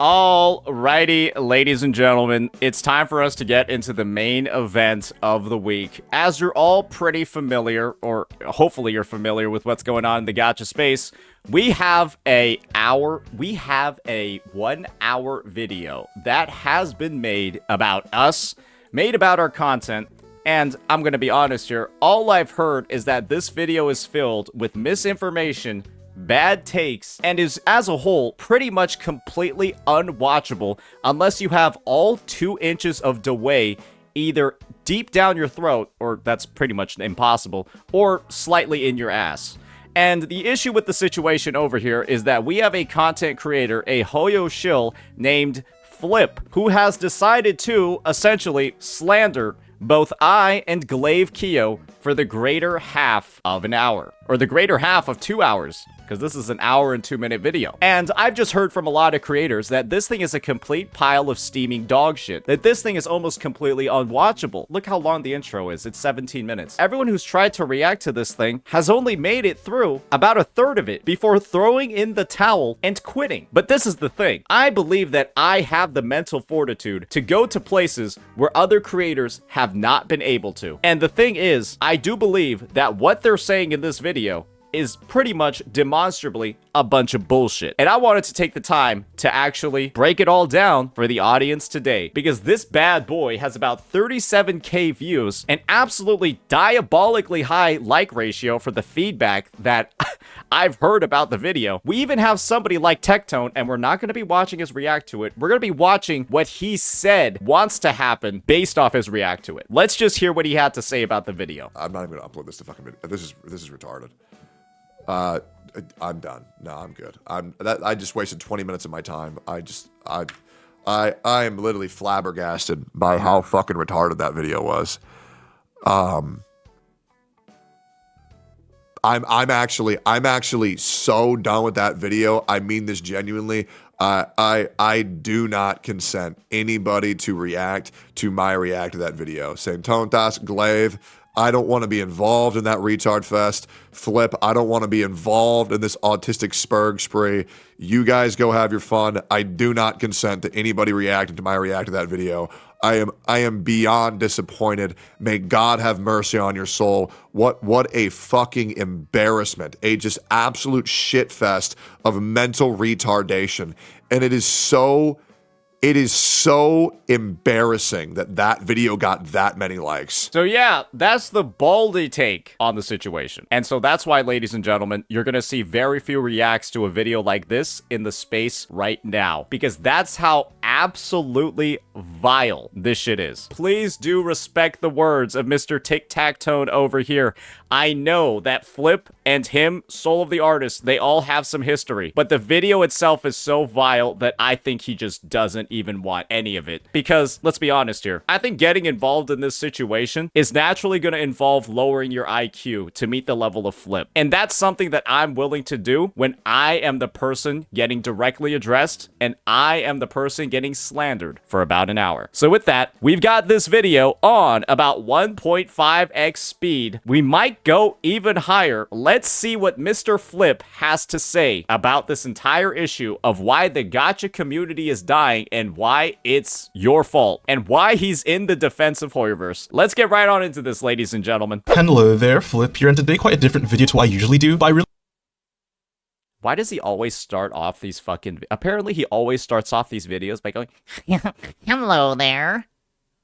Alrighty, ladies and gentlemen, it's time for us to get into the main event of the week. As you're all pretty familiar, or hopefully you're familiar with what's going on in the gacha space, we have a 1 hour video that has been made about us, made about our content, and I'm gonna be honest here, all I've heard is that this video is filled with misinformation, bad takes, and is as a whole pretty much completely unwatchable unless you have all 2 inches of delay either deep down your throat, or that's pretty much impossible, or slightly in your ass. And the issue with the situation over here is that we have a content creator, a Hoyoshill named Flip, who has decided to essentially slander both I and Glaive Kyo for the greater half of an hour, or the greater half of 2 hours, because this is an hour and 2-minute video. And I've just heard from a lot of creators that this thing is a complete pile of steaming dog shit, that this thing is almost completely unwatchable. Look how long the intro is, it's 17 minutes. Everyone who's tried to react to this thing has only made it through about a third of it before throwing in the towel and quitting. But this is the thing, I believe that I have the mental fortitude to go to places where other creators have not been able to. And the thing is, I do believe that what they're saying in this video is pretty much demonstrably a bunch of bullshit. And I wanted to take the time to actually break it all down for the audience today, because this bad boy has about 37k views, an absolutely diabolically high like ratio for the feedback that I've heard about the video. We even have somebody like Tectone, and we're not going to be watching us react to it. We're going to be watching what he said wants to happen based off his react to it. Let's just hear what he had to say about the video. I'm not even going to upload this to fucking video. This is retarded. I'm done. No, I'm good. I just wasted 20 minutes of my time. I am literally flabbergasted by how fucking retarded that video was. I'm actually so done with that video. I mean this genuinely. I do not consent anybody to react to my react to that video. Saying Tontas, Glaive, I don't want to be involved in that retard fest. Flip, I don't want to be involved in this autistic spurg spree. You guys go have your fun. I do not consent to anybody reacting to my react to that video. I am beyond disappointed. May God have mercy on your soul. What a fucking embarrassment. A just absolute shit fest of mental retardation. And it is so embarrassing that that video got that many likes. So yeah, that's the baldy take on the situation. And so that's why, ladies and gentlemen, you're gonna see very few reacts to a video like this in the space right now, because that's how absolutely vile this shit is. Please do respect the words of Mr. Tic-Tac-Tone over here. I know that Flip and him, Soul of the Artist, they all have some history, but the video itself is so vile that I think he just doesn't even want any of it. Because, let's be honest here, I think getting involved in this situation is naturally going to involve lowering your IQ to meet the level of Flip. And that's something that I'm willing to do when I am the person getting directly addressed and I am the person getting slandered for about an hour. So with that, we've got this video on about 1.5x speed. We might go even higher. Let's see what Mr. Flip has to say about this entire issue of why the gacha community is dying and why it's your fault and why he's in the defense of Hoyoverse. Let's get right on into this, ladies and gentlemen. Hello there, Flip here, and today quite a different video to what I usually do, but I really... Why does he always start off these fucking... Apparently he always starts off these videos by going, hello there.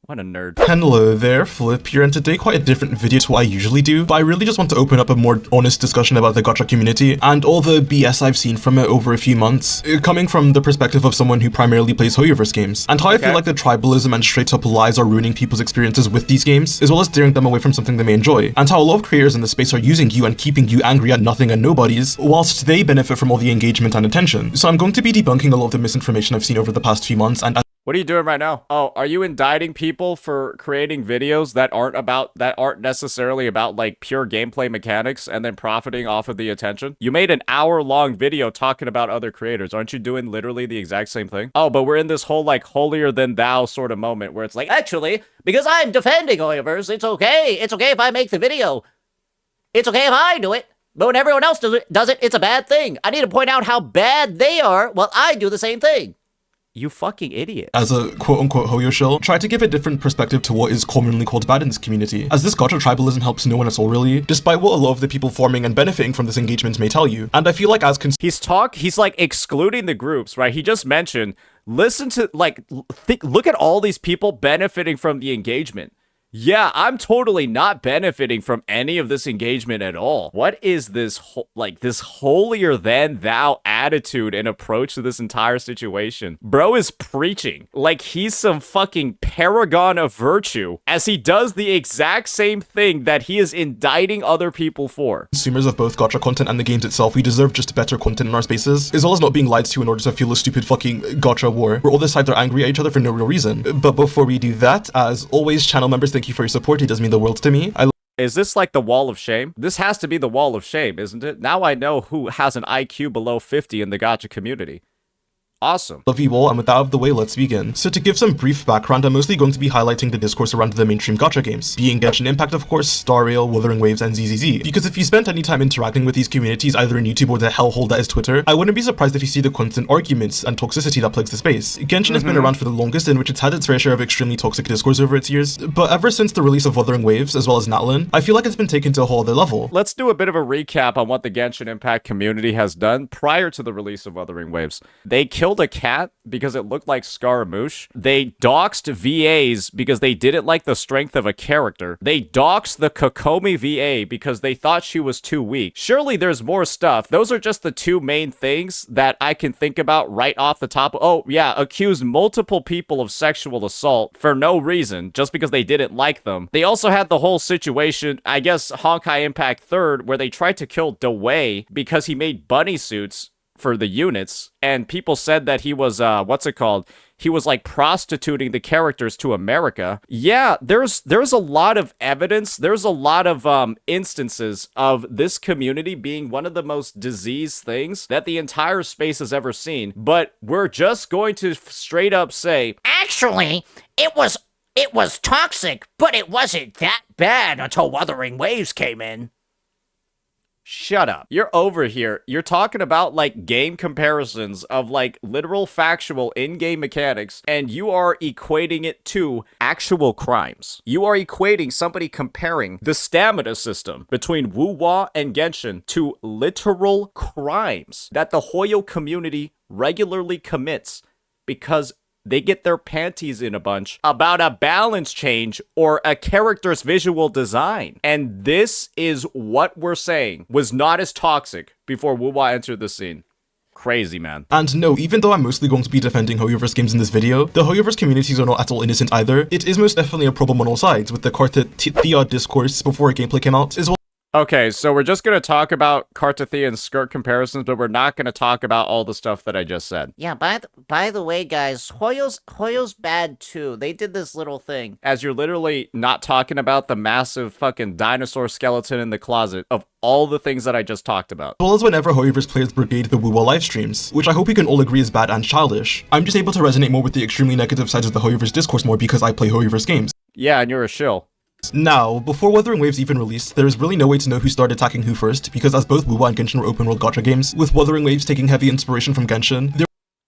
What a nerd. Hello there, Flip here, and today quite a different video to what I usually do, but I really just want to open up a more honest discussion about the gacha community and all the BS I've seen from it over a few months, coming from the perspective of someone who primarily plays Hoyoverse games, and how I feel like the tribalism and straight up lies are ruining people's experiences with these games, as well as steering them away from something they may enjoy, and how a lot of creators in the space are using you and keeping you angry at nothing and nobodies, whilst they benefit from all the engagement and attention. So I'm going to be debunking a lot of the misinformation I've seen over the past few months, and what are you doing right now? Oh, are you indicting people for creating videos that aren't necessarily about like pure gameplay mechanics and then profiting off of the attention? You made an hour-long video talking about other creators. Aren't you doing literally the exact same thing? Oh, but we're in this whole like holier than thou sort of moment where it's like, actually, because I'm defending Hoyoverse, it's okay. It's okay if I make the video. It's okay if I do it. But when everyone else does it, it's a bad thing. I need to point out how bad they are while I do the same thing. You fucking idiot. As a quote-unquote Hoyoshill, try to give a different perspective to what is commonly called bad in this community, as this gacha tribalism helps no one at all really, despite what a lot of the people forming and benefiting from this engagement may tell you. And I feel like as he's like excluding the groups, right? He just mentioned, listen to, like, look at all these people benefiting from the engagement. Yeah, I'm totally not benefiting from any of this engagement at all. What is this, this holier than thou attitude and approach to this entire situation? Bro is preaching like he's some fucking paragon of virtue, as he does the exact same thing that he is indicting other people for. Consumers of both gacha content and the games itself, we deserve just better content in our spaces, as well as not being lied to in order to fuel a stupid fucking gacha war, where all the sides are angry at each other for no real reason. But before we do that, as always, channel members, thank you for your support. It does mean the world to me. Is this like the wall of shame? This has to be the wall of shame, isn't it? Now I know who has an IQ below 50 in the gacha community. Awesome. Love you all, and with that out of the way, let's begin. So to give some brief background, I'm mostly going to be highlighting the discourse around the mainstream gacha games, being Genshin Impact of course, Star Rail, Wuthering Waves, and ZZZ. Because if you spent any time interacting with these communities either in YouTube or the hellhole that is Twitter, I wouldn't be surprised if you see the constant arguments and toxicity that plagues the space. Genshin has been around for the longest, in which it's had its fair share of extremely toxic discourse over its years, but ever since the release of Wuthering Waves, as well as Natlin, I feel like it's been taken to a whole other level. Let's do a bit of a recap on what the Genshin Impact community has done prior to the release of Wuthering Waves. They killed a cat because it looked like Scaramouche. They doxed VAs because they didn't like the strength of a character. They doxed the Kokomi VA because they thought she was too weak. Surely there's more stuff. Those are just the two main things that I can think about right off the top. Oh, yeah, accused multiple people of sexual assault for no reason, just because they didn't like them. They also had the whole situation, I guess Honkai Impact 3rd, where they tried to kill Dewey because he made bunny suits for the units, and people said that he was, he was like prostituting the characters to America. Yeah, there's a lot of evidence, there's a lot of instances of this community being one of the most diseased things that the entire space has ever seen, but we're just going to straight up say, actually, it was toxic, but it wasn't that bad until Wuthering Waves came in. shut up. You're over here. You're talking about, like, game comparisons of, like, literal factual in-game mechanics, and you are equating it to actual crimes. You are equating somebody comparing the stamina system between Wu-Wa and Genshin to literal crimes that the Hoyo community regularly commits because they get their panties in a bunch about a balance change or a character's visual design. And this is what we're saying was not as toxic before Wu-Wa entered the scene. Crazy, man. And no, even though I'm mostly going to be defending Hoyoverse games in this video, the Hoyoverse communities are not at all innocent either. It is most definitely a problem on all sides, with the Thea discourse before a gameplay came out, as well. Okay, so we're just going to talk about Kartathea and skirt comparisons, but we're not going to talk about all the stuff that I just said. Yeah, by the way, guys, Hoyo's bad too. They did this little thing. As you're literally not talking about the massive fucking dinosaur skeleton in the closet of all the things that I just talked about. As well as whenever Hoyoverse players brigade the Wu-Wa live streams, which I hope we can all agree is bad and childish. I'm just able to resonate more with the extremely negative sides of the Hoyoverse discourse more because I play Hoyoverse games. Yeah, and you're a shill. Now, before Wuthering Waves even released, there is really no way to know who started attacking who first, because as both Wu-Wa and Genshin were open world gacha games, with Wuthering Waves taking heavy inspiration from Genshin,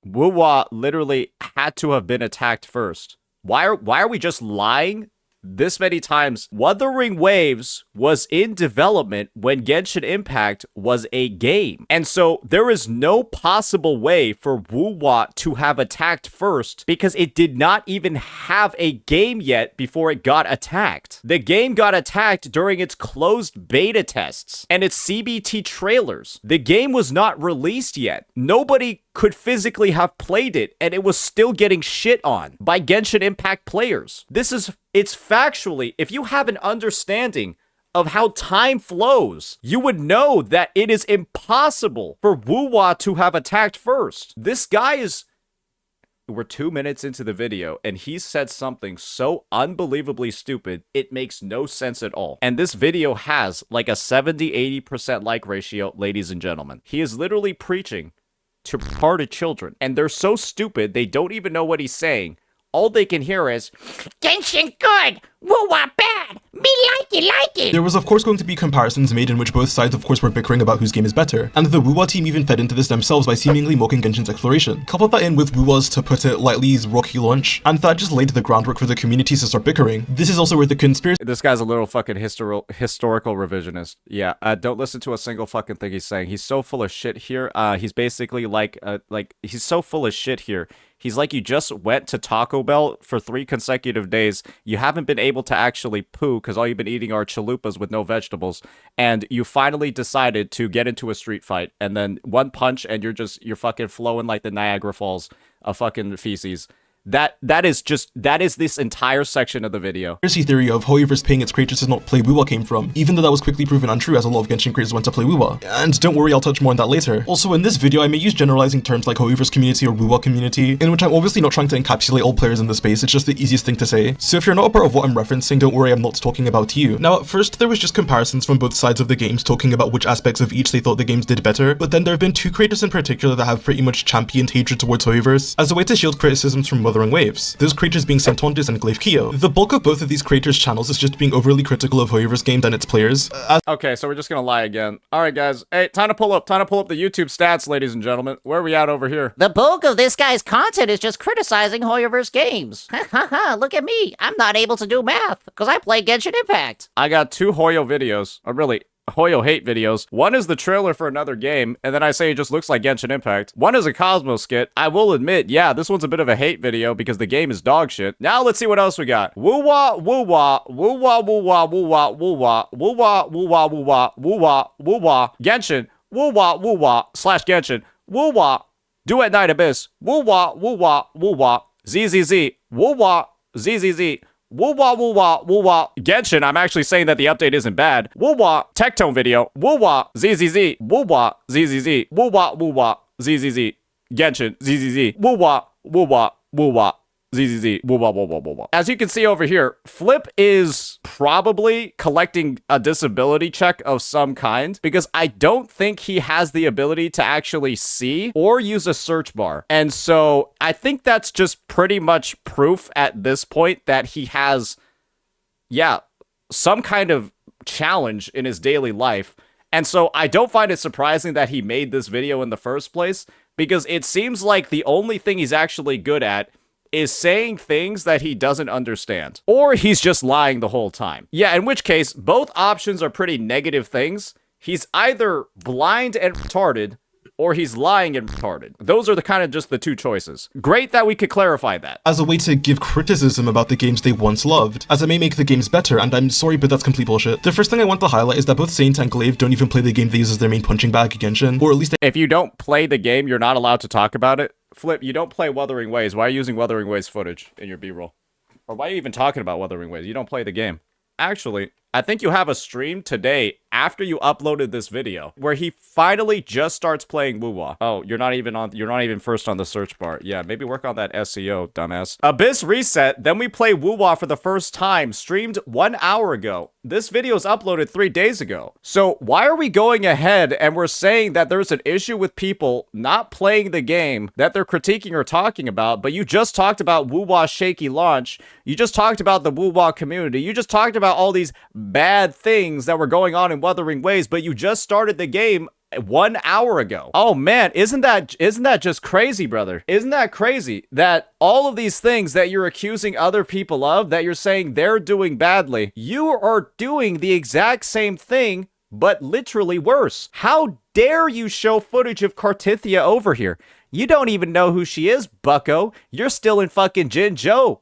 Wu-Wa literally had to have been attacked first. Why are we just lying this many times? Wuthering Waves was in development when Genshin Impact was a game. And so there is no possible way for Wu-Wa to have attacked first because it did not even have a game yet before it got attacked. The game got attacked during its closed beta tests and its CBT trailers. The game was not released yet. Nobody could physically have played it, and it was still getting shit on by Genshin Impact players. It's factually, if you have an understanding of how time flows, you would know that it is impossible for Wu-Wa to have attacked first. This guy is... We're 2 minutes into the video, and he said something so unbelievably stupid, it makes no sense at all. And this video has like a 70-80% like ratio, ladies and gentlemen. He is literally preaching to retarded children, and they're so stupid they don't even know what he's saying. all they can hear is, Genshin good, woo-wah bad, me like it. There was of course going to be comparisons made in which both sides of course were bickering about whose game is better, and the Wuwa team even fed into this themselves by seemingly mocking Genshin's exploration. Couple that in with Wuwa's, to put it lightly, rocky launch, and that just laid the groundwork for the communities to start bickering. This is also where the conspiracy— this guy's a little fucking historical revisionist. Yeah, don't listen to a single fucking thing he's saying. He's so full of shit here. He's basically like he's so full of shit here. He's like, you just went to Taco Bell for 3 consecutive days. You haven't been able to actually poo because all you've been eating are chalupas with no vegetables. And you finally decided to get into a street fight. And then one punch and you're fucking flowing like the Niagara Falls of fucking feces. That is this entire section of the video. conspiracy theory of Hoyoverse paying its creators to not play Wuwa came from, even though that was quickly proven untrue as a lot of Genshin creators went to play Wuwa. And don't worry, I'll touch more on that later. Also, in this video, I may use generalizing terms like Hoyoverse community or Wuwa community, in which I'm obviously not trying to encapsulate all players in the space, it's just the easiest thing to say. So if you're not a part of what I'm referencing, don't worry, I'm not talking about you. Now, at first, there was just comparisons from both sides of the games talking about which aspects of each they thought the games did better, but then there have been 2 creators in particular that have pretty much championed hatred towards Hoyoverse as a way to shield criticisms from Wuthering Waves. Those creators being Saintondes and Glaive Kyo. The bulk of both of these creators' channels is just being overly critical of Hoyoverse games and its players. Okay, so we're just gonna lie again. Alright guys, hey, time to pull up the YouTube stats, ladies and gentlemen. Where are we at over here? The bulk of this guy's content is just criticizing Hoyoverse games. Look at me, I'm not able to do math, because I play Genshin Impact. I got 2 Hoyo videos, or really, Hoyo hate videos. One is the trailer for another game, and then I say it just looks like Genshin Impact. One is a Cosmos skit. I will admit, yeah, this one's a bit of a hate video because the game is dog shit. Now let's see what else we got. Woo-wah, woo-wah, woo-wah, woo-wah, woo-wah, woo-wah, woo-wah, woo-wah, woo-wah, woo-wah, woo-wah, Genshin, woo-wah, woo-wah, /Genshin, woo-wah, Duet Night Abyss, woo-wah, woo-wah, woo-wah, ZZZ, woo-wah, ZZZ, woo-wah, woo-wah, woo-wah, Genshin, I'm actually saying that the update isn't bad. Woo-wah, Tectone video, woo-wah, ZZZ, woo-wah, ZZZ, woo-wah, woo-wah, ZZZ, Genshin, ZZZ, woo-wah, woo-wah, woo-wah, ZZZ, woo-wah, woo-wah, woo-wah. As you can see over here, Flip is probably collecting a disability check of some kind because I don't think he has the ability to actually see or use a search bar. And so I think that's just pretty much proof at this point that he has, yeah, some kind of challenge in his daily life. And so I don't find it surprising that he made this video in the first place because it seems like the only thing he's actually good at is saying things that he doesn't understand. Or he's just lying the whole time. Yeah, in which case, both options are pretty negative things. He's either blind and retarded, or he's lying and retarded. Those are the kind of just the 2 choices. Great that we could clarify that. As a way to give criticism about the games they once loved, as it may make the games better, and I'm sorry but that's complete bullshit. The first thing I want to highlight is that both Saint and Glaive don't even play the game they use as their main punching bag, Genshin, or at least if you don't play the game, you're not allowed to talk about it. Flip, you don't play Wuthering Waves. Why are you using Wuthering Waves footage in your B-roll? Or why are you even talking about Wuthering Waves? You don't play the game. Actually, I think you have a stream today after you uploaded this video where he finally just starts playing Wuwa. Oh, you're not even first on the search bar. Yeah, maybe work on that SEO, dumbass. Abyss reset, then we play Wuwa for the first time, streamed 1 hour ago. This video is uploaded 3 days ago. So why are we going ahead and we're saying that there's an issue with people not playing the game that they're critiquing or talking about, but you just talked about Wuwa's shaky launch. You just talked about the Wuwa community. You just talked about all these bad things that were going on in Wuthering Waves, but you just started the game 1 hour ago. Oh man, isn't that just crazy, brother? Isn't that crazy that all of these things that you're accusing other people of, that you're saying they're doing badly, you are doing the exact same thing, but literally worse. How dare you show footage of Cartithia over here? You don't even know who she is, bucko. You're still in fucking Jinzhou,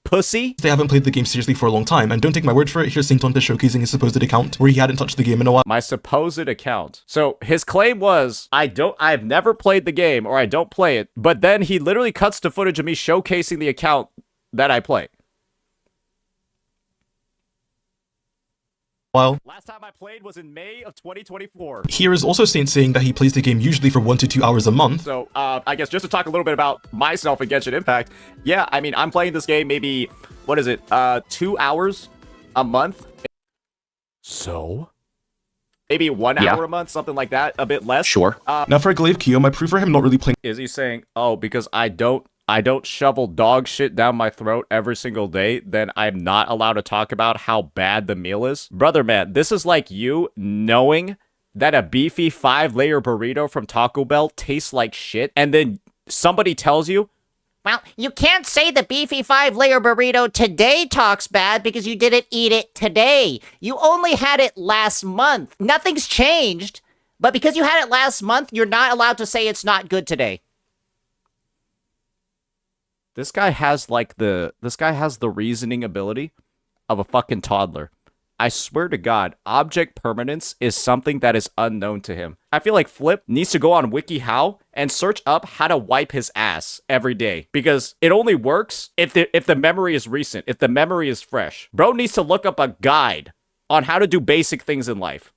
pussy. they haven't played the game seriously for a long time, and don't take my word for it, here's Saintondes showcasing his supposed account where he hadn't touched the game in a while. My supposed account. So his claim was, I've never played the game, or I don't play it, but then he literally cuts to footage of me showcasing the account that I play. Last time I played was in May of 2024. Here is also Saint saying that he plays the game usually for 1 to 2 hours a month. So, I guess just to talk a little bit about myself and Genshin Impact, yeah, I mean, I'm playing this game maybe, 2 hours a month? So? Maybe 1 hour a month, something like that, a bit less? Sure. Now for Glaive Kyo, my proof for him not really playing Is he saying, oh, because I don't I don't shovel dog shit down my throat every single day, then I'm not allowed to talk about how bad the meal is. Brother, man, this is like you knowing that a beefy 5-layer burrito from Taco Bell tastes like shit, and then somebody tells you, Well, you can't say the beefy 5-layer burrito today talks bad because you didn't eat it today. You only had it last month. Nothing's changed, but because you had it last month, you're not allowed to say it's not good today. this guy has the reasoning ability of a fucking toddler. I swear to God, object permanence is something that is unknown to him. I feel like Flip needs to go on WikiHow and search up how to wipe his ass every day, because it only works if the memory is recent, if the memory is fresh. Bro needs to look up a guide on how to do basic things in life.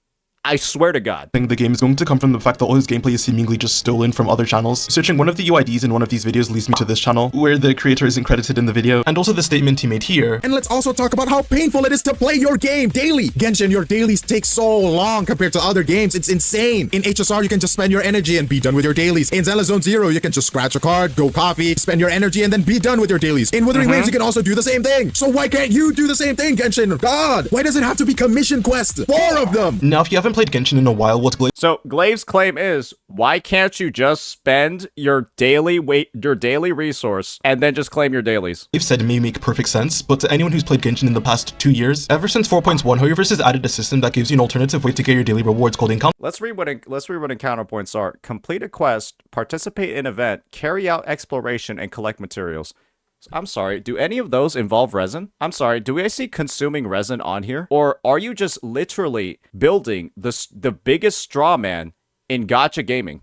I swear to God. The game is going to come from the fact that all his gameplay is seemingly just stolen from other channels. Searching one of the UIDs in one of these videos leads me to this channel, where the creator isn't credited in the video, and also the statement he made here. And let's also talk about how painful it is to play your game daily. Genshin, your dailies take so long compared to other games. It's insane. In HSR, you can just spend your energy and be done with your dailies. In Zelda Zone Zero, you can just scratch a card, go coffee, spend your energy, and then be done with your dailies. In Wuthering Waves, you can also do the same thing. So why can't you do the same thing, Genshin? God, why does it have to be commission quests? 4 of them! Now, if you haven't played Genshin in a while, what's So Glaive's claim is, why can't you just spend your daily resource and then just claim your dailies? Glaive said may make perfect sense, but to anyone who's played Genshin in the past 2 years, ever since 4.1, Hoyoverse has added a system that gives you an alternative way to get your daily rewards called encounter. Let's read what encounter points are. Complete a quest, participate in an event, carry out exploration, and collect materials. I'm sorry, do any of those involve resin? I'm sorry, do we see consuming resin on here? Or are you just literally building the biggest straw man in gacha gaming?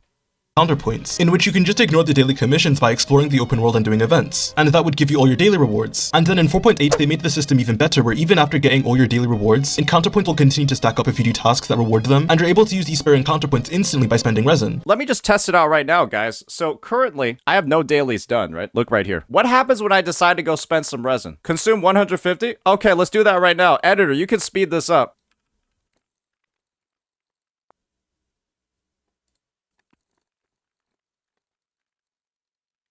Counterpoints, in which you can just ignore the daily commissions by exploring the open world and doing events, and that would give you all your daily rewards. And then in 4.8, they made the system even better, where even after getting all your daily rewards, encounter points will continue to stack up if you do tasks that reward them, and you're able to use these spare encounter points instantly by spending resin. Let me just test it out right now, guys. So currently, I have no dailies done, right? Look right here. What happens when I decide to go spend some resin? Consume 150? Okay, let's do that right now. Editor, you can speed this up.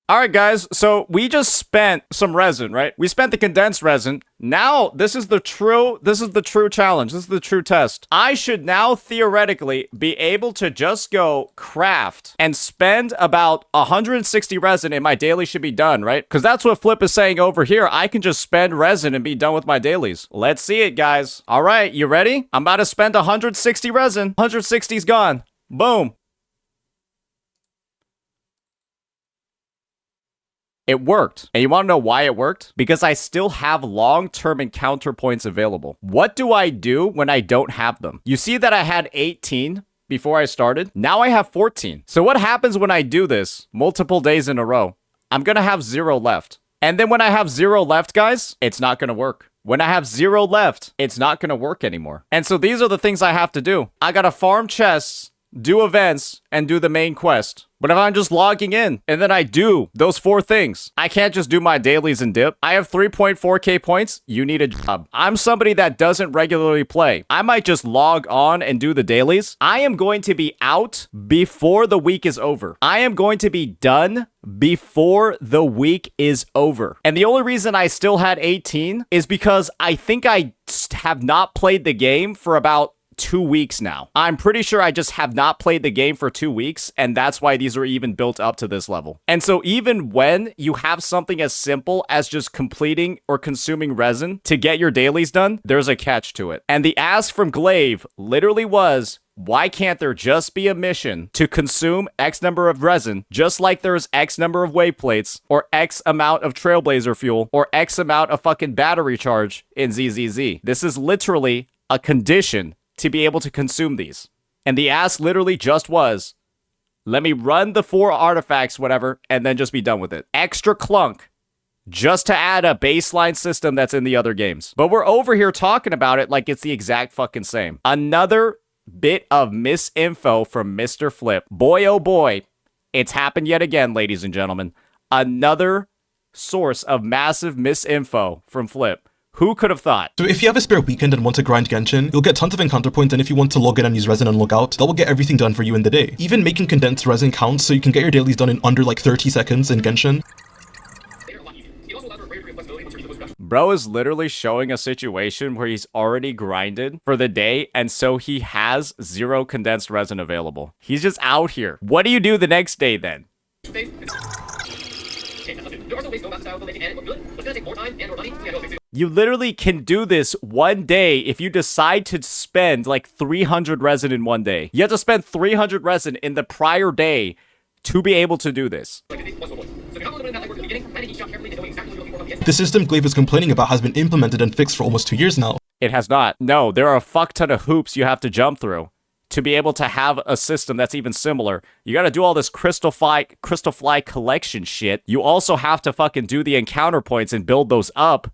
All right, guys, so we just spent some resin, right? We spent the condensed resin. Now, this is the true challenge. This is the true test. I should now theoretically be able to just go craft and spend about 160 resin and my daily should be done, right? Because that's what Flip is saying over here. I can just spend resin and be done with my dailies. Let's see it, guys. All right, you ready? I'm about to spend 160 resin. 160's gone. Boom. It worked. And you want to know why it worked? Because I still have long-term encounter points available. What do I do when I don't have them? You see that I had 18 before I started? Now I have 14. So what happens when I do this multiple days in a row? I'm going to have 0 left. And then when I have 0 left, guys, it's not going to work. When I have 0 left, it's not going to work anymore. And so these are the things I have to do. I got to farm chests, do events, and do the main quest. But if I'm just logging in and then I do those 4 things, I can't just do my dailies and dip. I have 3.4k points. You need a job. I'm somebody that doesn't regularly play. I might just log on and do the dailies. I am going to be out before the week is over. I am going to be done before the week is over. And the only reason I still had 18 is because I think I have not played the game for about 2 weeks now. I'm pretty sure I just have not played the game for 2 weeks, and that's why these are even built up to this level. And so even when you have something as simple as just completing or consuming resin to get your dailies done, there's a catch to it. And the ask from Glaive literally was, why can't there just be a mission to consume X number of resin, just like there's X number of wave plates, or X amount of Trailblazer fuel, or X amount of fucking battery charge in ZZZ? This is literally a condition to be able to consume these. And the ask literally just was, let me run the 4 artifacts, whatever, and then just be done with it. Extra clunk, just to add a baseline system that's in the other games. But we're over here talking about it like it's the exact fucking same. Another bit of misinfo from Mr. Flip. Boy, oh boy, it's happened yet again, ladies and gentlemen. Another source of massive misinfo from Flip. Who could have thought? So if you have a spare weekend and want to grind Genshin, you'll get tons of encounter points, and if you want to log in and use resin and log out, that will get everything done for you in the day. Even making condensed resin counts so you can get your dailies done in under like 30 seconds in Genshin. Bro is literally showing a situation where he's already grinded for the day, and so he has 0 condensed resin available. He's just out here. What do you do the next day then? You literally can do this one day if you decide to spend like 300 resin in one day. You have to spend 300 resin in the prior day to be able to do this. The system Glaive is complaining about has been implemented and fixed for almost 2 years now. It has not. No, there are a fuck ton of hoops you have to jump through to be able to have a system that's even similar. You gotta do all this crystal fly collection shit. You also have to fucking do the encounter points and build those up.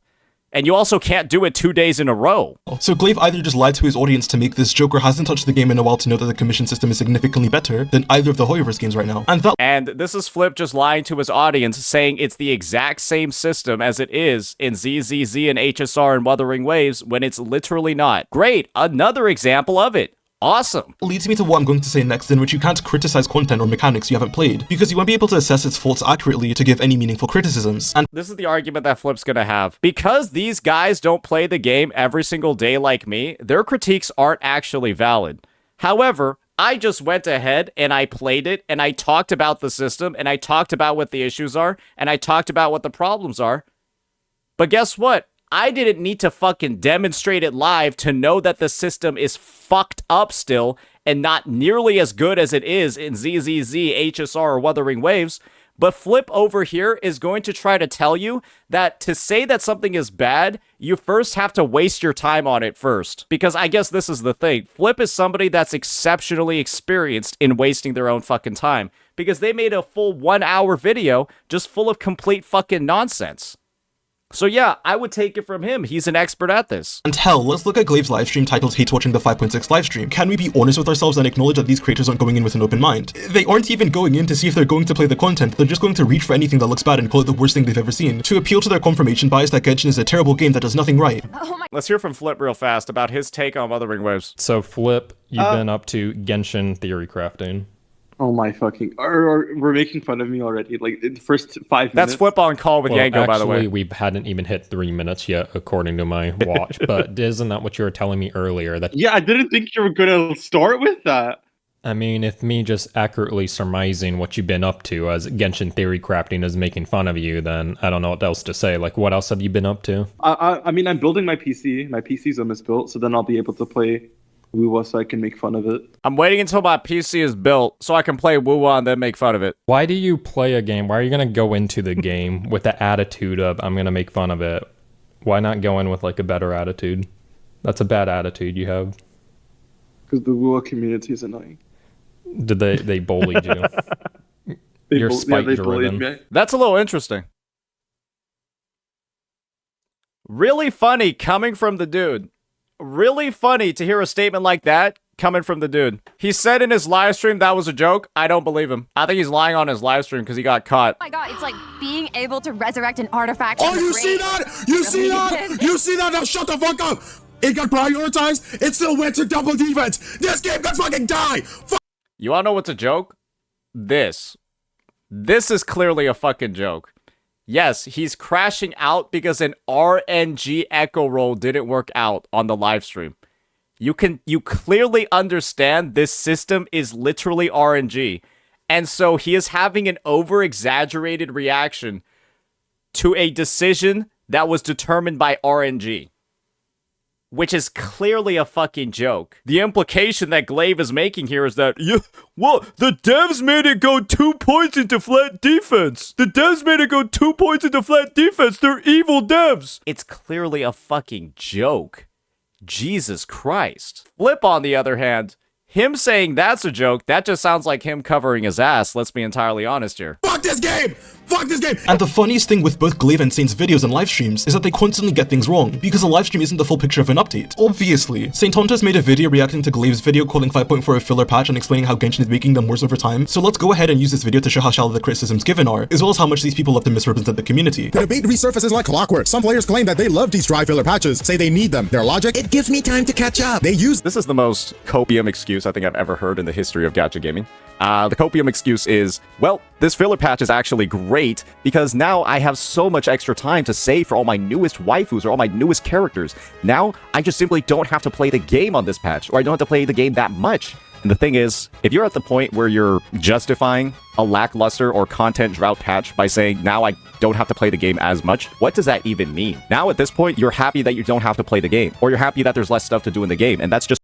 And you also can't do it 2 days in a row. So Glaive either just lied to his audience to make this joke or hasn't touched the game in a while to know that the commission system is significantly better than either of the Hoyoverse games right now. And this is Flip just lying to his audience, saying it's the exact same system as it is in ZZZ and HSR and Wuthering Waves when it's literally not. Great, another example of it. Awesome. Leads me to what I'm going to say next, in which you can't criticize content or mechanics you haven't played, because you won't be able to assess its faults accurately to give any meaningful criticisms. And this is the argument that Flip's gonna have. Because these guys don't play the game every single day like me, their critiques aren't actually valid. However, I just went ahead and I played it, and I talked about the system, and I talked about what the issues are, and I talked about what the problems are. But guess what? I didn't need to fucking demonstrate it live to know that the system is fucked up still and not nearly as good as it is in ZZZ, HSR, or Wuthering Waves. But Flip over here is going to try to tell you that to say that something is bad, you first have to waste your time on it first. Because I guess this is the thing. Flip is somebody that's exceptionally experienced in wasting their own fucking time. Because they made a full 1-hour video just full of complete fucking nonsense. So yeah, I would take it from him. He's an expert at this. And hell, let's look at Glaive's livestream titled Hate Watching the 5.6 livestream. Can we be honest with ourselves and acknowledge that these creators aren't going in with an open mind? They aren't even going in to see if they're going to play the content, they're just going to reach for anything that looks bad and call it the worst thing they've ever seen, to appeal to their confirmation bias that Genshin is a terrible game that does nothing right. Let's hear from Flip real fast about his take on Wuthering Waves. So Flip, you've been up to Genshin theory crafting. Oh my fucking... we're making fun of me already, like, in the first 5 minutes. That's Flip on call with Yango, by the way. Actually, we hadn't even hit 3 minutes yet, according to my watch, but isn't that what you were telling me earlier? That Yeah, I didn't think you were gonna start with that. I mean, if me just accurately surmising what you've been up to as Genshin theory crafting is making fun of you, then I don't know what else to say. Like, what else have you been up to? I mean, I'm building my PC. My PC's almost built, so then I'll be able to play WoWa so I can make fun of it. I'm waiting until my PC is built so I can play WoWa and then make fun of it. Why do you play a game? Why are you going to go into the game with the attitude of, I'm going to make fun of it? Why not go in with, like, a better attitude? That's a bad attitude you have. Because the WoWa community is annoying. Did they bullied you? You're spite-driven. That's a little interesting. Really funny coming from the dude. Really funny to hear a statement like that coming from the dude. He said in his live stream that was a joke. I don't believe him. I think he's lying on his live stream because he got caught. Oh my god, it's like being able to resurrect an artifact. Oh, you see that? You see that? You see that? Now shut the fuck up. It got prioritized. It still went to double defense. This game could fucking die. You wanna know what's a joke? This. This is clearly a fucking joke. Yes, he's crashing out because an RNG echo roll didn't work out on the live stream. You clearly understand this system is literally RNG. And so he is having an over-exaggerated reaction to a decision that was determined by RNG. Which is clearly a fucking joke. The implication that Glaive is making here is that, the devs made it go 2 points into flat defense. The devs made it go 2 points into flat defense. They're evil devs. It's clearly a fucking joke. Jesus Christ. Flip, on the other hand, him saying that's a joke, that just sounds like him covering his ass, let's be entirely honest here. Fuck this game! Fuck this game! And the funniest thing with both Glaive and Saint's videos and live streams is that they constantly get things wrong, because a live stream isn't the full picture of an update. Obviously, Saint Tonta's made a video reacting to Glaive's video calling 5.4 a filler patch and explaining how Genshin is making them worse over time, so let's go ahead and use this video to show how shallow the criticisms given are, as well as how much these people love to misrepresent the community. The debate resurfaces like clockwork. Some players claim that they love these dry filler patches, say they need them. Their logic, it gives me time to catch up. They use... This is the most copium excuse I think I've ever heard in the history of gacha gaming. The copium excuse is, well, this filler patch is actually great great because now I have so much extra time to save for all my newest waifus or all my newest characters. Now, I just simply don't have to play the game on this patch, or I don't have to play the game that much. And the thing is, if you're at the point where you're justifying a lackluster or content drought patch by saying, now I don't have to play the game as much, what does that even mean? Now at this point, you're happy that you don't have to play the game, or you're happy that there's less stuff to do in the game, and that's just...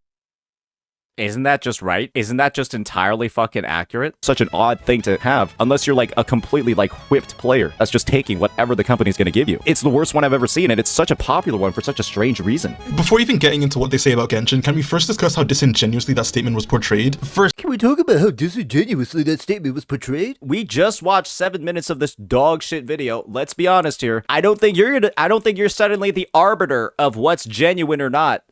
Isn't that just right? Isn't that just entirely fucking accurate? Such an odd thing to have, unless you're like a completely like whipped player that's just taking whatever the company's gonna give you. It's the worst one I've ever seen, and it's such a popular one for such a strange reason. Before even getting into what they say about Genshin, can we first discuss how disingenuously that statement was portrayed? First, can we talk about how disingenuously that statement was portrayed? We just watched 7 minutes of this dog shit video. Let's be honest here. I don't think you're suddenly the arbiter of what's genuine or not.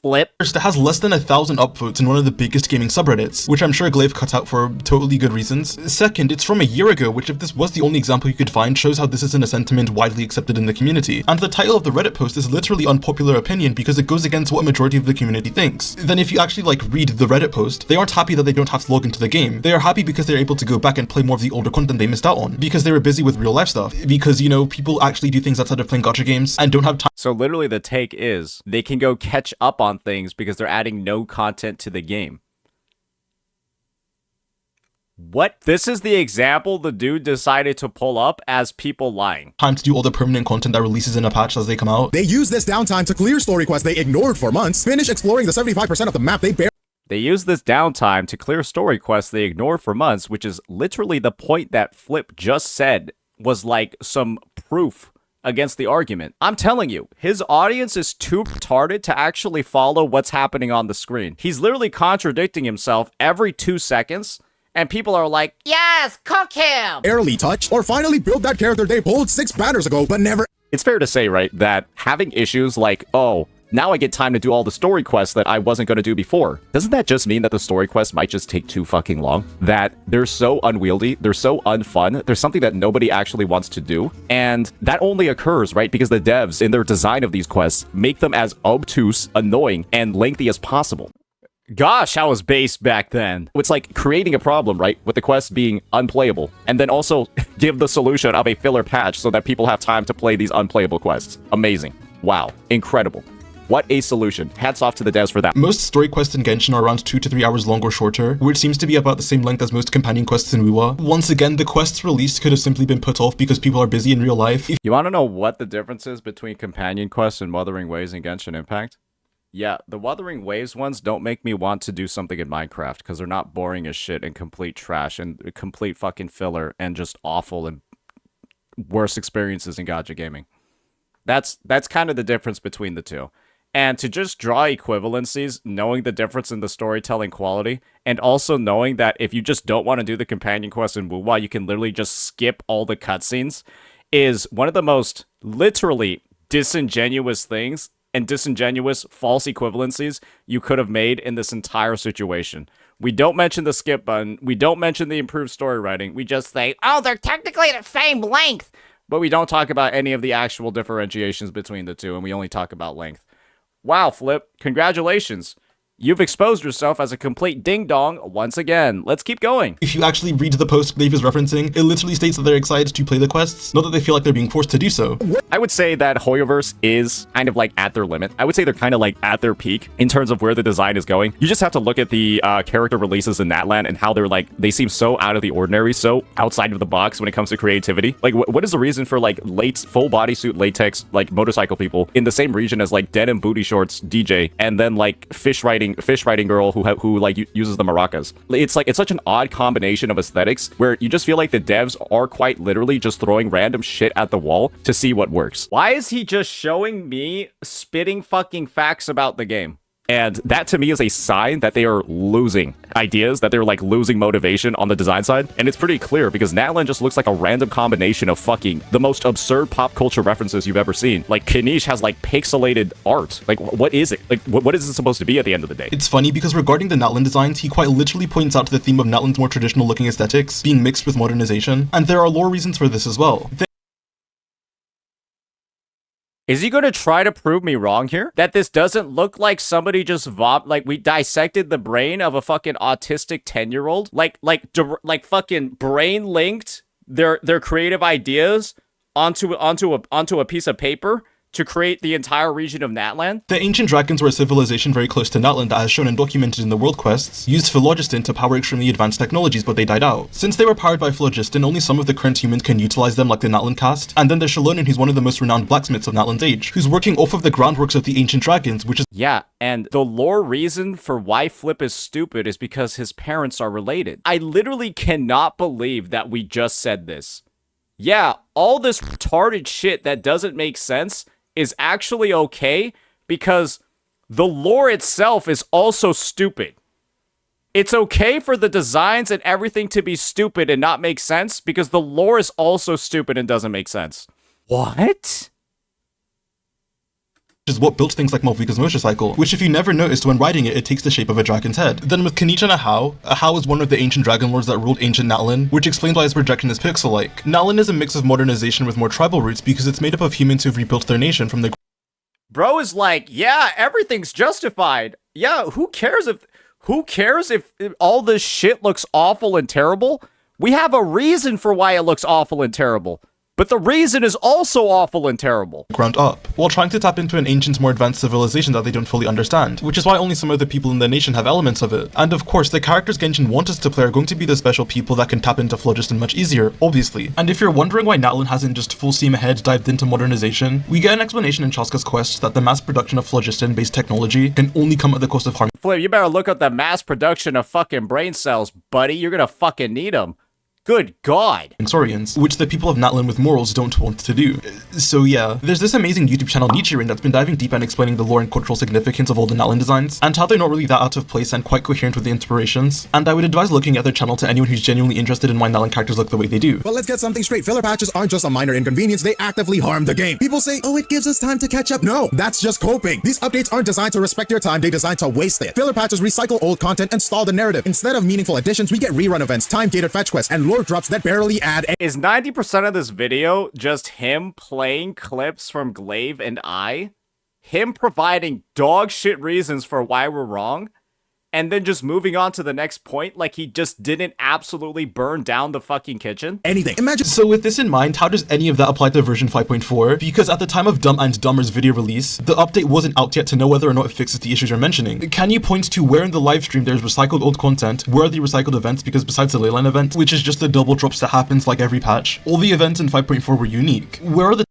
Flip. First, it has less than 1,000 upvotes in one of the biggest gaming subreddits, which I'm sure Glaive cut out for totally good reasons. Second, it's from a year ago, which if this was the only example you could find, shows how this isn't a sentiment widely accepted in the community. And the title of the Reddit post is literally unpopular opinion because it goes against what a majority of the community thinks. Then if you actually read the Reddit post, they aren't happy that they don't have to log into the game. They are happy because they're able to go back and play more of the older content they missed out on, because they were busy with real life stuff, because, you know, people actually do things outside of playing gacha games and don't have time. So literally the take is, they can go catch up on things because they're adding no content to the game. What? This is the example the dude decided to pull up as people lying. Time to do all the permanent content that releases in a patch as they come out. They use this downtime to clear story quests they ignored for months, finish exploring the 75% of the map They use this downtime to clear story quests they ignored for months, which is literally the point that Flip just said was like some proof against the argument. I'm telling you, his audience is too retarded to actually follow what's happening on the screen. He's literally contradicting himself every 2 seconds, and people are like, Yes, cook him! barely touch, or finally build that character they pulled 6 banners ago but never. It's fair to say, right, that having issues like, oh, now I get time to do all the story quests that I wasn't going to do before. Doesn't that just mean that the story quests might just take too fucking long? That they're so unwieldy, they're so unfun, there's something that nobody actually wants to do. And that only occurs, right, because the devs in their design of these quests make them as obtuse, annoying, and lengthy as possible. Gosh, I was based back then. It's like creating a problem, right, with the quests being unplayable, and then also give the solution of a filler patch so that people have time to play these unplayable quests. Amazing. Wow. Incredible. What a solution. Hats off to the devs for that. Most story quests in Genshin are around 2 to 3 hours long or shorter, which seems to be about the same length as most companion quests in WoW. Once again, the quests released could have simply been put off because people are busy in real life. You want to know what the difference is between companion quests and Wuthering Waves in Genshin Impact? Yeah, the Wuthering Waves ones don't make me want to do something in Minecraft because they're not boring as shit and complete trash and complete fucking filler and just awful and worse experiences in gacha gaming. That's kind of the difference between the two. And to just draw equivalencies, knowing the difference in the storytelling quality, and also knowing that if you just don't want to do the companion quest in WoW, you can literally just skip all the cutscenes, is one of the most literally disingenuous things and disingenuous false equivalencies you could have made in this entire situation. We don't mention the skip button. We don't mention the improved story writing. We just say, oh, they're technically the same length. But we don't talk about any of the actual differentiations between the two, and we only talk about length. Wow, Flip, congratulations. You've exposed yourself as a complete ding-dong once again. Let's keep going. If you actually read the post Glaive is referencing, it literally states that they're excited to play the quests, not that they feel like they're being forced to do so. I would say that Hoyoverse is kind of like at their limit. I would say they're kind of like at their peak in terms of where the design is going. You just have to look at the character releases in Natlan and how they're like, they seem so out of the ordinary, so outside of the box when it comes to creativity. Like, what is the reason for like full bodysuit latex, like motorcycle people in the same region as like denim booty shorts DJ and then like fish riding girl who like uses the maracas? It's such an odd combination of aesthetics where you just feel like the devs are quite literally just throwing random shit at the wall to see what works. Why is he just showing me spitting fucking facts about the game? And that to me is a sign that they are losing ideas, that they're like losing motivation on the design side. And it's pretty clear because Natlan just looks like a random combination of fucking the most absurd pop culture references you've ever seen. Like Kanish has like pixelated art. Like what is it? Like what is it supposed to be at the end of the day? It's funny because regarding the Natlan designs, he quite literally points out to the theme of Natlan's more traditional looking aesthetics being mixed with modernization. And there are lore reasons for this as well. Is he going to try to prove me wrong here? That this doesn't look like somebody just like we dissected the brain of a fucking autistic 10-year-old? Like fucking brain linked their creative ideas onto a piece of paper to create the entire region of Natlan. The ancient dragons were a civilization very close to Natlan that, as shown and documented in the world quests, used phlogiston to power extremely advanced technologies, but they died out. Since they were powered by phlogiston, only some of the current humans can utilize them, like the Natlan caste. And then there's Shalonen, who's one of the most renowned blacksmiths of Natlan's age, who's working off of the groundworks of the ancient dragons, which is— Yeah, and the lore reason for why Flip is stupid is because his parents are related. I literally cannot believe that we just said this. Yeah, all this retarded shit that doesn't make sense is actually okay because the lore itself is also stupid. It's okay for the designs and everything to be stupid and not make sense because the lore is also stupid and doesn't make sense. What? is what built things like Malvika's motorcycle, which if you never noticed when riding it, it takes the shape of a dragon's head. Then with Kanicha and a Hao is one of the ancient dragon lords that ruled ancient Natlan, which explains why its projection is pixel-like. Natlan is a mix of modernization with more tribal roots because it's made up of humans who've rebuilt their nation from the— Bro is like, yeah, everything's justified. Yeah, who cares if all this shit looks awful and terrible? We have a reason for why it looks awful and terrible. But the reason is also awful and terrible. Ground up, while trying to tap into an ancient, more advanced civilization that they don't fully understand, which is why only some of the people in the nation have elements of it. And of course, the characters Genshin want us to play are going to be the special people that can tap into phlogiston much easier, obviously. And if you're wondering why Natlan hasn't just full steam ahead dived into modernization, we get an explanation in Chaska's quest that the mass production of phlogiston-based technology can only come at the cost of harm. Flip, you better look at the mass production of fucking brain cells, buddy. You're gonna fucking need them. Good God. Saurians, which the people of Natlan with morals don't want to do. So yeah, there's this amazing YouTube channel Nichirin that's been diving deep and explaining the lore and cultural significance of all the Natlan designs, and how they're not really that out of place and quite coherent with the inspirations. And I would advise looking at their channel to anyone who's genuinely interested in why Natlan characters look the way they do. But let's get something straight. Filler patches aren't just a minor inconvenience, they actively harm the game. People say, oh, it gives us time to catch up. No, that's just coping. These updates aren't designed to respect your time, they're designed to waste it. Filler patches recycle old content and stall the narrative. Instead of meaningful additions, we get rerun events, time-gated fetch quests, and lore drops that barely add. Is 90% of this video just him playing clips from Glaive and I? Him providing dog shit reasons for why we're wrong? And then just moving on to the next point like he just didn't absolutely burn down the fucking kitchen? Anything. Imagine. So with this in mind, how does any of that apply to version 5.4? Because at the time of Dumb and Dumber's video release, the update wasn't out yet to know whether or not it fixes the issues you're mentioning. Can you point to where in the live stream there's recycled old content? Where are the recycled events? Because besides the Leyline event, which is just the double drops that happens like every patch, all the events in 5.4 were unique. Where are the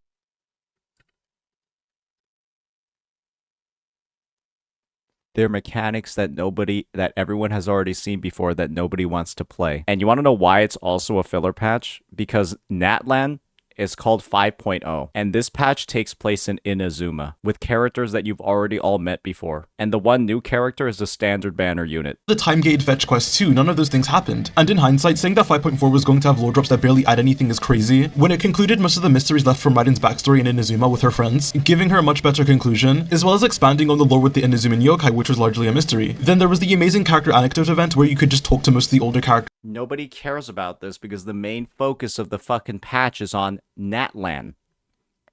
They're mechanics that everyone has already seen before that nobody wants to play. And you want to know why it's also a filler patch? Because Natlan is called 5.0, and this patch takes place in Inazuma, with characters that you've already all met before. And the one new character is the standard banner unit. The time-gated fetch quest too, none of those things happened. And in hindsight, saying that 5.4 was going to have lore drops that barely add anything is crazy, when it concluded most of the mysteries left from Raiden's backstory in Inazuma with her friends, giving her a much better conclusion, as well as expanding on the lore with the Inazuman yokai, which was largely a mystery. Then there was the amazing character anecdote event where you could just talk to most of the older characters. Nobody cares about this because the main focus of the fucking patch is on Natlan.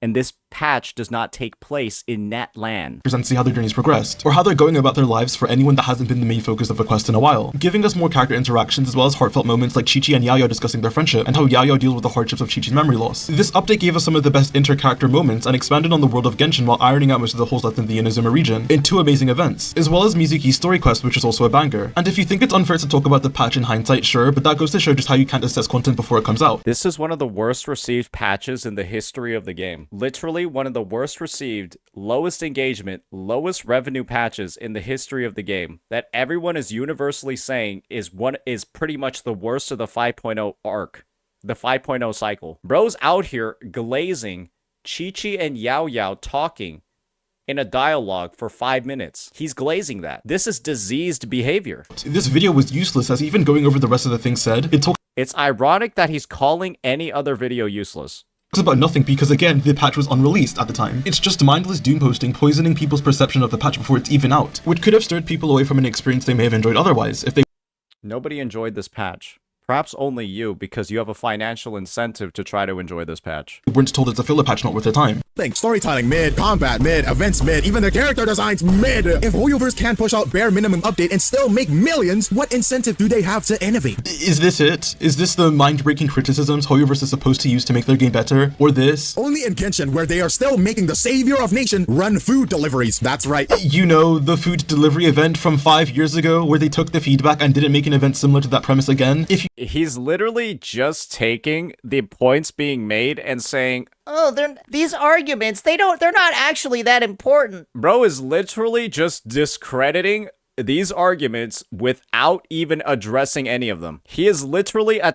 And this patch does not take place in Natlan. And see how their journeys progressed, or how they're going about their lives for anyone that hasn't been the main focus of a quest in a while, giving us more character interactions as well as heartfelt moments like Chi-Chi and Yaoyao discussing their friendship, and how Yaoyao deals with the hardships of Chi-Chi's memory loss. This update gave us some of the best inter-character moments and expanded on the world of Genshin while ironing out most of the holes left in the Inazuma region in 2 amazing events, as well as Mizuki's story quest, which is also a banger. And if you think it's unfair to talk about the patch in hindsight, sure, but that goes to show just how you can't assess content before it comes out. This is one of the worst received patches in the history of the game. Literally one of the worst received, lowest engagement, lowest revenue patches in the history of the game that everyone is universally saying is pretty much the worst of the 5.0 arc, the 5.0 cycle. Bro's out here glazing Chi-Chi and Yaoyao talking in a dialogue for 5 minutes. He's glazing that. This is diseased behavior. This video was useless, as even going over the rest of the things said, It's ironic that he's calling any other video useless. It's about nothing because, again, the patch was unreleased at the time. It's just mindless doom posting, poisoning people's perception of the patch before it's even out, which could have stirred people away from an experience they may have enjoyed otherwise if they— Nobody enjoyed this patch. Perhaps only you, because you have a financial incentive to try to enjoy this patch. Weren't told it's a filler patch not worth their time. Think storytelling mid, combat mid, events mid, even the character designs mid. If Hoyoverse can push out bare minimum update and still make millions, what incentive do they have to innovate? Is this it? Is this the mind-breaking criticisms Hoyoverse is supposed to use to make their game better? Or this? Only in Genshin, where they are still making the savior of nation run food deliveries. That's right. You know, the food delivery event from 5 years ago, where they took the feedback and didn't make an event similar to that premise again? He's literally just taking the points being made and saying, oh, these arguments, they're not actually that important. Bro is literally just discrediting these arguments without even addressing any of them. He is literally I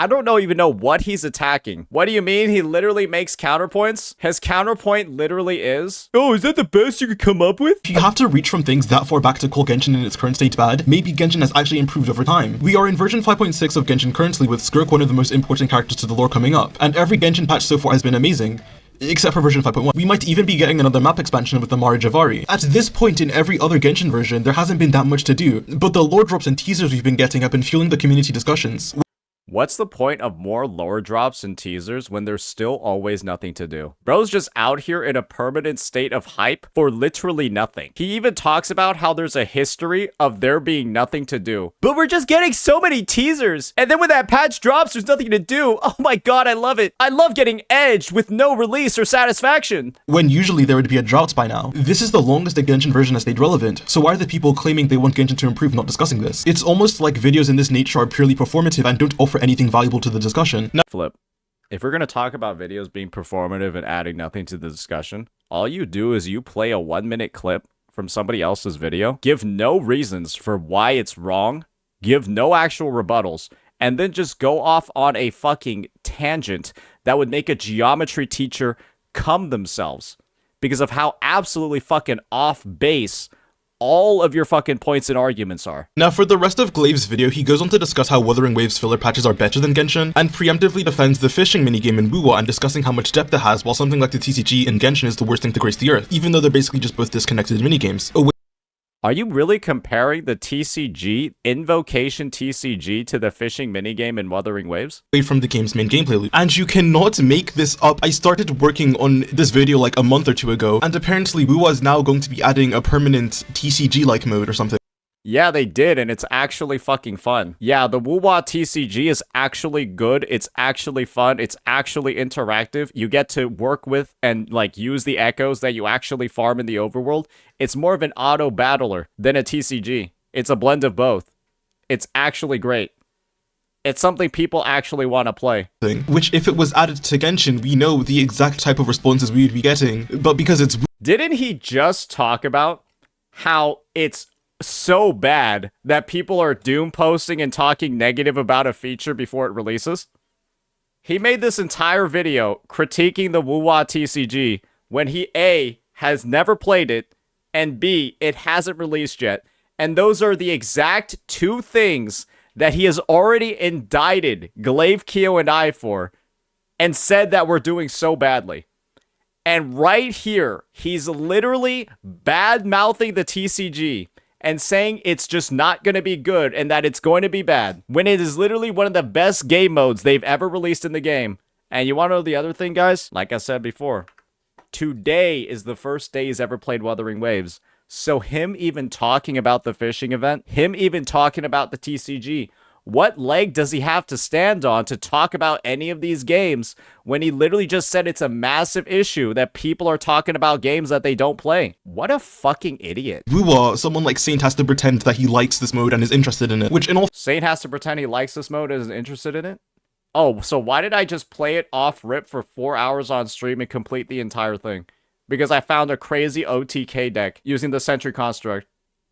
don't even know what he's attacking. What do you mean? He literally makes counterpoints? His counterpoint literally is, oh, is that the best you could come up with? If you have to reach from things that far back to call Genshin in its current state bad, maybe Genshin has actually improved over time. We are in version 5.6 of Genshin currently, with Skirk one of the most important characters to the lore coming up, and every Genshin patch so far has been amazing. Except for version 5.1. We might even be getting another map expansion with the Mari Javari. At this point in every other Genshin version, there hasn't been that much to do, but the lore drops and teasers we've been getting have been fueling the community discussions. What's the point of more lore drops and teasers when there's still always nothing to do? Bro's just out here in a permanent state of hype for literally nothing. He even talks about how there's a history of there being nothing to do. But we're just getting so many teasers. And then when that patch drops, there's nothing to do. Oh my god, I love it. I love getting edged with no release or satisfaction. When usually there would be a drought by now. This is the longest the Genshin version has stayed relevant, so why are the people claiming they want Genshin to improve not discussing this? It's almost like videos in this nature are purely performative and don't offer anything valuable to the discussion. Flip. If we're going to talk about videos being performative and adding nothing to the discussion, all you do is you play a 1-minute clip from somebody else's video, give no reasons for why it's wrong, give no actual rebuttals, and then just go off on a fucking tangent that would make a geometry teacher cum themselves because of how absolutely fucking off base all of your fucking points and arguments are. Now, for the rest of Glaive's video, he goes on to discuss how Wuthering Waves filler patches are better than Genshin, and preemptively defends the fishing minigame in Wuwa and discussing how much depth it has, while something like the TCG in Genshin is the worst thing to grace the earth, even though they're basically just both disconnected minigames. Are you really comparing the TCG, Invocation TCG, to the fishing minigame in Wuthering Waves? Away from the game's main gameplay loop. And you cannot make this up. I started working on this video like a month or two ago, and apparently Wuwa is now going to be adding a permanent TCG-like mode or something. Yeah, they did, and it's actually fucking fun. Yeah, the Wuwa TCG is actually good. It's actually fun. It's actually interactive. You get to work with and, like, use the echoes that you actually farm in the overworld. It's more of an auto battler than a TCG. It's a blend of both. It's actually great. It's something people actually want to play. Which, if it was added to Genshin, we know the exact type of responses we would be getting. But because it's... Didn't he just talk about how it's so bad that people are doom posting and talking negative about a feature before it releases? He made this entire video critiquing the Wuwa TCG when he A, has never played it, and B, it hasn't released yet. And those are the exact two things that he has already indicted Glaive, Keo, and I for, and said that we're doing so badly. And right here, he's literally bad-mouthing the TCG and saying it's just not going to be good and that it's going to be bad, when it is literally one of the best game modes they've ever released in the game. And you want to know the other thing, guys? Like I said before, today is the first day he's ever played Wuthering Waves. So him even talking about the fishing event, him even talking about the TCG, what leg does he have to stand on to talk about any of these games when he literally just said it's a massive issue that people are talking about games that they don't play? What a fucking idiot. Wuwa, someone like Saint has to pretend that he likes this mode and is interested in it, which in all... Saint has to pretend he likes this mode and is interested in it? Oh, so why did I just play it off rip for 4 hours on stream and complete the entire thing? Because I found a crazy OTK deck using the Sentry Construct.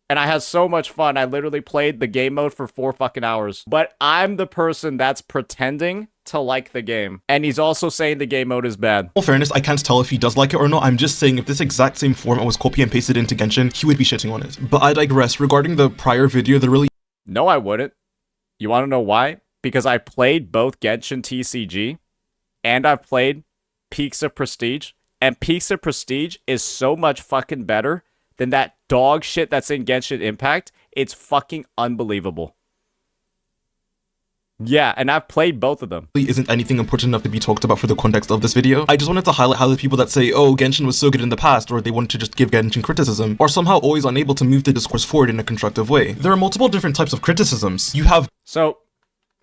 And I had so much fun, I literally played the game mode for 4 fucking hours. But I'm the person that's pretending to like the game. And he's also saying the game mode is bad. In all fairness, I can't tell if he does like it or not. I'm just saying if this exact same format was copy and pasted into Genshin, he would be shitting on it. But I digress. Regarding the prior video, the really... No, I wouldn't. You want to know why? Because I played both Genshin TCG and I've played Peaks of Prestige. And Peaks of Prestige is so much fucking better than that dog shit that's in Genshin Impact. It's fucking unbelievable. Yeah, and I've played both of them. Isn't anything important enough to be talked about for the context of this video. I just wanted to highlight how the people that say, oh, Genshin was so good in the past, or they want to just give Genshin criticism, are somehow always unable to move the discourse forward in a constructive way. There are multiple different types of criticisms. You have... So,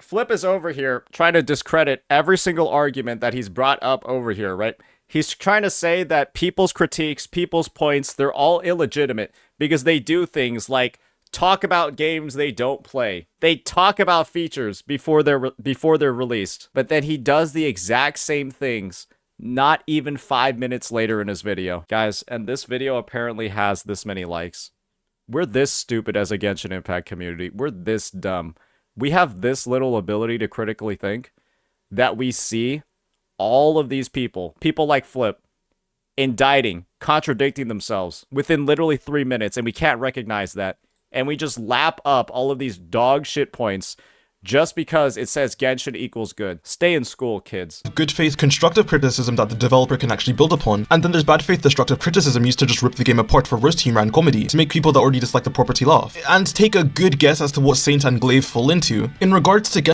Flip is over here trying to discredit every single argument that he's brought up over here, right? He's trying to say that people's critiques, people's points, they're all illegitimate because they do things like talk about games they don't play. They talk about features before they're released. But then he does the exact same things not even 5 minutes later in his video. Guys, and this video apparently has this many likes. We're this stupid as a Genshin Impact community. We're this dumb. We have this little ability to critically think that we see all of these people like Flip, indicting, contradicting themselves within literally 3 minutes, and we can't recognize that. And we just lap up all of these dog shit points just because it says Genshin equals good. Stay in school, kids. Good faith constructive criticism that the developer can actually build upon, and then there's bad faith destructive criticism used to just rip the game apart for roast humor and comedy, to make people that already dislike the property laugh. And take a good guess as to what Saint and Glaive fall into. In regards to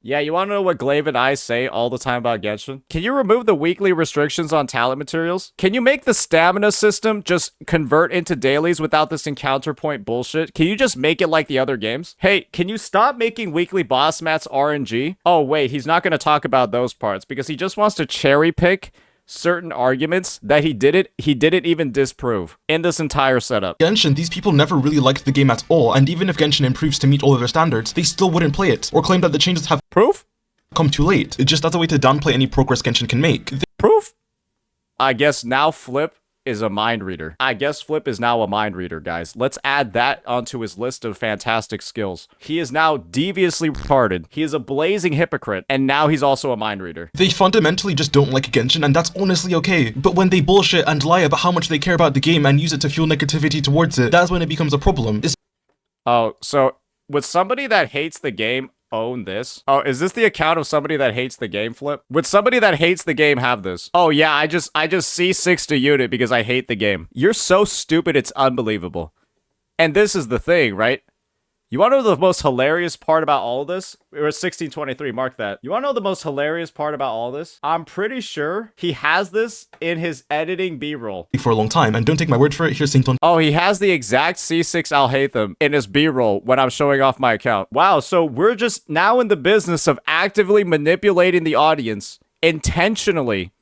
Yeah, you want to know what Glaive and I say all the time about Genshin? Can you remove the weekly restrictions on talent materials? Can you make the stamina system just convert into dailies without this encounter point bullshit? Can you just make it like the other games? Hey, can you stop making weekly boss mats RNG? Oh wait, he's not going to talk about those parts because he just wants to cherry pick certain arguments that he didn't even disprove in this entire setup. Genshin, these people never really liked the game at all, and even if Genshin improves to meet all of their standards, they still wouldn't play it, or claim that the changes have proof come too late, just as a way to downplay any progress Genshin can make. Proof? I guess now Flip is a mind reader. I guess Flip is now a mind reader, guys. Let's add that onto his list of fantastic skills. He is now deviously retarded. He is a blazing hypocrite, and now he's also a mind reader. They fundamentally just don't like Genshin, and that's honestly okay. But when they bullshit and lie about how much they care about the game and use it to fuel negativity towards it, that's when it becomes a problem. Oh, so would somebody that hates the game own this? Oh, is this the account of somebody that hates the game, Flip? Would somebody that hates the game have this? Oh yeah, I just C6 to unit because I hate the game. You're so stupid, it's unbelievable. And this is the thing, right? You want to know the most hilarious part about all of this? It was 1623, mark that. You want to know the most hilarious part about all this? I'm pretty sure he has this in his editing B-roll. For a long time, and don't take my word for it, here's Saint on. Oh, he has the exact C6 I'll hate them in his B-roll when I'm showing off my account. Wow, so we're just now in the business of actively manipulating the audience, intentionally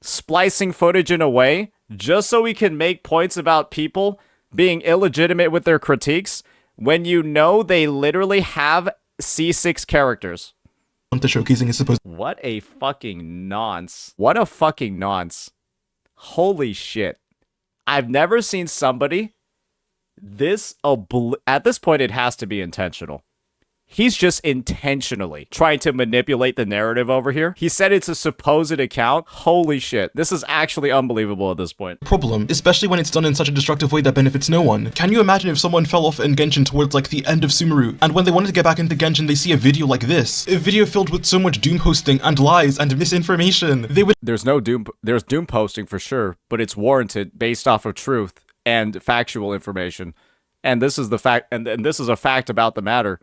splicing footage in a way just so we can make points about people being illegitimate with their critiques, when you know they literally have C6 characters. To showcasing his supposed. What a fucking nonce. What a fucking nonce. Holy shit. I've never seen somebody this at this point it has to be intentional. He's just intentionally trying to manipulate the narrative over here. He said it's a supposed account. Holy shit. This is actually unbelievable at this point. Problem, especially when it's done in such a destructive way that benefits no one. Can you imagine if someone fell off in Genshin towards like the end of Sumeru, and when they wanted to get back into Genshin, they see a video like this? A video filled with so much doom posting and lies and misinformation. They would— There's doom posting for sure, but it's warranted based off of truth and factual information. And this is the fact, and this is a fact about the matter.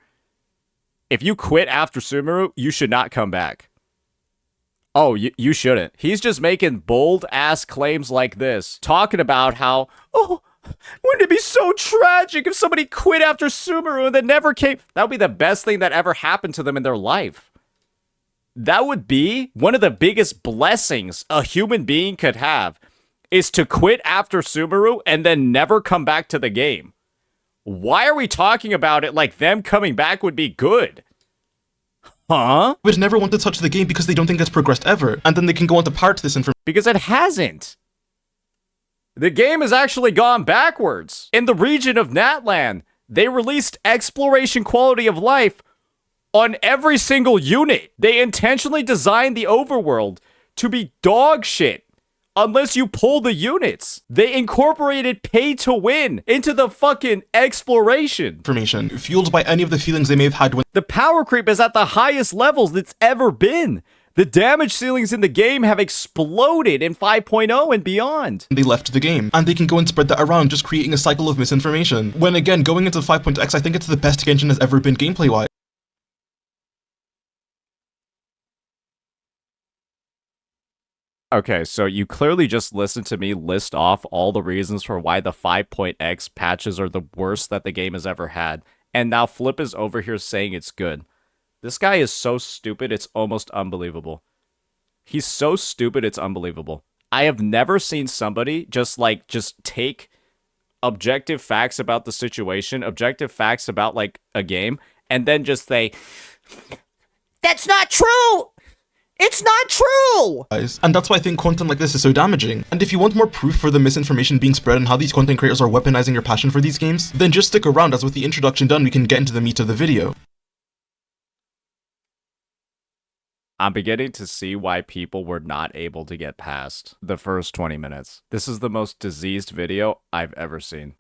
If you quit after Sumeru, you should not come back. Oh, you shouldn't. He's just making bold-ass claims like this, talking about how, oh, wouldn't it be so tragic if somebody quit after Sumeru and then never came? That would be the best thing that ever happened to them in their life. That would be one of the biggest blessings a human being could have, is to quit after Sumeru and then never come back to the game. Why are we talking about it like them coming back would be good? Huh? Would never want to touch the game because they don't think it's progressed ever, and then they can go on to parrot this information. Because it hasn't. The game has actually gone backwards. In the region of Natlan, they released exploration quality of life on every single unit. They intentionally designed the overworld to be dog shit. Unless you pull the units. They incorporated pay to win into the fucking exploration. Information, fueled by any of the feelings they may have had when— The power creep is at the highest levels it's ever been. The damage ceilings in the game have exploded in 5.0 and beyond. They left the game, and they can go and spread that around, just creating a cycle of misinformation. When again, going into 5.x, I think it's the best Genshin has ever been gameplay-wise. Okay, so you clearly just listened to me list off all the reasons for why the 5.x patches are the worst that the game has ever had, and now Flip is over here saying it's good. This guy is so stupid, it's almost unbelievable. He's so stupid, it's unbelievable. I have never seen somebody just take objective facts about the situation, objective facts about like a game, and then just say, That's not true! It's not true! And that's why I think content like this is so damaging. And if you want more proof for the misinformation being spread and how these content creators are weaponizing your passion for these games, then just stick around, as with the introduction done, we can get into the meat of the video. I'm beginning to see why people were not able to get past the first 20 minutes. This is the most diseased video I've ever seen.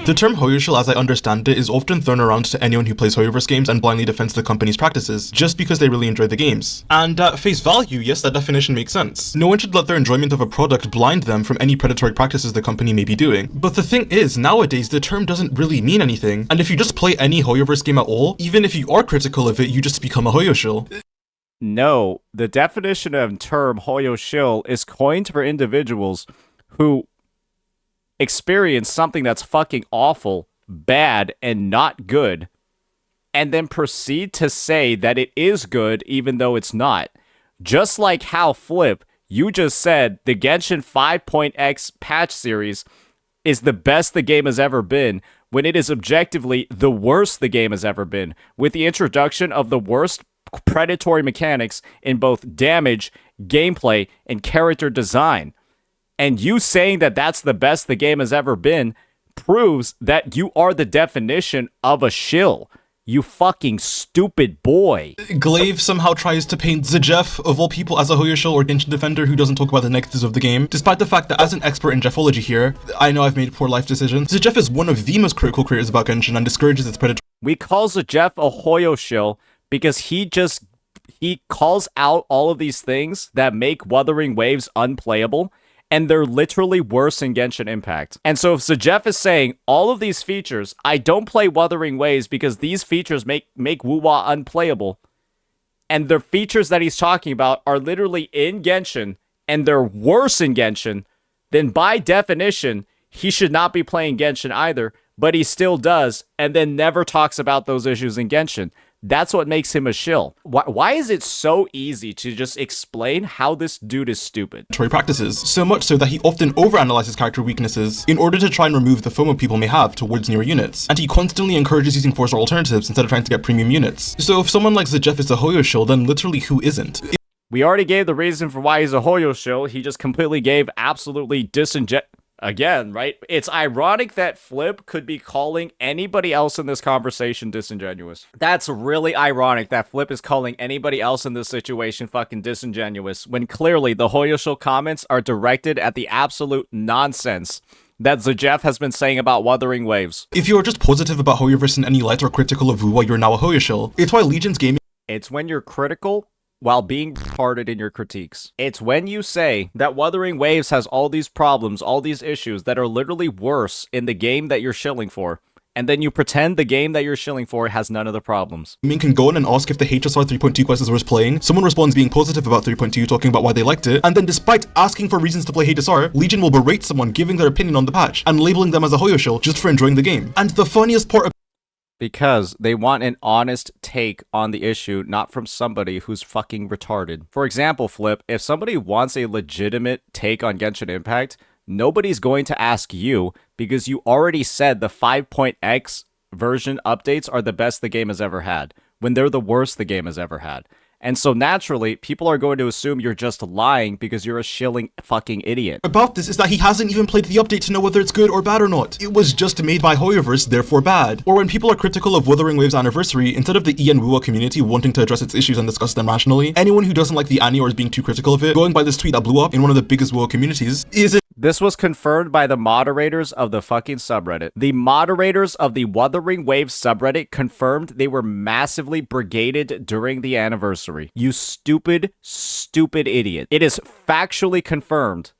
The term Hoyoshill, as I understand it, is often thrown around to anyone who plays Hoyoverse games and blindly defends the company's practices, just because they really enjoy the games. And at face value, yes, that definition makes sense. No one should let their enjoyment of a product blind them from any predatory practices the company may be doing. But the thing is, nowadays, the term doesn't really mean anything, and if you just play any Hoyoverse game at all, even if you are critical of it, you just become a Hoyoshill. No, the definition of term Hoyoshill is coined for individuals who experience something that's fucking awful, bad, and not good, and then proceed to say that it is good even though it's not. Just like how, Flip, you just said the Genshin 5.x patch series is the best the game has ever been, when it is objectively the worst the game has ever been, with the introduction of the worst predatory mechanics in both damage, gameplay, and character design. And you saying that that's the best the game has ever been proves that you are the definition of a shill. You fucking stupid boy. Glaive somehow tries to paint Zajef, of all people, as a Hoyoshill or Genshin defender who doesn't talk about the negatives of the game, despite the fact that as an expert in Jeffology here, I know I've made poor life decisions. Zajef is one of the most critical creators about Genshin and discourages its predatory. We call Zajef a Hoyoshill because he calls out all of these things that make Wuthering Waves unplayable, and they're literally worse in Genshin Impact. And so if Zajef is saying all of these features, I don't play Wuthering Waves because these features make Wuwa unplayable, and the features that he's talking about are literally in Genshin, and they're worse in Genshin, then by definition, he should not be playing Genshin either, but he still does, and then never talks about those issues in Genshin. That's what makes him a shill. Why is it so easy to just explain how this dude is stupid? Practices, so much so that he often overanalyzes character weaknesses in order to try and remove the FOMO people may have towards newer units, and he constantly encourages using force or alternatives instead of trying to get premium units. So if someone like Zajef is a Hoyoshill, then literally who isn't? We already gave the reason for why he's a Hoyoshill. He just completely gave absolutely disingenuous. Again, right? It's ironic that Flip could be calling anybody else in this conversation disingenuous. That's really ironic that Flip is calling anybody else in this situation fucking disingenuous, when clearly the Hoyoshill comments are directed at the absolute nonsense that Zajef has been saying about Wuthering Waves. If you are just positive about Hoyoverse in any light or critical of Wuwa, you're now a Hoyoshill. It's why Legion's gaming. It's when you're critical while being retarded in your critiques. It's when you say that Wuthering Waves has all these problems, all these issues that are literally worse in the game that you're shilling for, and then you pretend the game that you're shilling for has none of the problems. Gaming can go in and ask if the HSR 3.2 quest is worth playing, someone responds being positive about 3.2, talking about why they liked it, and then despite asking for reasons to play HSR, Legion will berate someone giving their opinion on the patch, and labeling them as a Hoyoshill just for enjoying the game. And the funniest part of because they want an honest take on the issue, not from somebody who's fucking retarded. For example, Flip, if somebody wants a legitimate take on Genshin Impact, nobody's going to ask you because you already said the 5.x version updates are the best the game has ever had, when they're the worst the game has ever had. And so naturally, people are going to assume you're just lying because you're a shilling fucking idiot. About this is that he hasn't even played the update to know whether it's good or bad or not. It was just made by Hoyoverse, therefore bad. Or when people are critical of Wuthering Waves Anniversary, instead of the EN Wuwa community wanting to address its issues and discuss them rationally, anyone who doesn't like the Annie or is being too critical of it, going by this tweet that blew up in one of the biggest Wuwa communities, is it. This was confirmed by the moderators of the fucking subreddit. The moderators of the Wuthering Waves subreddit confirmed they were massively brigaded during the anniversary. You stupid, stupid idiot. It is factually confirmed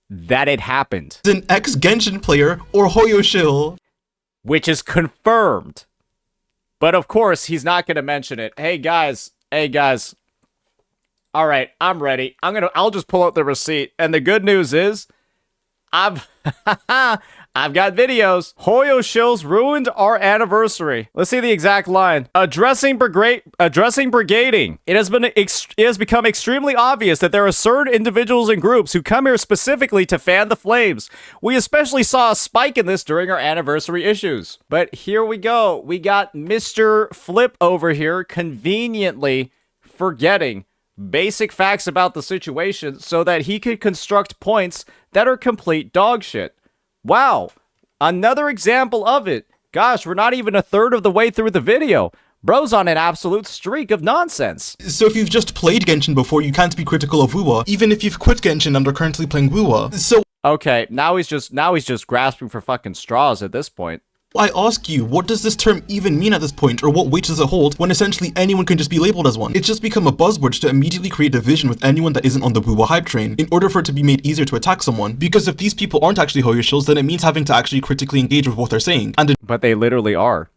that it happened. An ex-Genshin player or Hoyoshill. Which is confirmed. But of course, he's not going to mention it. Hey guys, Hey guys. All right, I'm ready. I'll just pull out the receipt. And the good news is I've got videos. Hoyoshills ruined our anniversary. Let's see the exact line. Addressing brigading. It has become extremely obvious that there are certain individuals and groups who come here specifically to fan the flames. We especially saw a spike in this during our anniversary issues. But here we go. We got Mr. Flip over here conveniently forgetting basic facts about the situation so that he could construct points that are complete dog shit. Wow, another example of it. Gosh, we're not even a third of the way through the video. Bro's on an absolute streak of nonsense. So if you've just played Genshin before, you can't be critical of Wuwa, even if you've quit Genshin and are currently playing Wuwa. So okay, now he's just grasping for fucking straws at this point. I ask you, what does this term even mean at this point, or what weight does it hold when essentially anyone can just be labeled as one? It's just become a buzzword to immediately create division with anyone that isn't on the Wuwa hype train, in order for it to be made easier to attack someone. Because if these people aren't actually Hoyoshills, then it means having to actually critically engage with what they're saying. But they literally are.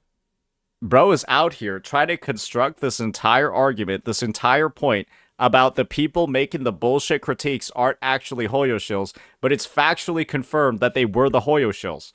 Bro is out here trying to construct this entire argument, this entire point, about the people making the bullshit critiques aren't actually Hoyoshills, but it's factually confirmed that they were the Hoyoshills.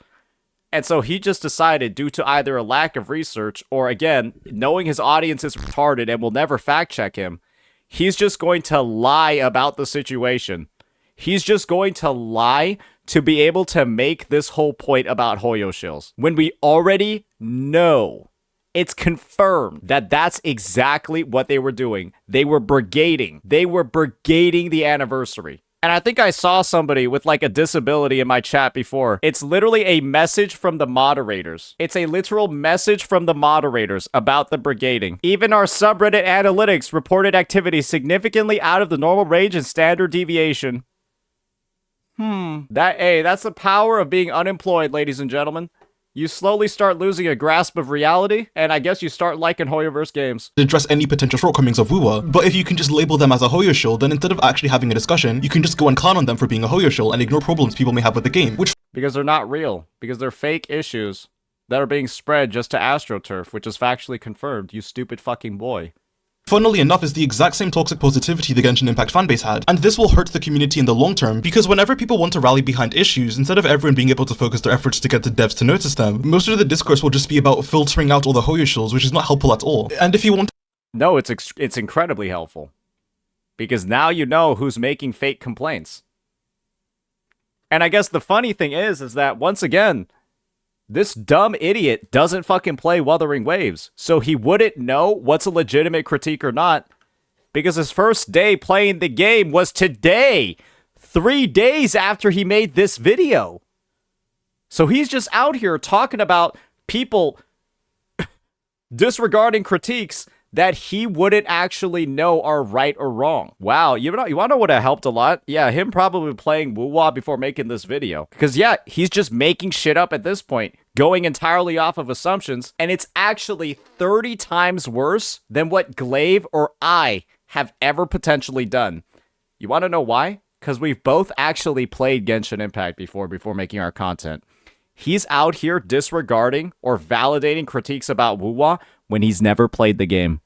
And so he just decided, due to either a lack of research or, again, knowing his audience is retarded and will never fact check him, he's just going to lie about the situation. He's just going to lie to be able to make this whole point about Hoyoshills. When we already know, it's confirmed that that's exactly what they were doing. They were brigading. They were brigading the anniversary. And I think I saw somebody with like a disability in my chat before. It's literally a message from the moderators. It's a literal message from the moderators about the brigading. Even our subreddit analytics reported activity significantly out of the normal range and standard deviation. That's the power of being unemployed, ladies and gentlemen. You slowly start losing a grasp of reality, and I guess you start liking Hoyoverse games. Address any potential shortcomings of Wuwa, but if you can just label them as a Hoyoshill, then instead of actually having a discussion, you can just go and clown on them for being a Hoyoshill and ignore problems people may have with the game, which because they're not real. Because they're fake issues that are being spread just to AstroTurf, which is factually confirmed, you stupid fucking boy. funnily enough, is the exact same toxic positivity the Genshin Impact fanbase had, and this will hurt the community in the long term, because whenever people want to rally behind issues, instead of everyone being able to focus their efforts to get the devs to notice them, most of the discourse will just be about filtering out all the Hoyoshills, which is not helpful at all. And if you want... No, it's incredibly helpful. Because now you know who's making fake complaints. And I guess the funny thing is that, once again, this dumb idiot doesn't fucking play Wuthering Waves, so he wouldn't know what's a legitimate critique or not, because his first day playing the game was today, 3 days after he made this video. So he's just out here talking about people disregarding critiques that he wouldn't actually know are right or wrong. Wow, you want to know what helped a lot? Yeah, him probably playing Wuwa before making this video. Because yeah, he's just making shit up at this point, going entirely off of assumptions, and it's actually 30 times worse than what Glaive or I have ever potentially done. You want to know why? Because we've both actually played Genshin Impact before making our content. He's out here disregarding or validating critiques about Wuwa when he's never played the game.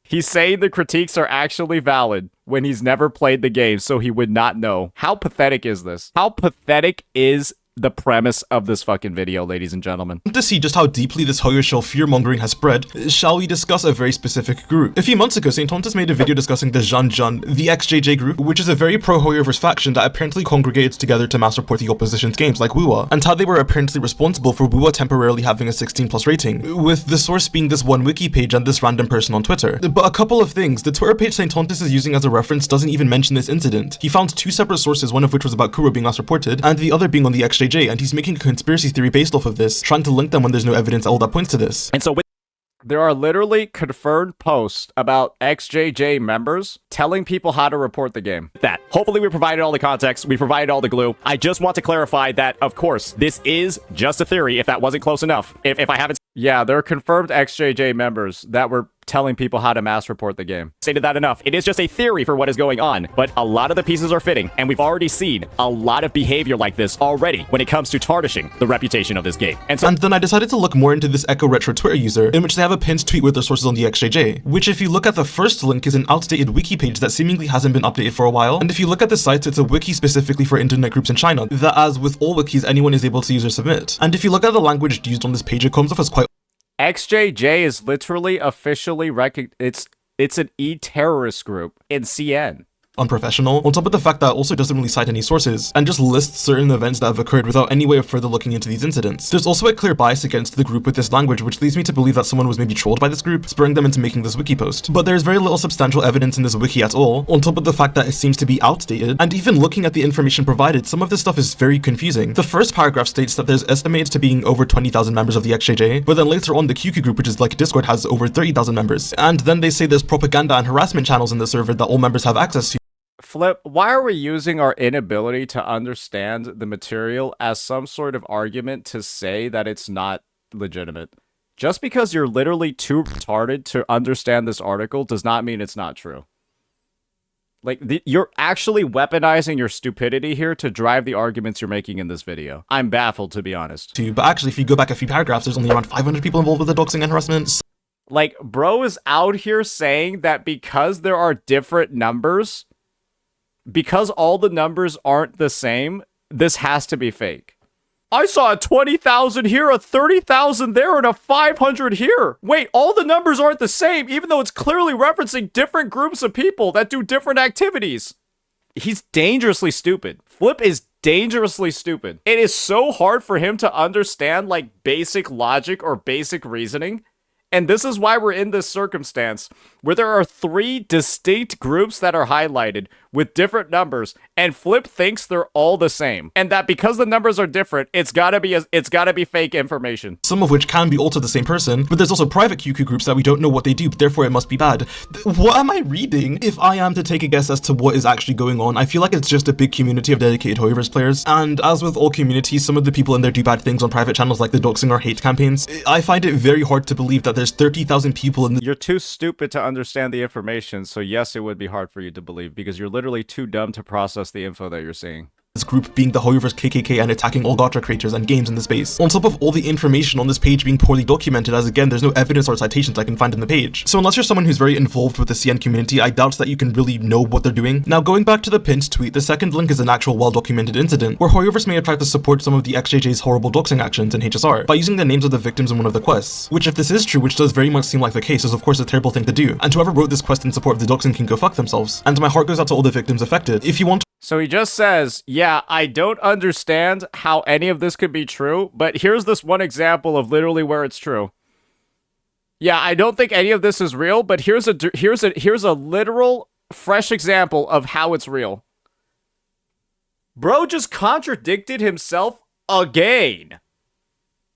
He's saying the critiques are actually valid when he's never played the game, so he would not know. How pathetic is this? How pathetic is the premise of this fucking video, ladies and gentlemen? To see just how deeply this Hoyoshill fear-mongering has spread, shall we discuss a very specific group? A few months ago, St. Tontus made a video discussing the Zhan, the XJJ group, which is a very pro-Hoyoverse faction that apparently congregated together to mass report the opposition's games like Wuwa, and how they were apparently responsible for Wuwa temporarily having a 16+ rating, with the source being this one wiki page and this random person on Twitter. But a couple of things, the Twitter page St. Tontus is using as a reference doesn't even mention this incident. He found 2 separate sources, one of which was about Kuro being mass reported, and the other being on the XJJ, and he's making a conspiracy theory based off of this, trying to link them when there's no evidence at all that points to this. And so there are literally confirmed posts about XJJ members telling people how to report the game. Hopefully we provided all the context, we provided all the glue. I just want to clarify that, of course, this is just a theory if that wasn't close enough. If I haven't... Yeah, there are confirmed XJJ members that were telling people how to mass report the game. Stated that enough. It is just a theory for what is going on, but a lot of the pieces are fitting, and we've already seen a lot of behavior like this already when it comes to tarnishing the reputation of this game. And then I decided to look more into this Echo Retro Twitter user, in which they have a pinned tweet with their sources on the XJJ, which if you look at the first link is an outdated wiki page that seemingly hasn't been updated for a while, and if you look at the site, it's a wiki specifically for internet groups in China, that as with all wikis, anyone is able to use or submit. And if you look at the language used on this page, it comes off as quite XJJ is literally officially it's an e-terrorist group in CN. Unprofessional, on top of the fact that it also doesn't really cite any sources, and just lists certain events that have occurred without any way of further looking into these incidents. There's also a clear bias against the group with this language, which leads me to believe that someone was maybe trolled by this group, spurring them into making this wiki post. But there's very little substantial evidence in this wiki at all, on top of the fact that it seems to be outdated, and even looking at the information provided, some of this stuff is very confusing. The first paragraph states that there's estimated to being over 20,000 members of the XJJ, but then later on the QQ group, which is like Discord, has over 30,000 members. And then they say there's propaganda and harassment channels in the server that all members have access to. Flip, why are we using our inability to understand the material as some sort of argument to say that it's not legitimate? Just because you're literally too retarded to understand this article does not mean it's not true. Like, you're actually weaponizing your stupidity here to drive the arguments you're making in this video. I'm baffled, to be honest. But actually, if you go back a few paragraphs, there's only around 500 people involved with the doxing and harassment. Like, bro is out here saying that because there are different numbers, because all the numbers aren't the same, this has to be fake. I saw a 20,000 here, a 30,000 there, and a 500 here. Wait, all the numbers aren't the same, even though it's clearly referencing different groups of people that do different activities. He's dangerously stupid. Flip is dangerously stupid. It is so hard for him to understand, like, basic logic or basic reasoning. And this is why we're in this circumstance where there are 3 distinct groups that are highlighted with different numbers, and Flip thinks they're all the same, and that because the numbers are different, it's gotta be fake information. Some of which can be also the same person, but there's also private QQ groups that we don't know what they do, but therefore it must be bad. What am I reading? If I am to take a guess as to what is actually going on, I feel like it's just a big community of dedicated Hoyoverse players, and as with all communities, some of the people in there do bad things on private channels like the doxing or hate campaigns. I find it very hard to believe that there's 30,000 people in the— You're too stupid to understand the information, so yes, it would be hard for you to believe, because you're literally too dumb to process the info that you're seeing. This group being the Hoyoverse KKK and attacking all gacha creators and games in the space. On top of all the information on this page being poorly documented, as again, there's no evidence or citations I can find in the page. So unless you're someone who's very involved with the CN community, I doubt that you can really know what they're doing. Now, going back to the pinned tweet, the second link is an actual well-documented incident where Hoyoverse may have tried to support some of the XJJ's horrible doxing actions in HSR by using the names of the victims in one of the quests. Which, if this is true, which does very much seem like the case, is of course a terrible thing to do. And whoever wrote this quest in support of the doxing can go fuck themselves. And my heart goes out to all the victims affected. If you want to— So he just says, yeah, I don't understand how any of this could be true, but here's this one example of literally where it's true. Yeah, I don't think any of this is real, but here's a literal fresh example of how it's real. Bro just contradicted himself again.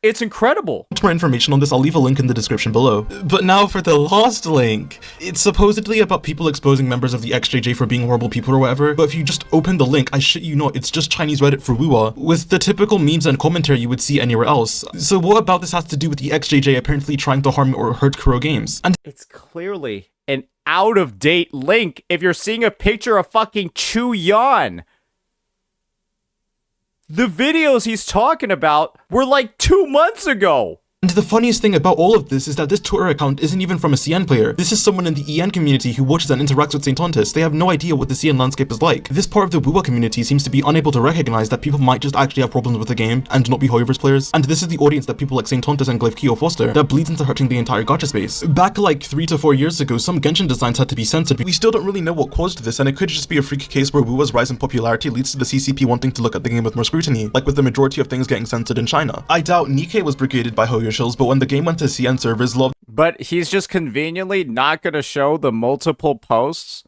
It's incredible. For more information on this, I'll leave a link in the description below. But now for the last link. It's supposedly about people exposing members of the XJJ for being horrible people or whatever, but if you just open the link, I shit you not, it's just Chinese Reddit for Wuwa, with the typical memes and commentary you would see anywhere else. So what about this has to do with the XJJ apparently trying to harm or hurt Kuro games? And it's clearly an out-of-date link if you're seeing a picture of fucking Chu Yan. The videos he's talking about were like 2 months ago. And the funniest thing about all of this is that this Twitter account isn't even from a CN player. This is someone in the EN community who watches and interacts with St. Tontus. They have no idea what the CN landscape is like. This part of the Wuwa community seems to be unable to recognize that people might just actually have problems with the game and not be Hoyoverse players. And this is the audience that people like St. Tontus and Glaive Kyo foster that bleeds into hurting the entire gacha space. Back like 3 to 4 years ago, some Genshin designs had to be censored. We still don't really know what caused this, and it could just be a freak case where Wuwa's rise in popularity leads to the CCP wanting to look at the game with more scrutiny, like with the majority of things getting censored in China. I doubt Nikkei was brigaded by Hoyoshills, but when the game went to CN servers, but he's just conveniently not going to show the multiple posts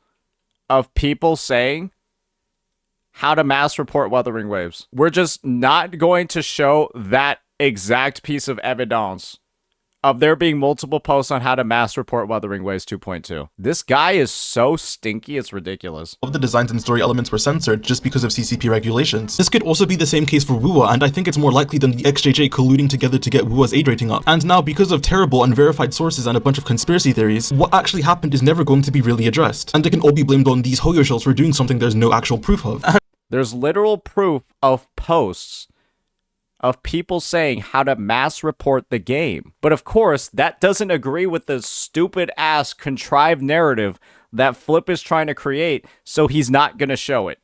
of people saying how to mass report Wuthering Waves. We're just not going to show that exact piece of evidence of there being multiple posts on how to mass report Wuthering Waves 2.2. This guy is so stinky, it's ridiculous. Of the designs and story elements were censored just because of CCP regulations. This could also be the same case for WUA, and I think it's more likely than the XJJ colluding together to get WUA's aid rating up. And now, because of terrible unverified sources and a bunch of conspiracy theories, what actually happened is never going to be really addressed, and it can all be blamed on these Hoyoshills for doing something there's no actual proof of. There's literal proof of posts of people saying how to mass report the game. But of course, that doesn't agree with the stupid ass contrived narrative that Flip is trying to create, so he's not gonna show it.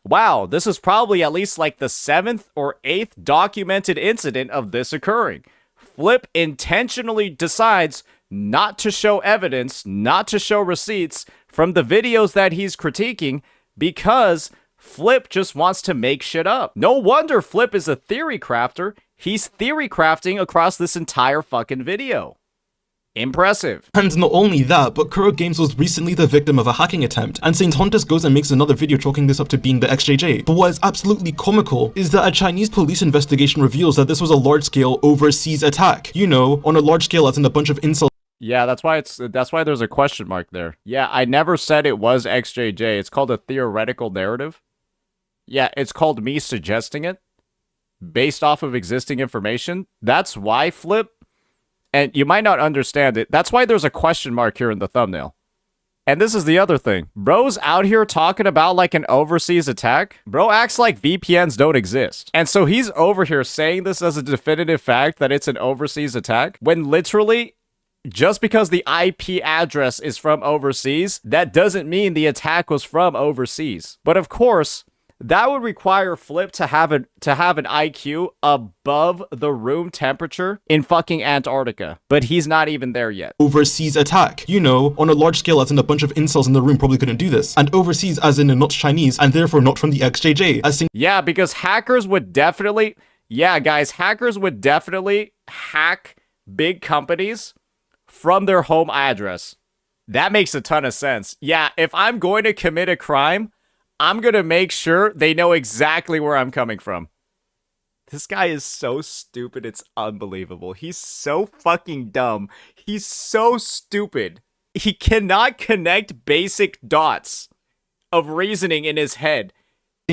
Wow, this is probably at least like the 7th or 8th documented incident of this occurring. Flip intentionally decides not to show evidence, not to show receipts from the videos that he's critiquing because Flip just wants to make shit up. No wonder Flip is a theory crafter. He's theory crafting across this entire fucking video. Impressive. And not only that, but Kuro Games was recently the victim of a hacking attempt, and Saint Hontus goes and makes another video chalking this up to being the XJJ. But what is absolutely comical is that a Chinese police investigation reveals that this was a large-scale overseas attack. You know, on a large scale as in a bunch of incels. Yeah, that's why there's a question mark there. Yeah, I never said it was XJJ. It's called a theoretical narrative. Yeah, it's called me suggesting it based off of existing information. That's why Flip, and you might not understand it, that's why there's a question mark here in the thumbnail. And this is the other thing. Bro's out here talking about like an overseas attack. Bro acts like VPNs don't exist. And so he's over here saying this as a definitive fact that it's an overseas attack, when literally, just because the IP address is from overseas, that doesn't mean the attack was from overseas. But of course, that would require Flip to have an IQ above the room temperature in fucking Antarctica. But he's not even there yet. Overseas attack. You know, on a large scale as in a bunch of incels in the room probably couldn't do this. And overseas as in not Chinese, and therefore not from the XJJ. Yeah, because hackers would definitely... Yeah, guys, hackers would definitely hack big companies from their home address. That makes a ton of sense. Yeah, if I'm going to commit a crime, I'm going to make sure they know exactly where I'm coming from. This guy is so stupid, it's unbelievable. He's so fucking dumb. He's so stupid. He cannot connect basic dots of reasoning in his head.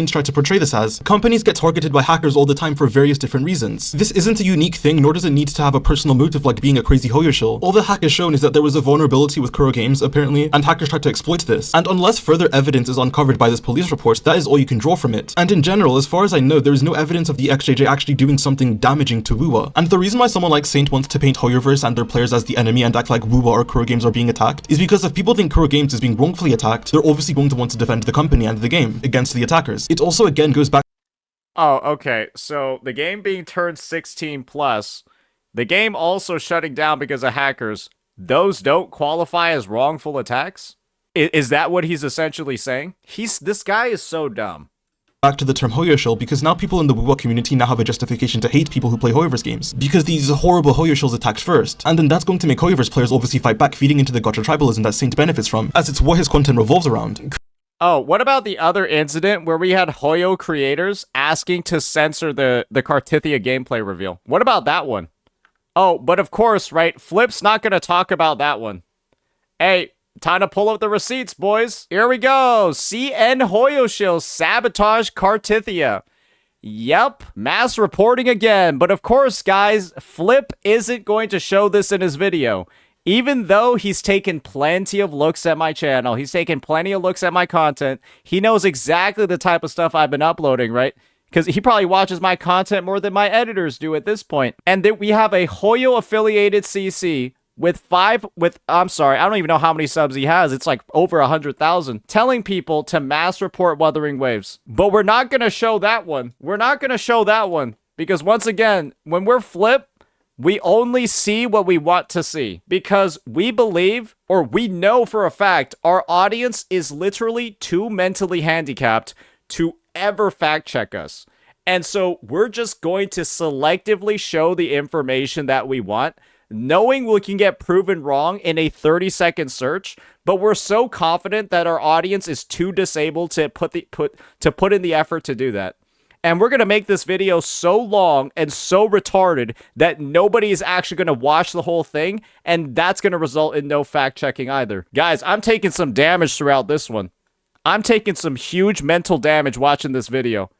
Try to portray this as. Companies get targeted by hackers all the time for various different reasons. This isn't a unique thing, nor does it need to have a personal motive like being a crazy Hoyoshill. All the hack has shown is that there was a vulnerability with Kuro Games, apparently, and hackers tried to exploit this. And unless further evidence is uncovered by this police report, that is all you can draw from it. And in general, as far as I know, there is no evidence of the XJJ actually doing something damaging to WUA. And the reason why someone like Saint wants to paint Hoyoverse and their players as the enemy and act like WUA or Kuro Games are being attacked is because if people think Kuro Games is being wrongfully attacked, they're obviously going to want to defend the company and the game against the attackers. It also again goes back. Oh, okay. So the game being turned 16 plus, the game also shutting down because of hackers, those don't qualify as wrongful attacks? Is that what he's essentially saying? This guy is so dumb. Back to the term Hoyoshill because now people in the WUA community now have a justification to hate people who play Hoyoverse games because these horrible Hoyoshills attacked first, and then that's going to make Hoyoverse players obviously fight back, feeding into the gacha tribalism that Saint benefits from, as it's what his content revolves around. Oh, what about the other incident where we had Hoyo creators asking to censor the Kartithia gameplay reveal? What about that one? Oh, but of course, right, Flip's not going to talk about that one. Hey, time to pull up the receipts, boys. Here we go. CN Hoyoshill sabotage Kartithia. Yep, mass reporting again. But of course, guys, Flip isn't going to show this in his video. Even though he's taken plenty of looks at my channel, he's taken plenty of looks at my content, he knows exactly the type of stuff I've been uploading, right? Because he probably watches my content more than my editors do at this point. And then we have a Hoyo-affiliated CC I'm sorry, I don't even know how many subs he has. It's like over 100,000. Telling people to mass report Wuthering Waves. But we're not going to show that one. We're not going to show that one. Because once again, when we're Flip, we only see what we want to see because we believe, or we know for a fact, our audience is literally too mentally handicapped to ever fact check us. And so we're just going to selectively show the information that we want, knowing we can get proven wrong in a 30-second search, but we're so confident that our audience is too disabled to put in the effort to do that. And we're going to make this video so long and so retarded that nobody is actually going to watch the whole thing. And that's going to result in no fact checking either. Guys, I'm taking some damage throughout this one. I'm taking some huge mental damage watching this video.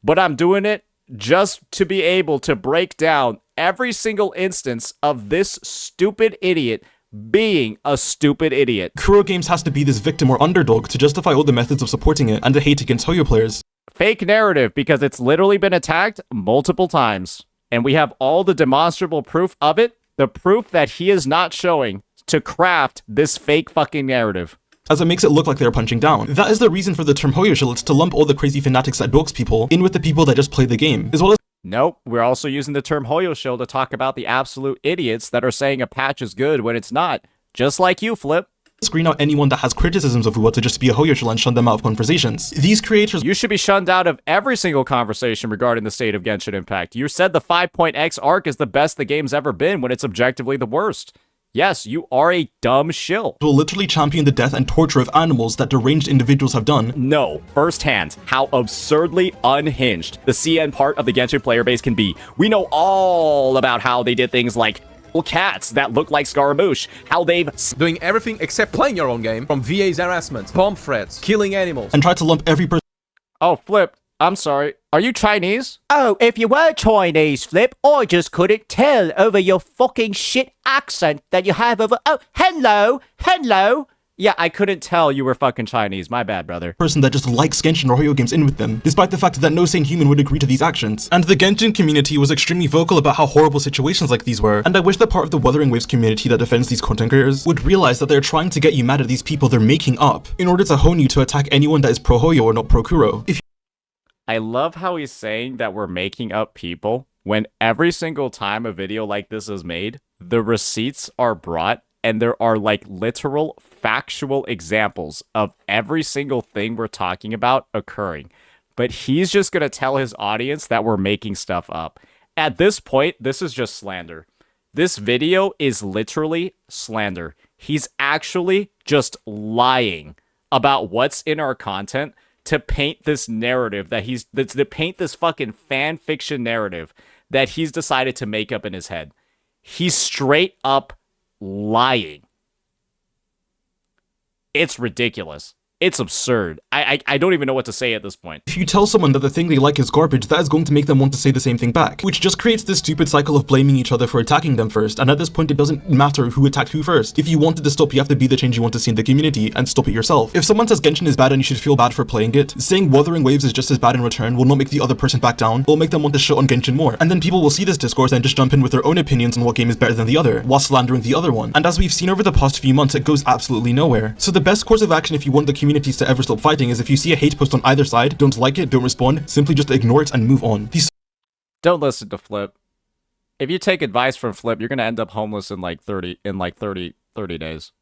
But I'm doing it just to be able to break down every single instance of this stupid idiot being a stupid idiot. Kuro Games has to be this victim or underdog to justify all the methods of supporting it and the hate against Hoyo players. Fake narrative, because it's literally been attacked multiple times. And we have all the demonstrable proof of it, the proof that he is not showing to craft this fake fucking narrative. As it makes it look like they're punching down. That is the reason for the term Hoyoshill, it's to lump all the crazy fanatics that dogs people in with the people that just play the game, as well as— Nope, we're also using the term Hoyoshill to talk about the absolute idiots that are saying a patch is good when it's not. Just like you, Flip. Screen out anyone that has criticisms of Uwa to just be a Hoyoshill and shun them out of conversations. These creators— You should be shunned out of every single conversation regarding the state of Genshin Impact. You said the 5.x arc is the best the game's ever been when it's objectively the worst. Yes, you are a dumb shill. will literally champion the death and torture of animals that deranged individuals have done. Know firsthand how absurdly unhinged the CN part of the Genshin player base can be. We know all about how they did things like cats that look like Scaramouche, how they've doing everything except playing your own game, from VA's harassment, bomb threats, killing animals, and try to lump every person— Oh, Flip, I'm sorry. Are you Chinese? Oh, if you were Chinese, Flip, I just couldn't tell over your fucking shit accent that you have over— Oh, hello. Yeah, I couldn't tell you were fucking Chinese. My bad, brother. Person that just likes Genshin or Hoyo games in with them, despite the fact that no sane human would agree to these actions. And the Genshin community was extremely vocal about how horrible situations like these were, and I wish that part of the Wuthering Waves community that defends these content creators would realize that they're trying to get you mad at these people they're making up, in order to hone you to attack anyone that is pro-Hoyo or not pro-Kuro. I love how he's saying that we're making up people, when every single time a video like this is made, the receipts are brought, and there are like literal factual examples of every single thing we're talking about occurring. But he's just going to tell his audience that we're making stuff up. At this point, this is just slander. This video is literally slander. He's actually just lying about what's in our content to paint this narrative to paint this fucking fan fiction narrative that he's decided to make up in his head. He's straight up lying. It's ridiculous. It's absurd. I don't even know what to say at this point. If you tell someone that the thing they like is garbage, that is going to make them want to say the same thing back, which just creates this stupid cycle of blaming each other for attacking them first, and at this point it doesn't matter who attacked who first. If you wanted to stop, you have to be the change you want to see in the community, and stop it yourself. If someone says Genshin is bad and you should feel bad for playing it, saying Wuthering Waves is just as bad in return will not make the other person back down, will make them want to shit on Genshin more, and then people will see this discourse and just jump in with their own opinions on what game is better than the other, while slandering the other one. And as we've seen over the past few months, it goes absolutely nowhere. So the best course of action if you want the communities to ever stop fighting is if you see a hate post on either side, don't like it, don't respond, simply just ignore it and move on. Don't listen to Flip. If you take advice from Flip, you're gonna end up homeless in like 30 days.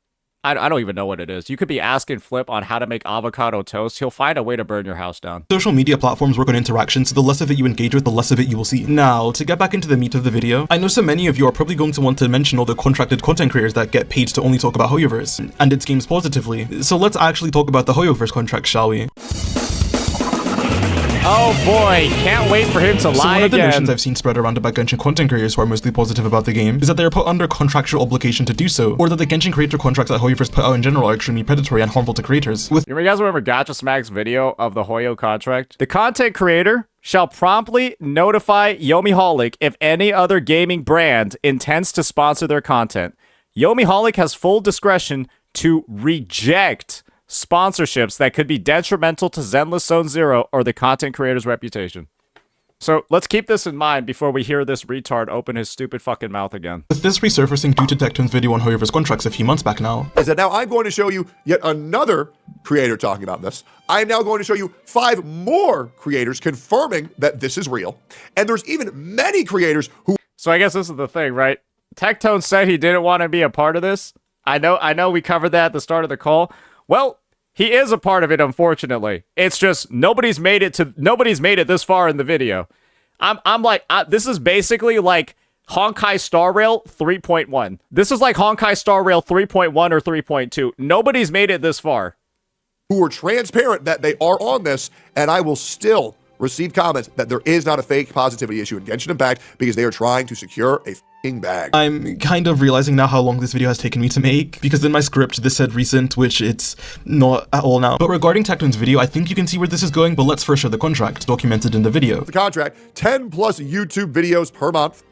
I don't even know what it is. You could be asking Flip on how to make avocado toast. He'll find a way to burn your house down. Social media platforms work on interaction, so the less of it you engage with, the less of it you will see. Now, to get back into the meat of the video, I know so many of you are probably going to want to mention all the contracted content creators that get paid to only talk about Hoyoverse and its games positively. So let's actually talk about the Hoyoverse contract, shall we? Oh boy, can't wait for him to lie again. So one of the notions I've seen spread around about Genshin content creators who are mostly positive about the game is that they are put under contractual obligation to do so, or that the Genshin creator contracts that Hoyoverse put out in general are extremely predatory and harmful to creators. You guys remember Gacha Smack's video of the Hoyo contract? The content creator shall promptly notify Yomiholic if any other gaming brand intends to sponsor their content. Yomiholic has full discretion to reject sponsorships that could be detrimental to Zenless Zone Zero or the content creator's reputation. So let's keep this in mind before we hear this retard open his stupid fucking mouth again. With this resurfacing due to Tekton's video on Hoyoverse contracts a few months back now, is that now I'm going to show you yet another creator talking about this. I am now going to show you 5 more creators confirming that this is real. And there's even many creators who— So I guess this is the thing, right? Tectone said he didn't want to be a part of this. I know we covered that at the start of the call. Well, he is a part of it, unfortunately. It's just nobody's made it this far in the video. I'm like, this is basically like Honkai Star Rail 3.1. This is like Honkai Star Rail 3.1 or 3.2. Nobody's made it this far. Who are transparent that they are on this, and I will still received comments that there is not a fake positivity issue in Genshin Impact because they are trying to secure a f***ing bag. I'm kind of realizing now how long this video has taken me to make, because in my script this said recent, which it's not at all now. But regarding Tecton's video, I think you can see where this is going, but let's first show the contract documented in the video. The contract, 10 plus YouTube videos per month,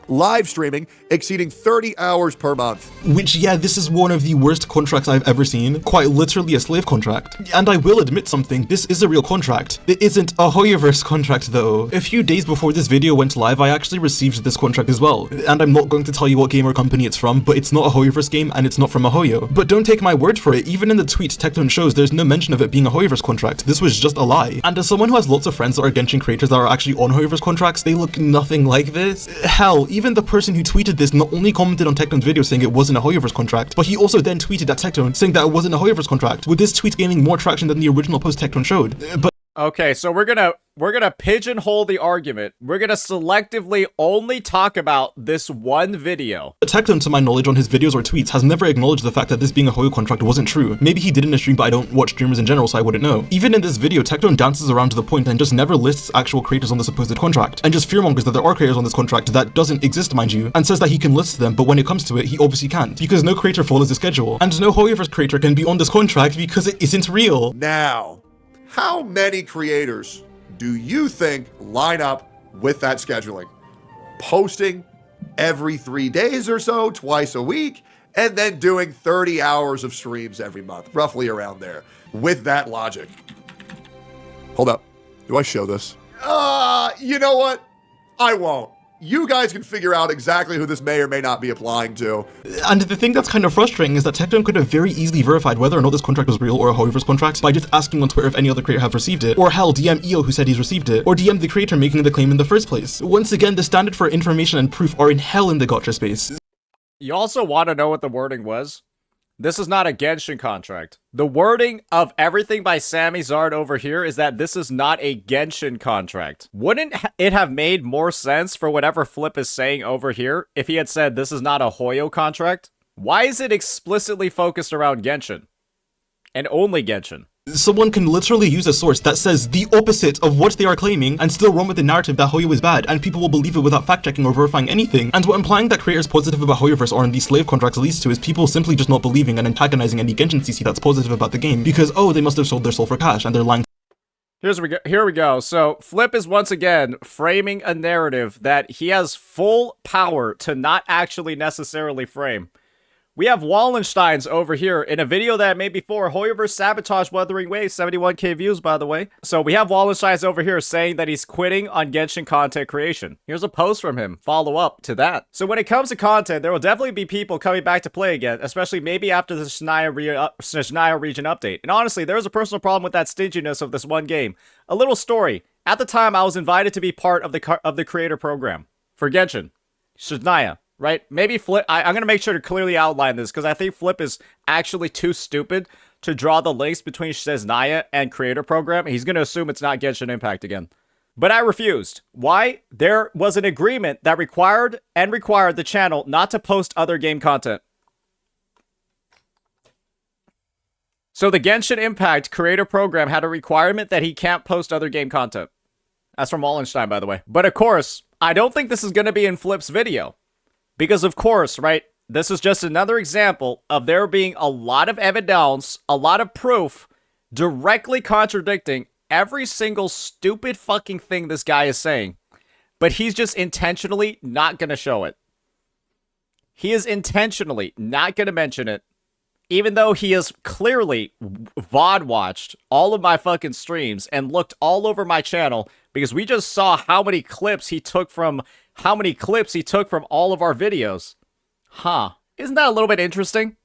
live streaming exceeding 30 hours per month. Which, yeah, this is one of the worst contracts I've ever seen. Quite literally a slave contract. And I will admit something, this is a real contract. It isn't a Hoyoverse contract though. A few days before this video went live, I actually received this contract as well. And I'm not going to tell you what game or company it's from, but it's not a Hoyoverse game and it's not from a Hoyo. But don't take my word for it, even in the tweet Tecton shows there's no mention of it being a Hoyoverse contract. This was just a lie. And as someone who has lots of friends that are Genshin creators that are actually on Hoyoverse contracts, they look nothing like this. Hell, even the person who tweeted this not only commented on Tecton's video saying it wasn't a Hoyoverse contract, but he also then tweeted at Tecton saying that it wasn't a Hoyoverse contract, with this tweet gaining more traction than the original post Tecton showed. But okay, so we're gonna pigeonhole the argument. We're gonna selectively only talk about this one video. Tecton, to my knowledge, on his videos or tweets, has never acknowledged the fact that this being a Hoyo contract wasn't true. Maybe he did in a stream, but I don't watch streamers in general, so I wouldn't know. Even in this video, Tecton dances around to the point and just never lists actual creators on the supposed contract, and just fearmongers that there are creators on this contract that doesn't exist, mind you, and says that he can list them, but when it comes to it, he obviously can't, because no creator follows the schedule, and no Hoyoverse creator can be on this contract because it isn't real. Now, how many creators do you think line up with that scheduling? Posting every 3 days or so, twice a week, and then doing 30 hours of streams every month, roughly around there, with that logic. Hold up. Do I show this? You know what? I won't. You guys can figure out exactly who this may or may not be applying to. And the thing that's kind of frustrating is that Tecton could have very easily verified whether or not this contract was real or a Hoyoverse contract by just asking on Twitter if any other creator have received it, or hell, DM EO who said he's received it, or DM the creator making the claim in the first place. Once again, the standard for information and proof are in hell in the gacha space. You also want to know what the wording was? This is not a Genshin contract. The wording of everything by Sammy Zard over here is that this is not a Genshin contract. Wouldn't it have made more sense for whatever Flip is saying over here if he had said this is not a Hoyo contract? Why is it explicitly focused around Genshin? And only Genshin? Someone can literally use a source that says the opposite of what they are claiming and still run with the narrative that Hoyo is bad, and people will believe it without fact-checking or verifying anything. And what implying that creators positive about Hoyoverse or in these slave contracts leads to is people simply just not believing and antagonizing any Genshin CC that's positive about the game because, oh, they must have sold their soul for cash and they're lying. Here we go. So Flip is once again framing a narrative that he has full power to not actually necessarily frame. We have Wallensteins over here in a video that I made before. Hoyoverse sabotage Wuthering Waves, 71k views, by the way. So we have Wallensteins over here saying that he's quitting on Genshin content creation. Here's a post from him. Follow up to that. So when it comes to content, there will definitely be people coming back to play again, especially maybe after the Shania region update. And honestly, there was a personal problem with that stinginess of this one game. A little story. At the time, I was invited to be part of the creator program for Genshin. Shania. Right? Maybe Flip, I'm going to make sure to clearly outline this because I think Flip is actually too stupid to draw the links between Shesnaya and Creator Program. He's going to assume it's not Genshin Impact again. But I refused. Why? There was an agreement that required the channel not to post other game content. So the Genshin Impact Creator Program had a requirement that he can't post other game content. That's from Wallenstein, by the way. But of course, I don't think this is going to be in Flip's video. Because of course, right, this is just another example of there being a lot of evidence, a lot of proof, directly contradicting every single stupid fucking thing this guy is saying. But he's just intentionally not going to show it. He is intentionally not going to mention it. Even though he has clearly VOD watched all of my fucking streams and looked all over my channel because we just saw how many clips he took from all of our videos. Huh. Isn't that a little bit interesting?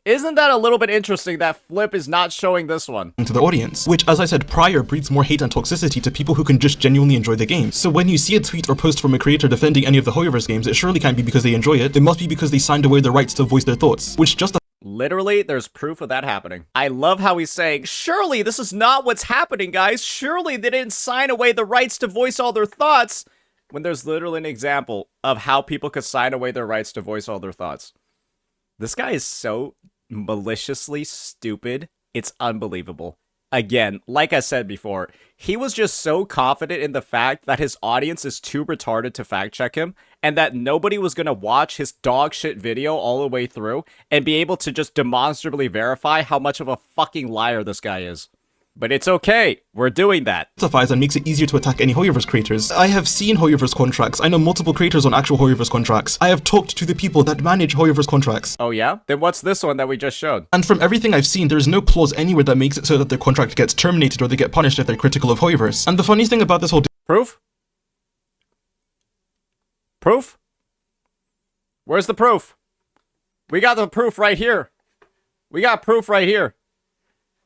Isn't that a little bit interesting that Flip is not showing this one? To the audience, which, as I said prior, breeds more hate and toxicity to people who can just genuinely enjoy the game. So when you see a tweet or post from a creator defending any of the Hoyoverse games, it surely can't be because they enjoy it. It must be because they signed away their rights to voice their thoughts, which just literally, there's proof of that happening. I love how he's saying, surely this is not what's happening, guys. Surely they didn't sign away the rights to voice all their thoughts. When there's literally an example of how people could sign away their rights to voice all their thoughts. This guy is so maliciously stupid. It's unbelievable. Again, like I said before, he was just so confident in the fact that his audience is too retarded to fact check him, and that nobody was going to watch his dog shit video all the way through and be able to just demonstrably verify how much of a fucking liar this guy is. But it's okay, we're doing that. And makes it easier to attack any Hoyoverse creators. I have seen Hoyoverse contracts. I know multiple creators on actual Hoyoverse contracts. I have talked to the people that manage Hoyoverse contracts. Oh yeah? Then what's this one that we just showed? And from everything I've seen, there's no clause anywhere that makes it so that their contract gets terminated or they get punished if they're critical of Hoyoverse. And the funniest thing about this whole Proof? Proof? Where's the proof? We got the proof right here. We got proof right here.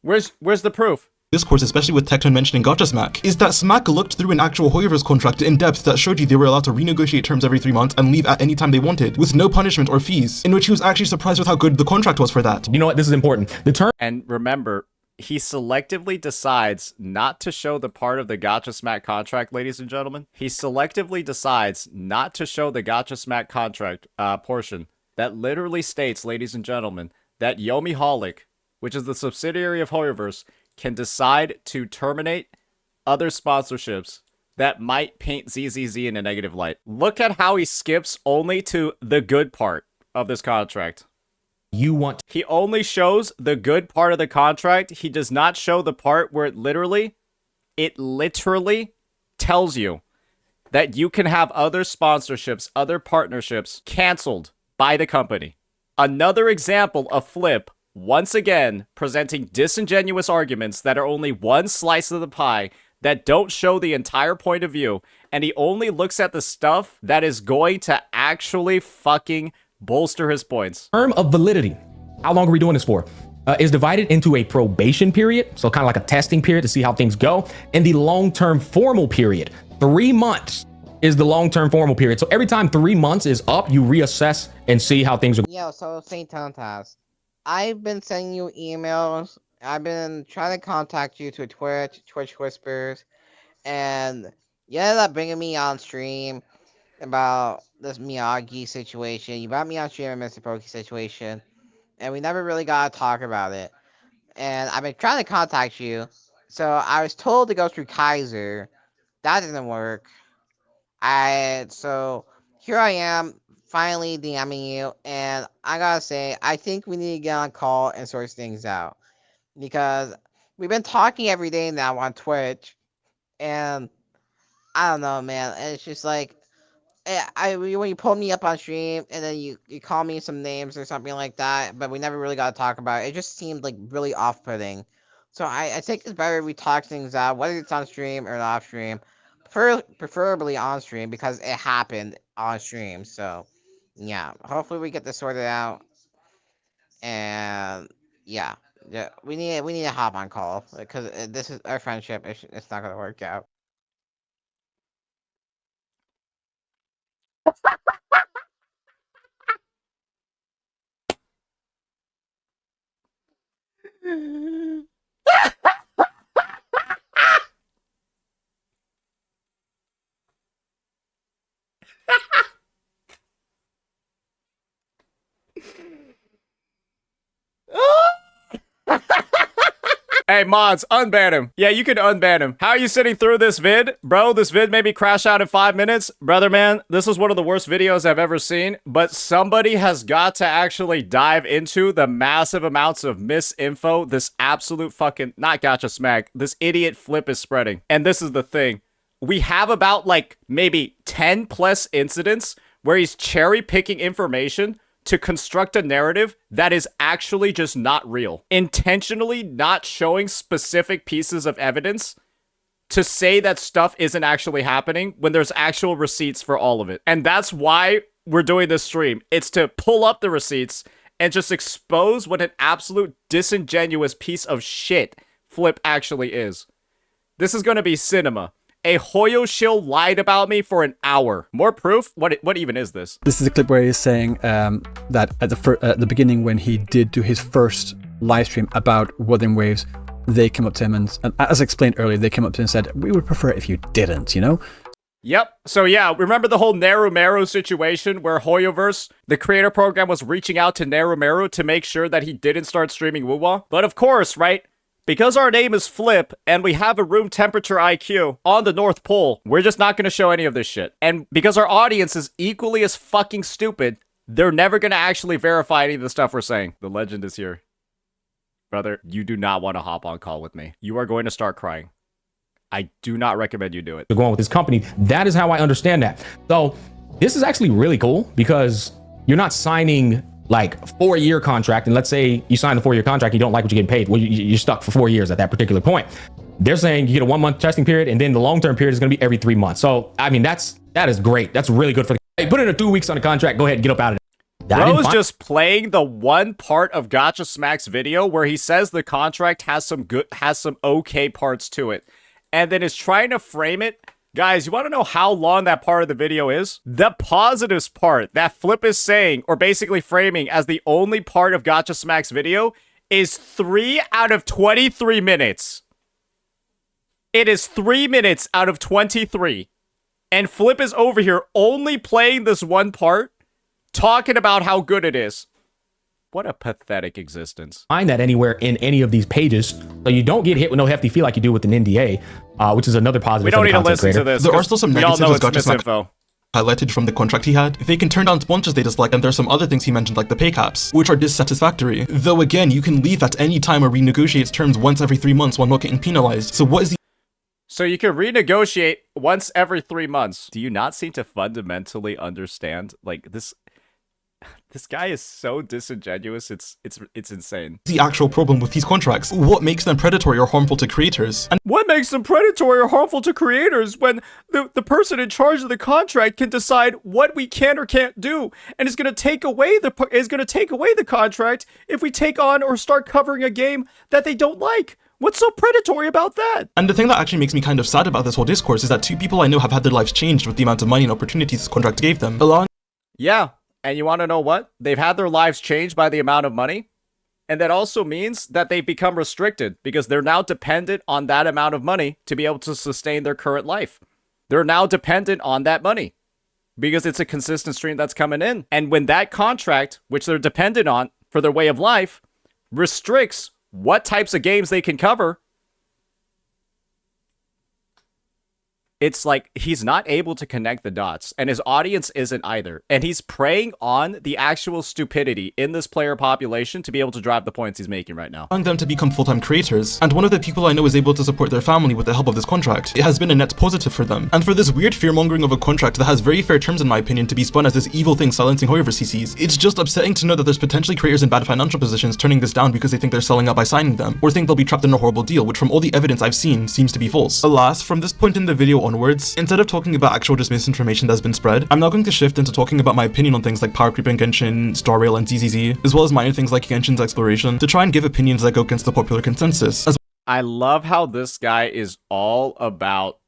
Where's the proof? discourse, especially with Tecton mentioning gacha smack, is that Smack looked through an actual Hoyoverse contract in depth that showed you they were allowed to renegotiate terms every 3 months and leave at any time they wanted, with no punishment or fees, in which he was actually surprised with how good the contract was for that. You know what, this is important. The term— And remember, he selectively decides not to show the part of the gacha smack contract, ladies and gentlemen. He selectively decides not to show the gacha smack contract portion that literally states, ladies and gentlemen, that Yomiholic, which is the subsidiary of Hoyoverse, can decide to terminate other sponsorships that might paint ZZZ in a negative light. Look at how he skips only to the good part of this contract. He only shows the good part of the contract. He does not show the part where it literally tells you that you can have other sponsorships, other partnerships canceled by the company. Another example of Flip, once again, presenting disingenuous arguments that are only one slice of the pie, that don't show the entire point of view, and he only looks at the stuff that is going to actually fucking bolster his points. Term of validity, how long are we doing this for, is divided into a probation period, so kind of like a testing period to see how things go, and the long-term formal period. 3 months is the long-term formal period. So every time 3 months is up, you reassess and see how things are. Yo, so St. Tontas, I've been sending you emails. I've been trying to contact you to Twitch Whispers, and you ended up bringing me on stream about this Miyagi situation. You brought me on stream and Mr. Pokey situation, and we never really got to talk about it. And I've been trying to contact you, so I was told to go through Kaiser. That didn't work. So here I am, finally DMing you, and I gotta say, I think we need to get on a call and sort things out, because we've been talking every day now on Twitch, and I don't know, man. It's just like, when you pulled me up on stream and then you call me some names or something like that, but we never really got to talk about it. It just seemed like really off-putting. So I think it's better if we talk things out, whether it's on stream or off stream, preferably on stream, because it happened on stream. So yeah, hopefully we get this sorted out. And yeah, we need to hop on call, because this is our friendship. It's not gonna work out. Hey, mods, unban him. Yeah, you can unban him. How are you sitting through this vid? Bro, this vid made me crash out in 5 minutes. Brother, man, this is one of the worst videos I've ever seen, but somebody has got to actually dive into the massive amounts of misinfo this absolute fucking, not gacha smack, this idiot Flip is spreading. And this is the thing. We have about, like, maybe 10 plus incidents where he's cherry picking information to construct a narrative that is actually just not real. Intentionally not showing specific pieces of evidence to say that stuff isn't actually happening when there's actual receipts for all of it. And that's why we're doing this stream. It's to pull up the receipts and just expose what an absolute disingenuous piece of shit Flip actually is. This is going to be cinema. A Hoyoshill lied about me for an hour. More proof? What even is this? This is a clip where he's saying that at the beginning, when he did do his first live stream about Wuthering Waves, they came up to him and as explained earlier, they came up to him and said, "We would prefer it if you didn't," you know? Yep. So yeah, remember the whole Narumeru situation where Hoyoverse, the creator program, was reaching out to Narumeru to make sure that he didn't start streaming Wuwa? But of course, right? Because our name is Flip and we have a room temperature IQ on the North Pole, we're just not going to show any of this shit. And because our audience is equally as fucking stupid, they're never going to actually verify any of the stuff we're saying. The legend is here. Brother, you do not want to hop on call with me. You are going to start crying. I do not recommend you do it. Going with this company, that is how I understand that. So this is actually really cool because you're not signing like a 4-year contract. And let's say you sign the 4-year contract, you don't like what you're getting paid. Well, you're stuck for 4 years at that particular point. They're saying you get a 1-month testing period, and then the long-term period is going to be every 3 months. So, I mean, that is great. That's really good for the, hey, put in a 2 weeks on the contract. Go ahead and get up out of it. Bro's just playing the one part of Gacha Smack's video where he says the contract has some okay parts to it, and then is trying to frame it. Guys, you want to know how long that part of the video is? The positives part that Flip is saying, or basically framing as the only part of Gacha Smack's video, is 3 out of 23 minutes. It is 3 minutes out of 23. And Flip is over here only playing this one part, talking about how good it is. What a pathetic existence. Find that anywhere in any of these pages, so you don't get hit with no hefty fee like you do with an NDA, which is another positive. We don't need to listen to this. There are still some we all negatives know as it's Gacha Smack misinfo. highlighted from the contract he had. They can turn down sponsors they dislike, and there's some other things he mentioned like the pay caps, which are dissatisfactory. Though again, you can leave at any time or renegotiate terms once every 3 months while not getting penalized. So what is the So you can renegotiate once every 3 months. Do you not seem to fundamentally understand? Like, this guy is so disingenuous, it's insane. the actual problem with these contracts? What makes them predatory or harmful to creators? And what makes them predatory or harmful to creators when the person in charge of the contract can decide what we can or can't do, and is going to take away the contract if we take on or start covering a game that they don't like? What's so predatory about that? And the thing that actually makes me kind of sad about this whole discourse is that 2 people I know have had their lives changed with the amount of money and opportunities this contract gave them, allowing. Yeah, and you want to know what? They've had their lives changed by the amount of money, and that also means that they've become restricted because they're now dependent on that amount of money to be able to sustain their current life. They're now dependent on that money because it's a consistent stream that's coming in. And when that contract, which they're dependent on for their way of life, restricts what types of games they can cover, it's like he's not able to connect the dots, and his audience isn't either. And he's preying on the actual stupidity in this player population to be able to drive the points he's making right now. Allowing them to become full-time creators. And one of the people I know is able to support their family with the help of this contract. It has been a net positive for them. And for this weird fear-mongering of a contract that has very fair terms in my opinion to be spun as this evil thing silencing Hoyoverse CCs, it's just upsetting to know that there's potentially creators in bad financial positions turning this down because they think they're selling out by signing them, or think they'll be trapped in a horrible deal, which from all the evidence I've seen seems to be false. Alas, from this point in the video onwards, instead of talking about actual just misinformation that's been spread, I'm now going to shift into talking about my opinion on things like Powercreep and Genshin, Star Rail and ZZZ, as well as minor things like Genshin's exploration, to try and give opinions that go against the popular consensus. I love how this guy is all about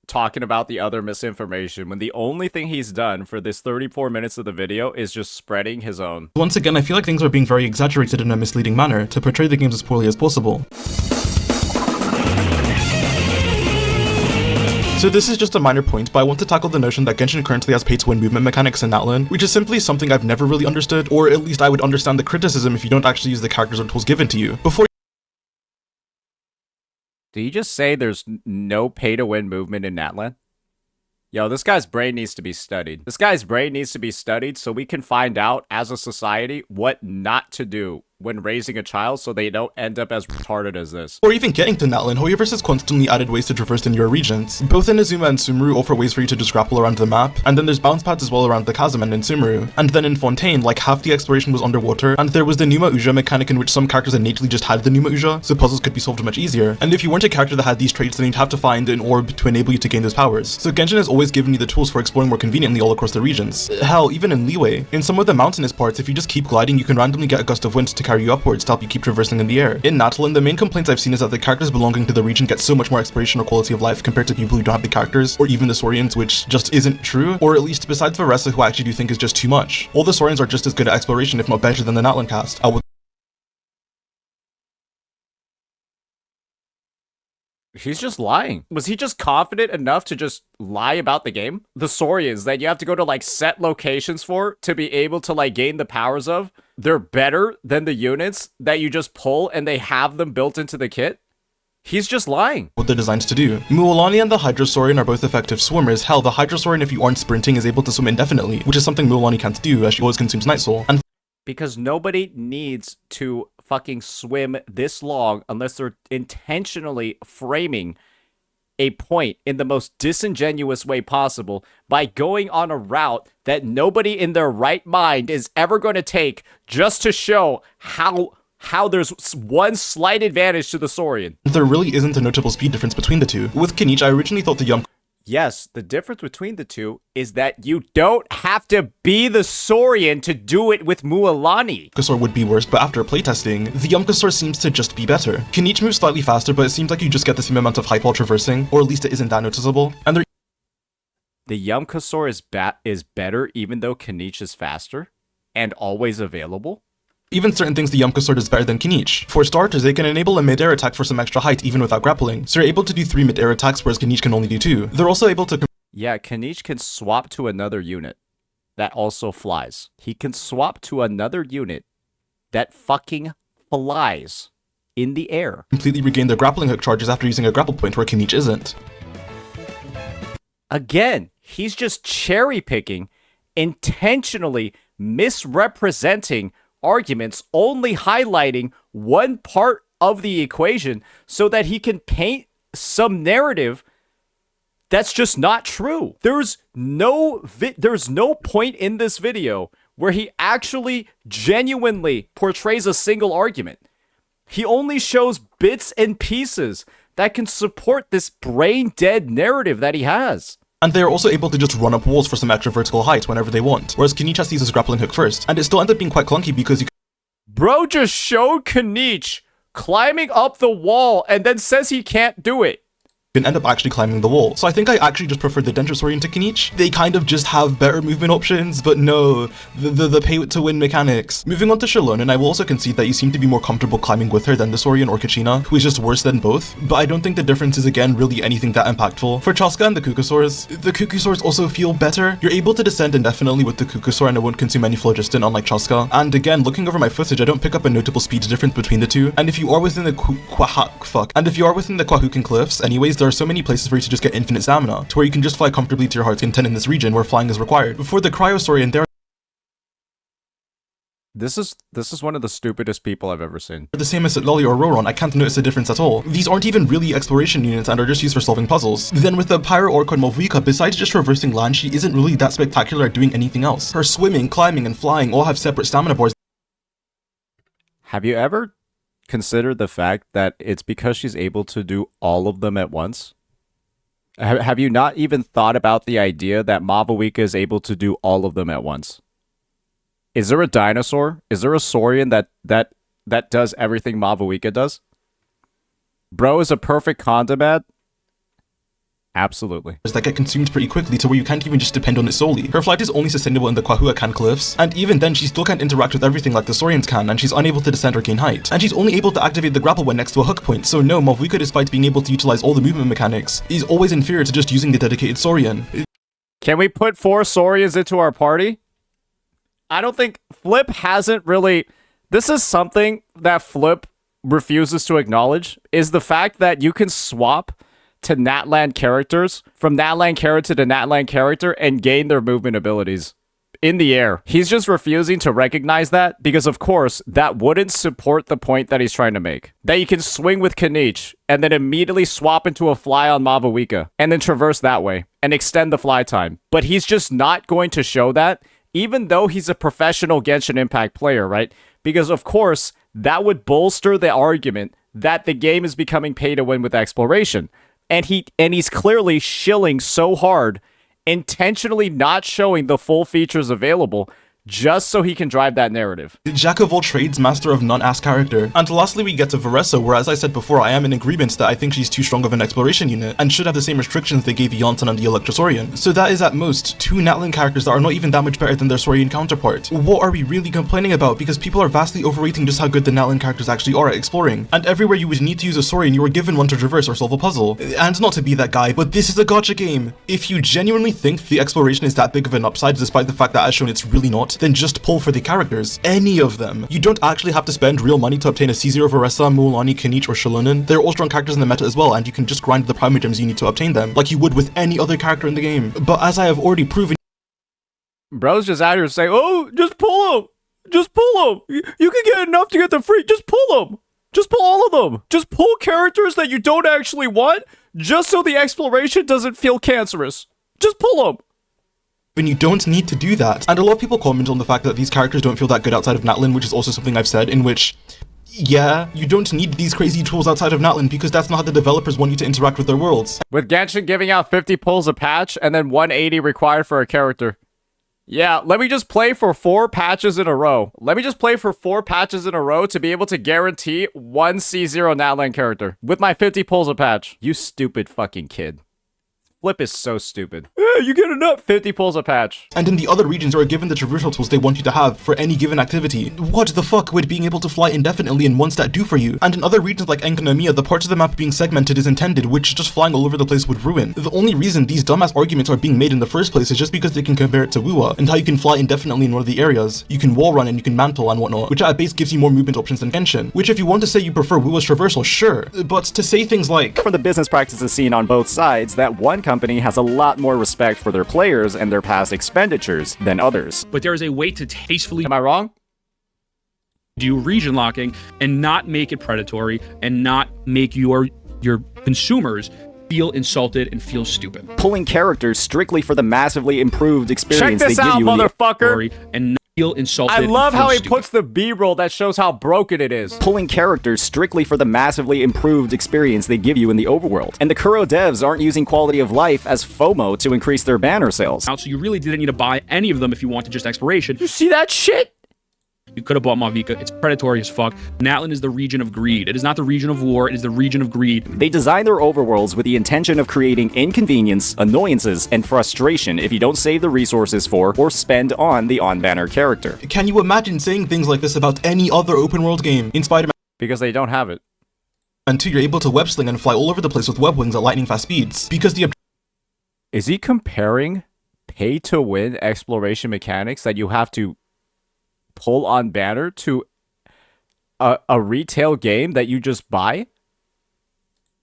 talking about the other misinformation when the only thing he's done for this 34 minutes of the video is just spreading his own. Once again, I feel like things are being very exaggerated in a misleading manner to portray the games as poorly as possible. So this is just a minor point, but I want to tackle the notion that Genshin currently has pay-to-win movement mechanics in Natlan, which is simply something I've never really understood, or at least I would understand the criticism if you don't actually use the characters or tools given to you. Did you just say there's no pay-to-win movement in Natlan? Yo, this guy's brain needs to be studied. This guy's brain needs to be studied so we can find out as a society what not to do when raising a child so they don't end up as retarded as this. Or even getting to Natlan, Hoyoverse has constantly added ways to traverse in your regions. Both Inazuma and Sumeru offer ways for you to just grapple around the map, and then there's bounce pads as well around the chasm and in Sumeru. And then in Fontaine, like half the exploration was underwater, and there was the Numa Uja mechanic in which some characters innately just had the Numa Uja, so puzzles could be solved much easier. And if you weren't a character that had these traits, then you'd have to find an orb to enable you to gain those powers. So Genshin has always given you the tools for exploring more conveniently all across the regions. Hell, even in Leeway. In some of the mountainous parts, if you just keep gliding, you can randomly get a gust of wind to carry you upwards to help you keep traversing in the air. In Natlan, the main complaints I've seen is that the characters belonging to the region get so much more exploration or quality of life compared to people who don't have the characters, or even the Saurians, which just isn't true, or at least besides Varessa, who I actually do think is just too much. All the Saurians are just as good at exploration, if not better than the Natlan cast. He's just lying. Was he just confident enough to just lie about the game? The Saurians that you have to go to like set locations for to be able to like gain the powers of, they're better than the units that you just pull and they have them built into the kit? He's just lying. What they're designed to do. Mualani and the Hydrosaurian are both effective swimmers. Hell, the Hydrosaurian, if you aren't sprinting, is able to swim indefinitely, which is something Mualani can't do as she always consumes Night Soul. And because nobody needs to fucking swim this long unless they're intentionally framing a point in the most disingenuous way possible by going on a route that nobody in their right mind is ever going to take just to show how there's one slight advantage to the Saurian. there really isn't a notable speed difference between the two. With Kinich, I originally thought the Yes, the difference between the two is that you don't have to be the Saurian to do it with Mualani. Yumkasaur would be worse, but after playtesting, the Yumkasaur seems to just be better. Kinich moves slightly faster, but it seems like you just get the same amount of hype while traversing, or at least it isn't that noticeable. And the Yumkasaur is better even though Kinich is faster and always available? Even certain things the Yumkasaur does better than Kinich. For starters, they can enable a mid-air attack for some extra height even without grappling, so you're able to do 3 mid-air attacks whereas Kinich can only do 2. They're also able to Yeah, Kinich can swap to another unit that also flies. He can swap to another unit that fucking flies in the air. Completely regain their grappling hook charges after using a grapple point where Kinich isn't. Again, he's just cherry picking, intentionally misrepresenting arguments, only highlighting one part of the equation so that he can paint some narrative that's just not true. There's no point in this video where he actually genuinely portrays a single argument. He only shows bits and pieces that can support this brain-dead narrative that he has. And they are also able to just run up walls for some extra vertical height whenever they want, whereas Kinich has to use his grappling hook first, and it still ends up being quite clunky because you Bro just showed Kinich climbing up the wall and then says he can't do it. can end up actually climbing the wall. So I think I actually just prefer the Dentrosaurian to Kinich. They kind of just have better movement options, but no, the pay to win mechanics. Moving on to Shalon, and I will also concede that you seem to be more comfortable climbing with her than the Saurian or Kachina, who is just worse than both, but I don't think the difference is again really anything that impactful. For Chaska and the Kukusaurs also feel better. You're able to descend indefinitely with the Kukusaur and it won't consume any phlogiston unlike Chaska. And again, looking over my footage, I don't pick up a notable speed difference between the two. And if you are within the Kwahukan Cliffs, anyways, there are so many places for you to just get infinite stamina, to where you can just fly comfortably to your heart's content in this region where flying is required. For the Cryosaurian, there This is one of the stupidest people I've ever seen. the same as at Lolly or Roron, I can't notice a difference at all. These aren't even really exploration units and are just used for solving puzzles. Then with the Pyro Orca Movika, besides just traversing land, she isn't really that spectacular at doing anything else. Her swimming, climbing, and flying all have separate stamina bars. Have you ever considered the fact that it's because she's able to do all of them at once? Have you not even thought about the idea that Mavuika is able to do all of them at once? Is there a dinosaur? Is there a Saurian that does everything Mavuika does? Bro is a perfect condiment. Absolutely. That get consumed pretty quickly to where you can't even just depend on it solely. Her flight is only sustainable in the Kwahuakan Cliffs, and even then she still can't interact with everything like the Saurians can, and she's unable to descend or gain height. And she's only able to activate the grapple when next to a hook point, so no, Mavuika, despite being able to utilize all the movement mechanics, is always inferior to just using the dedicated Saurian. Can we put 4 Saurians into our party? I don't think Flip hasn't really... This is something that Flip refuses to acknowledge, is the fact that you can swap to Natlan characters, from Natlan character to Natlan character, and gain their movement abilities in the air. He's just refusing to recognize that because, of course, that wouldn't support the point that he's trying to make. That you can swing with Kinich and then immediately swap into a fly on Mavuika and then traverse that way and extend the fly time. But he's just not going to show that, even though he's a professional Genshin Impact player, right? Because, of course, that would bolster the argument that the game is becoming pay to win with exploration. And he's clearly shilling so hard, intentionally not showing the full features available just so he can drive that narrative. Jack of all trades, master of none ass character. And lastly, we get to Veressa, where as I said before, I am in agreement that I think she's too strong of an exploration unit, and should have the same restrictions they gave Yontan and the Electrosaurian. So that is at most 2 Natlan characters that are not even that much better than their Saurian counterpart. What are we really complaining about? Because people are vastly overrating just how good the Natlan characters actually are at exploring. And everywhere you would need to use a Saurian, you were given one to traverse or solve a puzzle. And not to be that guy, but this is a gacha game. If you genuinely think the exploration is that big of an upside, despite the fact that as shown it's really not, then just pull for the characters. Any of them. You don't actually have to spend real money to obtain a C0 Veressa, Mualani, Kinich, or Shilonen. They're all strong characters in the meta as well, and you can just grind the Primogems you need to obtain them, like you would with any other character in the game. But as I have already proven, Bro's just out here saying, oh, just pull them. Just pull them. You can get enough to get them free. Just pull them. Just pull all of them. Just pull characters that you don't actually want, just so the exploration doesn't feel cancerous. Just pull them. when you don't need to do that. And a lot of people comment on the fact that these characters don't feel that good outside of Natlan, which is also something I've said, in which, yeah, you don't need these crazy tools outside of Natlan because that's not how the developers want you to interact with their worlds. With Genshin giving out 50 pulls a patch and then 180 required for a character. Yeah, let me just play for 4 patches in a row. Let me just play for 4 patches in a row to be able to guarantee 1 C0 Natlan character with my 50 pulls a patch. You stupid fucking kid. Flip is so stupid. Yeah, you get enough 50 pulls a patch. And in the other regions, you are given the traversal tools they want you to have for any given activity. What the fuck would being able to fly indefinitely in one stat do for you? And in other regions like Enkanomiya, the parts of the map being segmented is intended, which just flying all over the place would ruin. The only reason these dumbass arguments are being made in the first place is just because they can compare it to Wuwa, and how you can fly indefinitely in one of the areas. You can wall run and you can mantle and whatnot, which at base gives you more movement options than Genshin. Which if you want to say you prefer Wuwa's traversal, sure. But to say things like, from the business practices seen on both sides, that one company has a lot more respect for their players and their past expenditures than others. But there is a way to tastefully... Am I wrong? ...do region locking and not make it predatory and not make your consumers feel insulted and feel stupid. Pulling characters strictly for the massively improved experience Check this they give out, you motherfucker! And not feel insulted. I love how he stupid. puts the B-roll that shows how broken it is. Pulling characters strictly for the massively improved experience they give you in the overworld. And the Kuro devs aren't using quality of life as FOMO to increase their banner sales. So you really didn't need to buy any of them if you wanted just exploration. You see that shit? You could have bought Mavica. It's predatory as fuck. Natlan is the region of greed. It is not the region of war. It is the region of greed. They design their overworlds with the intention of creating inconvenience, annoyances, and frustration if you don't save the resources for or spend on the on-banner character. can you imagine saying things like this about any other open world game in Spider-Man? Because they don't have it. And 2, you're able to web sling and fly all over the place with web wings at lightning fast speeds. Because the... Is he comparing pay-to-win exploration mechanics that you have to pull on banner to a retail game that you just buy?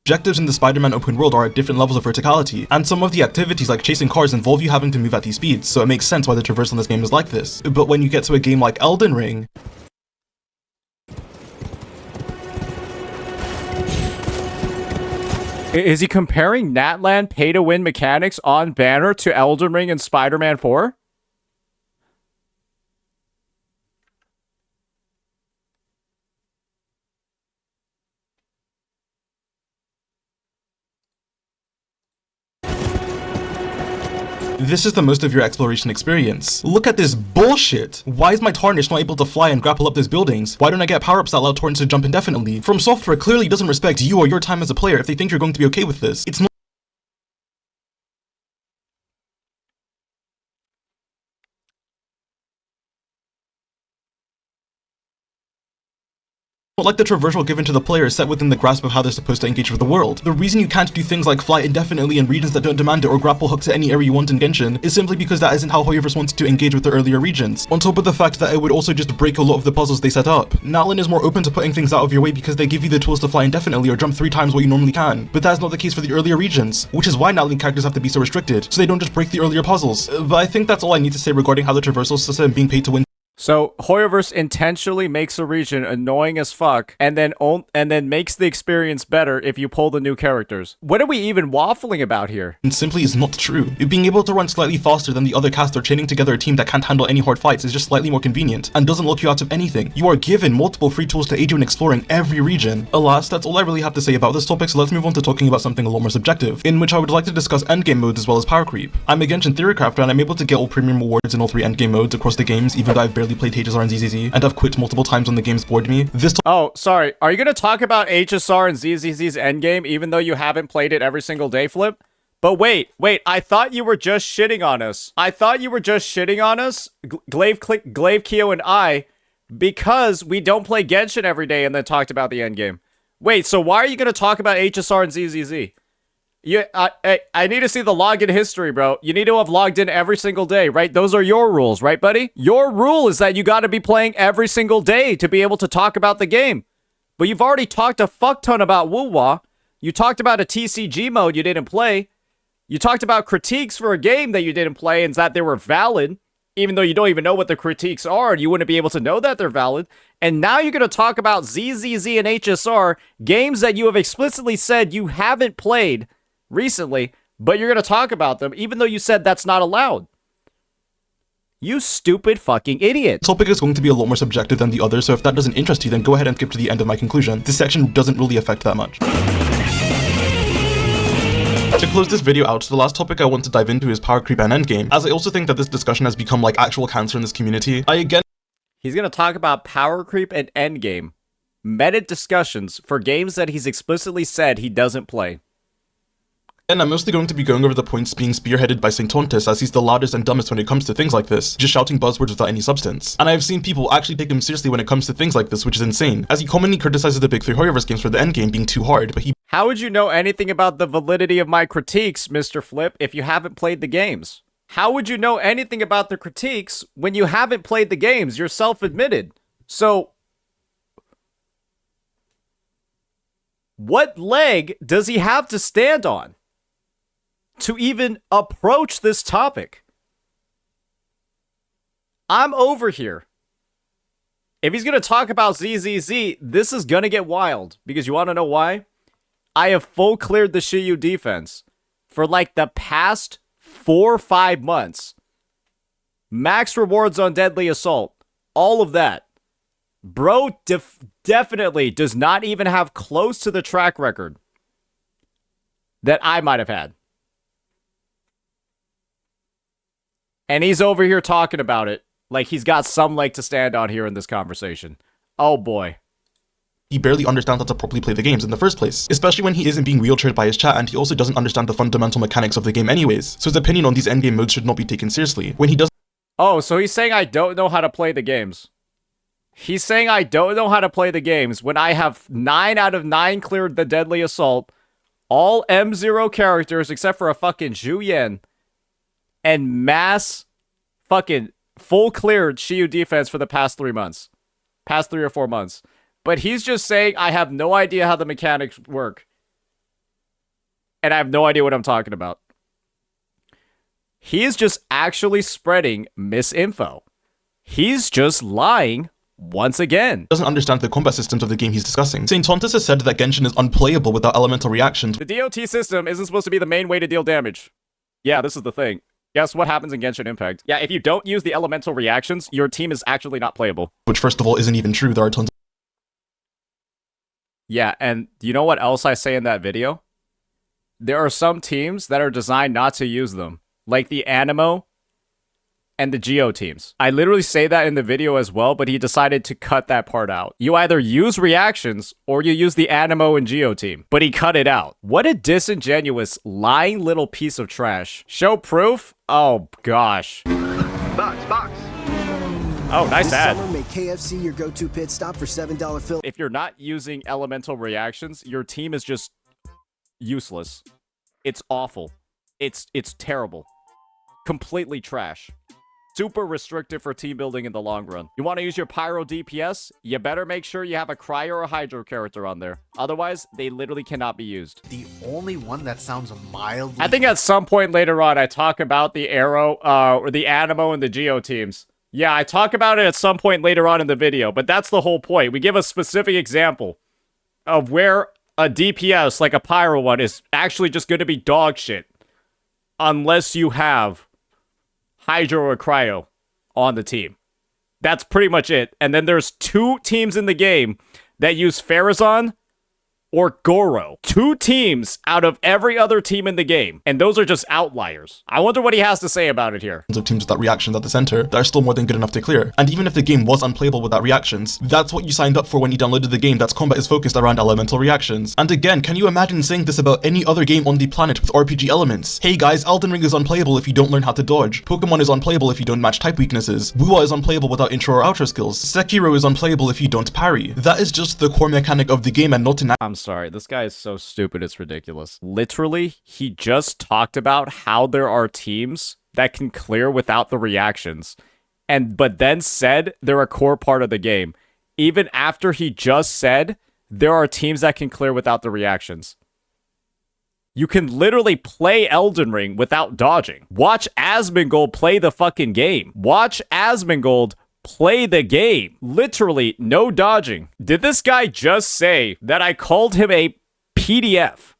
Objectives in the Spider-Man open world are at different levels of verticality, and some of the activities like chasing cars involve you having to move at these speeds, so it makes sense why the traversal in this game is like this. But when you get to a game like Elden Ring, Is he comparing Natlan pay-to-win mechanics on banner to Elden Ring and Spider-Man 4? this is the most of your exploration experience. Look at this bullshit! Why is my Tarnish not able to fly and grapple up these buildings? Why don't I get power-ups that allow Torrents to jump indefinitely? From Software clearly doesn't respect you or your time as a player if they think you're going to be okay with this. It's not like the traversal given to the player is set within the grasp of how they're supposed to engage with the world. The reason you can't do things like fly indefinitely in regions that don't demand it or grapple hook to any area you want in Genshin is simply because that isn't how Hoyoverse wanted to engage with the earlier regions, on top of the fact that it would also just break a lot of the puzzles they set up. Natlan is more open to putting things out of your way because they give you the tools to fly indefinitely or jump 3 times what you normally can, but that's not the case for the earlier regions, which is why Natlan characters have to be so restricted, so they don't just break the earlier puzzles. But I think that's all I need to say regarding how the traversal system being paid to win. So Hoyoverse intentionally makes a region annoying as fuck, and then makes the experience better if you pull the new characters. What are we even waffling about here? And simply is not true. Being able to run slightly faster than the other cast or chaining together a team that can't handle any hard fights is just slightly more convenient and doesn't lock you out of anything. You are given multiple free tools to aid you in exploring every region. Alas, that's all I really have to say about this topic, so let's move on to talking about something a lot more subjective, in which I would like to discuss endgame modes as well as power creep. I'm a Genshin theory crafter and I'm able to get all premium rewards in all 3 endgame modes across the games, even though I've barely played HSR and ZZZ, and I've quit multiple times when the game's bored me. Oh, sorry. Are you gonna talk about HSR and ZZZ's endgame even though you haven't played it every single day, Flip? But wait, I thought you were just shitting on us. Glaive, Keo, and I, because we don't play Genshin every day and then talked about the endgame. Wait, so why are you gonna talk about HSR and ZZZ? I need to see the login history, bro. You need to have logged in every single day, right? Those are your rules, right, buddy? Your rule is that you gotta be playing every single day to be able to talk about the game. But you've already talked a fuck ton about Wuwa. You talked about a TCG mode you didn't play. You talked about critiques for a game that you didn't play and that they were valid, even though you don't even know what the critiques are, and you wouldn't be able to know that they're valid. And now you're gonna talk about ZZZ and HSR, games that you have explicitly said you haven't played recently, but you're going to talk about them even though you said that's not allowed. You stupid fucking idiot. The topic is going to be a lot more subjective than the other, so if that doesn't interest you, then go ahead and skip to the end of my conclusion. This section doesn't really affect that much. To close this video out, the last topic I want to dive into is power creep and endgame, as I also think that this discussion has become like actual cancer in this community. He's going to talk about power creep and endgame. Meta discussions for games that he's explicitly said he doesn't play. And I'm mostly going to be going over the points being spearheaded by St. Tontus, as he's the loudest and dumbest when it comes to things like this, just shouting buzzwords without any substance. And I've seen people actually take him seriously when it comes to things like this, which is insane, as he commonly criticizes the big 3 Hoyoverse games for the endgame being too hard, but How would you know anything about the validity of my critiques, Mr. Flip, if you haven't played the games? How would you know anything about the critiques when you haven't played the games? You're self-admitted. So, what leg does he have to stand on to even approach this topic? I'm over here. If he's going to talk about ZZZ, this is going to get wild. Because you want to know why? I have full cleared the Shiyu defense for like the past 4 or 5 months. Max rewards on Deadly Assault. All of that. Bro definitely does not even have close to the track record that I might have had. And he's over here talking about it like he's got some leg to stand on here in this conversation. Oh boy. He barely understands how to properly play the games in the first place, especially when he isn't being wheelchaired by his chat, and he also doesn't understand the fundamental mechanics of the game anyways, so his opinion on these endgame modes should not be taken seriously. When he doesn't— Oh, so he's saying I don't know how to play the games. He's saying I don't know how to play the games when I have 9 out of 9 cleared the Deadly Assault, all M0 characters except for a fucking Zhu Yan, and mass fucking full cleared Shiyu defense for the past 3 months. Past 3 or 4 months. But he's just saying I have no idea how the mechanics work. And I have no idea what I'm talking about. He is just actually spreading misinfo. He's just lying once again. Doesn't understand the combat systems of the game he's discussing. St. Tontus has said that Genshin is unplayable without elemental reactions. The DOT system isn't supposed to be the main way to deal damage. Yeah, this is the thing. Guess what happens in Genshin Impact? Yeah, if you don't use the elemental reactions, your team is actually not playable. Which, first of all, isn't even true. There are tons of— Yeah, and you know what else I say in that video? There are some teams that are designed not to use them, like the Animo and the Geo teams. I literally say that in the video as well, but he decided to cut that part out. You either use reactions or you use the Animo and Geo team, but he cut it out. What a disingenuous, lying little piece of trash. Show proof? Oh, gosh. Box. Oh, nice this ad. Summer, make KFC your go-to pit stop for $7 fill. If you're not using elemental reactions, your team is just useless. It's awful. It's terrible. Completely trash. Super restrictive for team building in the long run. You want to use your Pyro DPS? You better make sure you have a Cryo or a Hydro character on there. Otherwise, they literally cannot be used. The only one that sounds mildly— I think at some point later on, I talk about the Arrow, or the Animo and the Geo teams. Yeah, I talk about it at some point later on in the video, but that's the whole point. We give a specific example of where a DPS, like a Pyro one, is actually just going to be dog shit. Unless you have Hydro or Cryo on the team. That's pretty much it. And then there's 2 teams in the game that use Pharazon or Goro. 2 teams out of every other team in the game. And those are just outliers. I wonder what he has to say about it here. Of teams with that reactions at the center that are still more than good enough to clear. And even if the game was unplayable without reactions, that's what you signed up for when you downloaded the game. That's combat is focused around elemental reactions. And again, can you imagine saying this about any other game on the planet with RPG elements? Hey guys, Elden Ring is unplayable if you don't learn how to dodge. Pokemon is unplayable if you don't match type weaknesses. Wuwa is unplayable without intro or outro skills. Sekiro is unplayable if you don't parry. That is just the core mechanic of the game and not an I'm sorry, this guy is so stupid, it's ridiculous. Literally, he just talked about how there are teams that can clear without the reactions, but then said they're a core part of the game. Even after he just said there are teams that can clear without the reactions. You can literally play Elden Ring without dodging. Watch Asmongold play the fucking game. Watch Asmongold play the game. Literally, no dodging. Did this guy just say that I called him a PDF?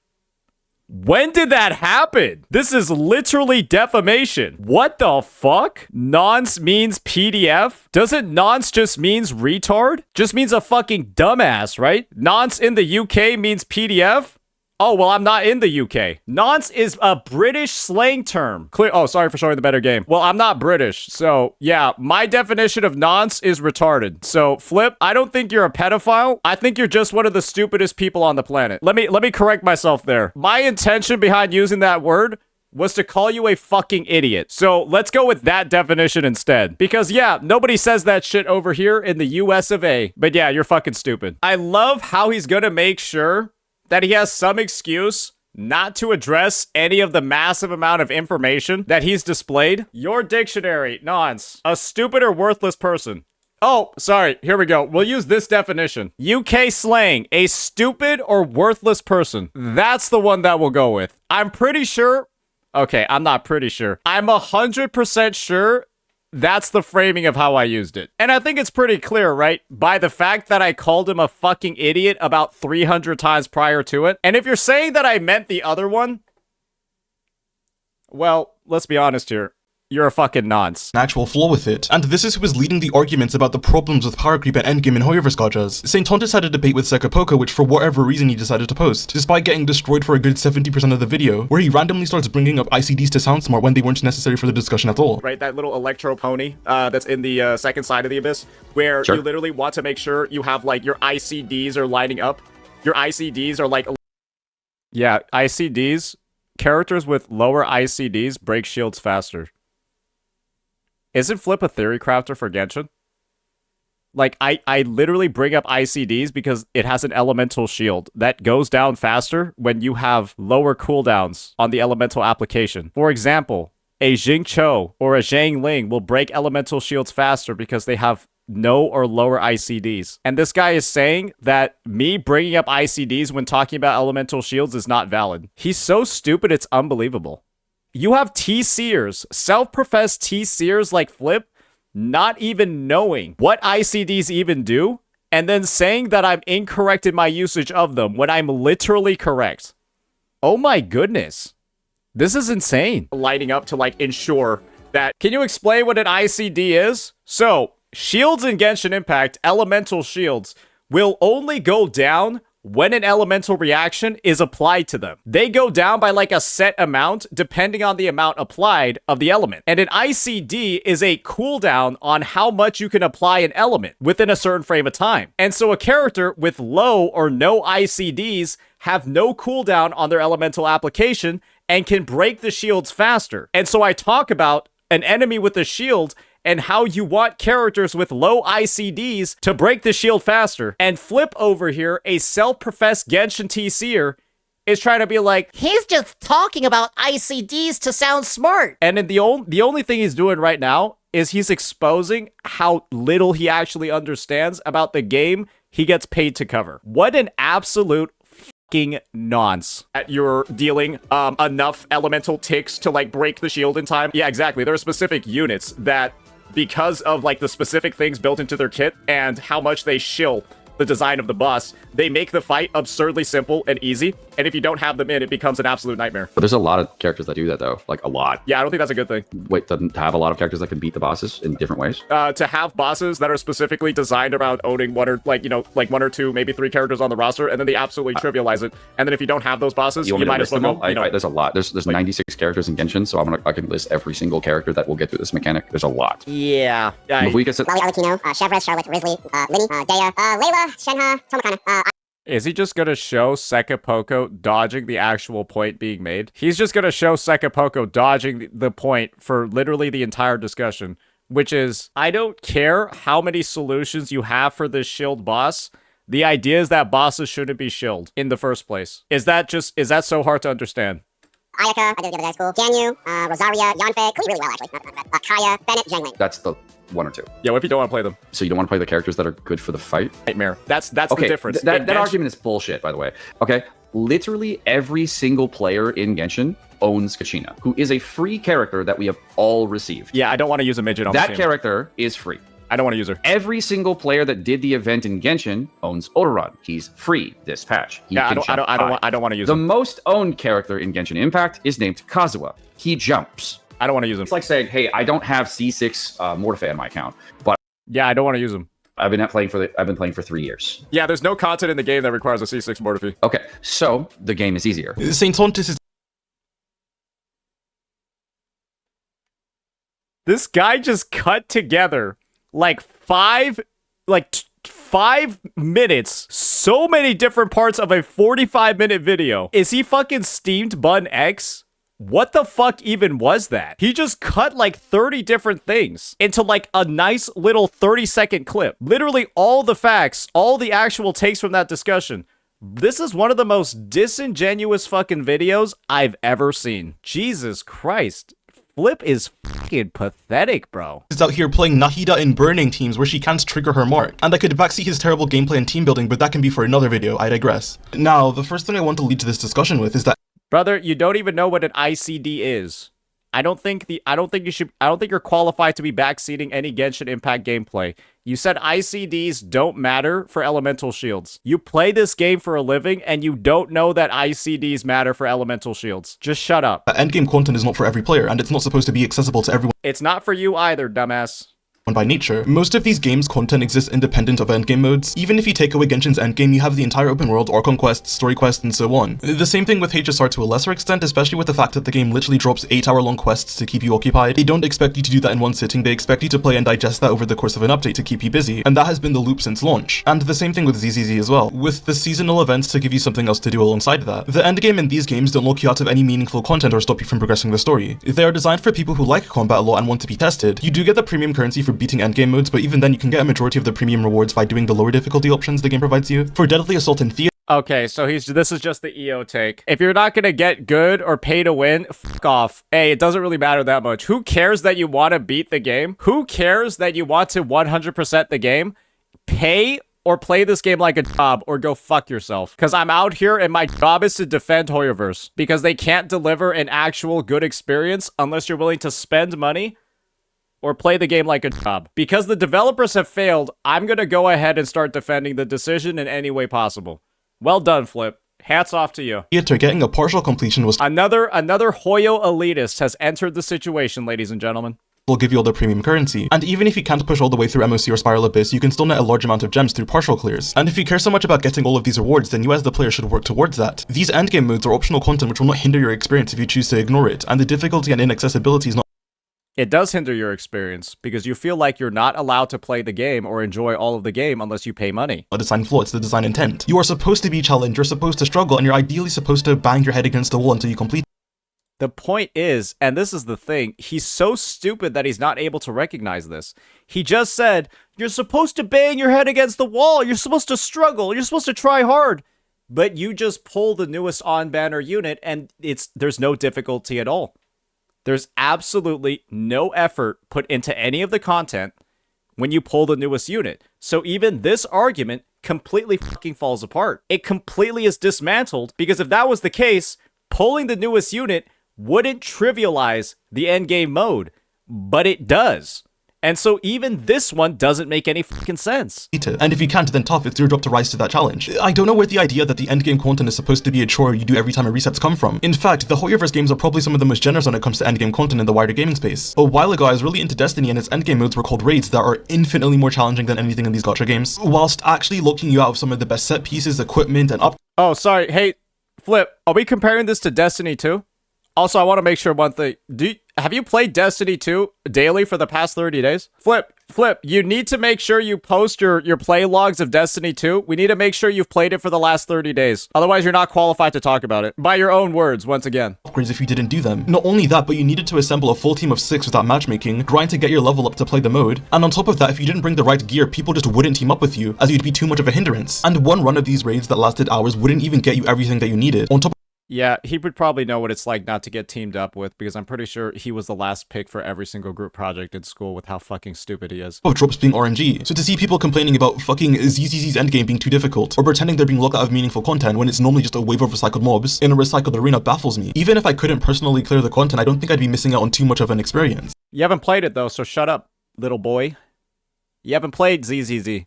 When did that happen? This is literally defamation. What the fuck? Nonce means PDF? Doesn't nonce just means retard? Just means a fucking dumbass, right? Nonce in the UK means PDF? Oh, well, I'm not in the UK. Nonce is a British slang term. Oh, sorry for showing the better game. Well, I'm not British. So, yeah, my definition of nonce is retarded. So, Flip, I don't think you're a pedophile. I think you're just one of the stupidest people on the planet. Let me correct myself there. My intention behind using that word was to call you a fucking idiot. So, let's go with that definition instead. Because, yeah, nobody says that shit over here in the US of A. But yeah, you're fucking stupid. I love how he's gonna make sure that he has some excuse not to address any of the massive amount of information that he's displayed. Your dictionary, nonce. A stupid or worthless person. Oh, sorry, here we go. We'll use this definition. UK slang, a stupid or worthless person. That's the one that we'll go with. I'm pretty sure. Okay, I'm not pretty sure. I'm 100% sure that's the framing of how I used it. And I think it's pretty clear, right? By the fact that I called him a fucking idiot about 300 times prior to it. And if you're saying that I meant the other one, well, let's be honest here. You're a fucking nonce. An actual flaw with it. And this is who is leading the arguments about the problems with Powercreep and Endgame and Hoyoverse gachas. St. Tontus had a debate with Sekapoka, which for whatever reason he decided to post, despite getting destroyed for a good 70% of the video, where he randomly starts bringing up ICDs to sound smart when they weren't necessary for the discussion at all. Right, that little electro pony that's in the second side of the abyss, where you literally want to make sure you have, like, your ICDs are lining up. Your ICDs are, like... Yeah, ICDs, characters with lower ICDs break shields faster. Isn't Flip a theory crafter for Genshin? Like, I literally bring up ICDs because it has an elemental shield that goes down faster when you have lower cooldowns on the elemental application. For example, a Jing Cho or a Zhang Ling will break elemental shields faster because they have no or lower ICDs. And this guy is saying that me bringing up ICDs when talking about elemental shields is not valid. He's so stupid, it's unbelievable. You have T-seers, self-professed T-seers like Flip, not even knowing what ICDs even do, and then saying that I'm incorrect in my usage of them when I'm literally correct. Oh my goodness. This is insane. Lighting up to, like, ensure that... Can you explain what an ICD is? So, shields in Genshin Impact, elemental shields, will only go down when an elemental reaction is applied to them. They go down by like a set amount depending on the amount applied of the element. And an ICD is a cooldown on how much you can apply an element within a certain frame of time. And so a character with low or no ICDs have no cooldown on their elemental application and can break the shields faster. And so I talk about an enemy with a shield and how you want characters with low ICDs to break the shield faster. And Flip over here, a self-professed Genshin T-seer, is trying to be like, he's just talking about ICDs to sound smart. And then the only thing he's doing right now is he's exposing how little he actually understands about the game he gets paid to cover. What an absolute fucking nonce. You're dealing enough elemental ticks to, like, break the shield in time. Yeah, exactly. There are specific units that because of like the specific things built into their kit and how much they shill the design of the boss, they make the fight absurdly simple and easy. And if you don't have them in, it becomes an absolute nightmare. But there's a lot of characters that do that, though. Like, a lot. Yeah, I don't think that's a good thing. Wait, to have a lot of characters that can beat the bosses in different ways? To have bosses that are specifically designed around owning one or, like, you know, like 1 or 2, maybe 3 characters on the roster, and then they absolutely trivialize it. And then if you don't have those bosses, you might as well go, you know. There's a lot. There's 96 characters in Genshin, so I can list every single character that will get through this mechanic. There's a lot. Yeah. If we could sit... Lally Arlecchino, Chevres, Charlotte, Risley, Linny, Daya, Layla, Shenhe, Tomakana. Is he just gonna show Sekapoko dodging the actual point being made? He's just gonna show Sekapoko dodging the point for literally the entire discussion, which is, I don't care how many solutions you have for this shield boss. The idea is that bosses shouldn't be shielded in the first place. Is that so hard to understand? Ayaka, I did the other guy's cool. Ganyu, Rosaria, Yanfei, really well actually. Not Kaya, Bennett, Zhengling. That's the 1 or 2. Yeah, what if you don't want to play them? So you don't want to play the characters that are good for the fight? Nightmare. That's okay, the difference. That argument is bullshit, by the way. Okay, literally every single player in Genshin owns Kachina, who is a free character that we have all received. Yeah, I don't want to use a midget on that the team. Character is free. I don't want to use her. Every single player that did the event in Genshin owns Odoron. He's free this patch. Yeah, I don't want to use the him. most owned character in Genshin Impact is named Kazuha. He jumps. I don't want to use him. It's like saying, hey, I don't have C6 Mortifae on my account, but yeah, I don't want to use him. I've been playing for 3 years. Yeah, there's no content in the game that requires a C6 Mortifae. Okay, so the game is easier. Saint Tontis is... This guy just cut together like 5 minutes, so many different parts of a 45-minute video. Is he fucking Steamed Bun X? What the fuck even was that? He just cut like 30 different things into like a nice little 30-second clip. Literally all the facts, all the actual takes from that discussion. This is one of the most disingenuous fucking videos I've ever seen. Jesus Christ. Flip is fucking pathetic, bro. He's out here playing Nahida in burning teams where she can't trigger her mark. And I could backseat his terrible gameplay and team building, but that can be for another video. I digress. Now, the first thing I want to lead to this discussion with is that... Brother, you don't even know what an ICD is. I don't think you're qualified to be backseating any Genshin Impact gameplay. You said ICDs don't matter for elemental shields. You play this game for a living and you don't know that ICDs matter for elemental shields. Just shut up. Endgame content is not for every player, and it's not supposed to be accessible to everyone. It's not for you either, dumbass. By nature. Most of these games' content exists independent of endgame modes. Even if you take away Genshin's endgame, you have the entire open world, Archon quests, story quests, and so on. The same thing with HSR to a lesser extent, especially with the fact that the game literally drops 8-hour-long quests to keep you occupied. They don't expect you to do that in one sitting, they expect you to play and digest that over the course of an update to keep you busy, and that has been the loop since launch. And the same thing with ZZZ as well, with the seasonal events to give you something else to do alongside that. The endgame in these games don't lock you out of any meaningful content or stop you from progressing the story. They are designed for people who like combat a lot and want to be tested. You do get the premium currency for beating endgame modes, but even then you can get a majority of the premium rewards by doing the lower difficulty options the game provides you. For Deadly Assault and Theater... Okay, so this is just the EO take. If you're not gonna get good or pay to win, fuck off. Hey, it doesn't really matter that much. Who cares that you want to beat the game? Who cares that you want to 100% the game? Pay or play this game like a job or go fuck yourself. Because I'm out here and my job is to defend Hoyoverse. Because they can't deliver an actual good experience unless you're willing to spend money or play the game like a job. Because the developers have failed, I'm gonna go ahead and start defending the decision in any way possible. Well done, Flip. Hats off to you. Getting a partial completion was... Another Hoyo elitist has entered the situation, ladies and gentlemen. Will give you all the premium currency. And even if you can't push all the way through MOC or Spiral Abyss, you can still net a large amount of gems through partial clears. And if you care so much about getting all of these rewards, then you as the player should work towards that. These endgame modes are optional content which will not hinder your experience if you choose to ignore it, and the difficulty and inaccessibility is not... It does hinder your experience, because you feel like you're not allowed to play the game or enjoy all of the game unless you pay money. A design flaw, it's the design intent. You are supposed to be challenged, you're supposed to struggle, and you're ideally supposed to bang your head against the wall until you complete. The point is, and this is the thing, he's so stupid that he's not able to recognize this. He just said, you're supposed to bang your head against the wall, you're supposed to struggle, you're supposed to try hard. But you just pull the newest on-banner unit and there's no difficulty at all. There's absolutely no effort put into any of the content when you pull the newest unit. So even this argument completely fucking falls apart. It completely is dismantled, because if that was the case, pulling the newest unit wouldn't trivialize the endgame mode, but it does. And so even this one doesn't make any fucking sense. And if you can't, then tough, it's your job to rise to that challenge. I don't know where the idea that the endgame content is supposed to be a chore you do every time a reset's come from. In fact, the Hoyoverse games are probably some of the most generous when it comes to endgame content in the wider gaming space. A while ago, I was really into Destiny and its endgame modes were called raids that are infinitely more challenging than anything in these gacha games, whilst actually locking you out of some of the best set pieces, equipment, and Oh, sorry. Hey, Flip, are we comparing this to Destiny 2? Also, I want to make sure one thing. Have you played Destiny 2 daily for the past 30 days? Flip, you need to make sure you post your play logs of Destiny 2. We need to make sure you've played it for the last 30 days. Otherwise, you're not qualified to talk about it. By your own words, once again. Upgrades if you didn't do them. Not only that, but you needed to assemble a full team of 6 without matchmaking, grind to get your level up to play the mode, and on top of that, if you didn't bring the right gear, people just wouldn't team up with you, as you'd be too much of a hindrance. And one run of these raids that lasted hours wouldn't even get you everything that you needed. On top Yeah, he would probably know what it's like not to get teamed up with, because I'm pretty sure he was the last pick for every single group project in school with how fucking stupid he is. of drops being RNG. So to see people complaining about fucking ZZZ's endgame being too difficult, or pretending they're being locked out of meaningful content when it's normally just a wave of recycled mobs in a recycled arena baffles me. Even if I couldn't personally clear the content, I don't think I'd be missing out on too much of an experience. You haven't played it though, so shut up, little boy. You haven't played ZZZ.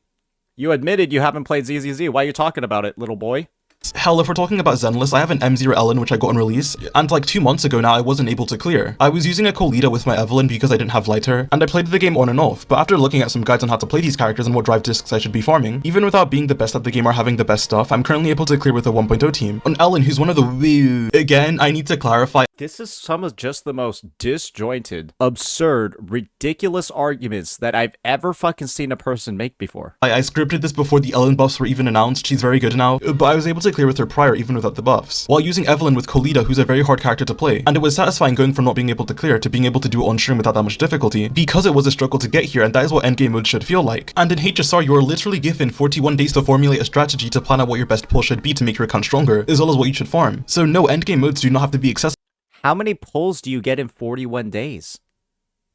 You admitted you haven't played ZZZ. Why are you talking about it, little boy? Hell, if we're talking about Zenless, I have an M0 Ellen which I got on release, and like 2 months ago now I wasn't able to clear. I was using a Colita with my Evelyn because I didn't have lighter, and I played the game on and off, but after looking at some guides on how to play these characters and what drive discs I should be farming, even without being the best at the game or having the best stuff, I'm currently able to clear with a 1.0 team. On Ellen, who's one of the again, I need to clarify. This is some of just the most disjointed, absurd, ridiculous arguments that I've ever fucking seen a person make before. I scripted this before the Ellen buffs were even announced. She's very good now, but I was able to clear with her prior even without the buffs, while using Evelyn with Colita, who's a very hard character to play, and it was satisfying going from not being able to clear to being able to do it on stream without that much difficulty, because it was a struggle to get here, and that is what endgame mode should feel like. And in HSR, you are literally given 41 days to formulate a strategy to plan out what your best pull should be to make your account stronger, as well as what you should farm. So no, endgame modes do not have to be accessible. How many pulls do you get in 41 days?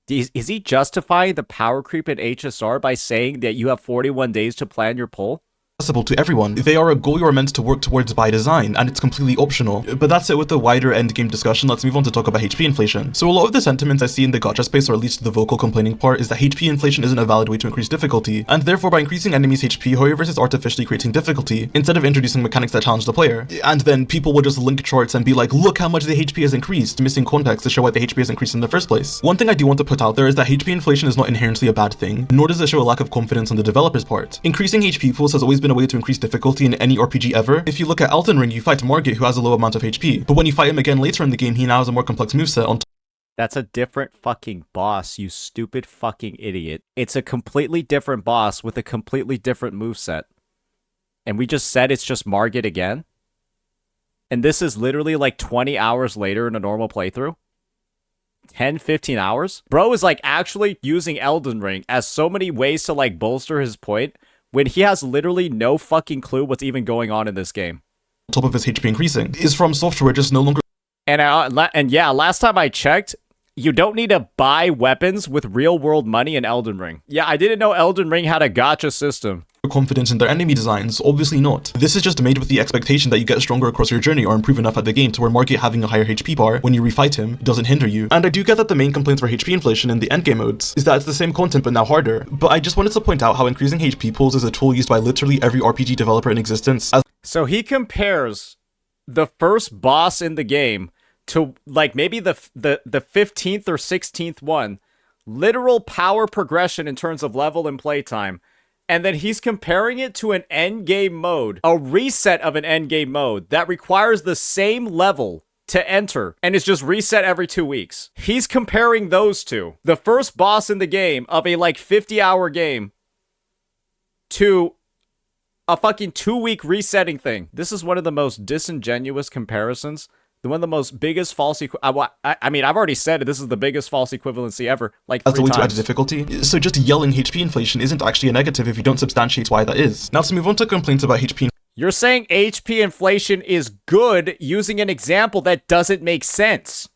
Is he justifying the power creep in HSR by saying that you have 41 days to plan your pull? To everyone. They are a goal you are meant to work towards by design, and it's completely optional. But that's it with the wider endgame discussion. Let's move on to talk about HP inflation. So a lot of the sentiments I see in the gacha space, or at least the vocal complaining part, is that HP inflation isn't a valid way to increase difficulty, and therefore by increasing enemies' HP, Hoyoverse is artificially creating difficulty, instead of introducing mechanics that challenge the player. And then people will just link charts and be like, look how much the HP has increased, missing context to show why the HP has increased in the first place. One thing I do want to put out there is that HP inflation is not inherently a bad thing, nor does it show a lack of confidence on the developer's part. Increasing HP pools has always been a way to increase difficulty in any RPG ever. If you look at Elden Ring, you fight Margit, who has a low amount of HP, but when you fight him again later in the game, he now has a more complex moveset on top. That's a different fucking boss, you stupid fucking idiot. It's a completely different boss with a completely different moveset. And we just said it's just Margit again? And this is literally like 20 hours later in a normal playthrough? 10, 15 hours? Bro is like actually using Elden Ring as so many ways to like bolster his point, when he has literally no fucking clue what's even going on in this game. Top of his HP increasing is from software just no longer. And yeah, last time I checked, you don't need to buy weapons with real world money in Elden Ring. Yeah, I didn't know Elden Ring had a gacha system. Confidence in their enemy designs, obviously not. This is just made with the expectation that you get stronger across your journey or improve enough at the game to where Margit having a higher HP bar when you refight him doesn't hinder you. And I do get that the main complaints for HP inflation in the endgame modes is that it's the same content but now harder, but I just wanted to point out how increasing HP pools is a tool used by literally every RPG developer in existence. So he compares the first boss in the game to like maybe the 15th or 16th one, literal power progression in terms of level and playtime. And then he's comparing it to an endgame mode, a reset of an endgame mode that requires the same level to enter and is just reset every 2 weeks. He's comparing those two. The first boss in the game of a like 50-hour game to a fucking 2-week resetting thing. This is one of the most disingenuous comparisons. One of the most biggest false I mean, I've already said it, this is the biggest false equivalency ever, like 3 times. That's the way to add difficulty. So just yelling HP inflation isn't actually a negative if you don't substantiate why that is. Now to move on to complaints about HP. You're saying HP inflation is good using an example that doesn't make sense,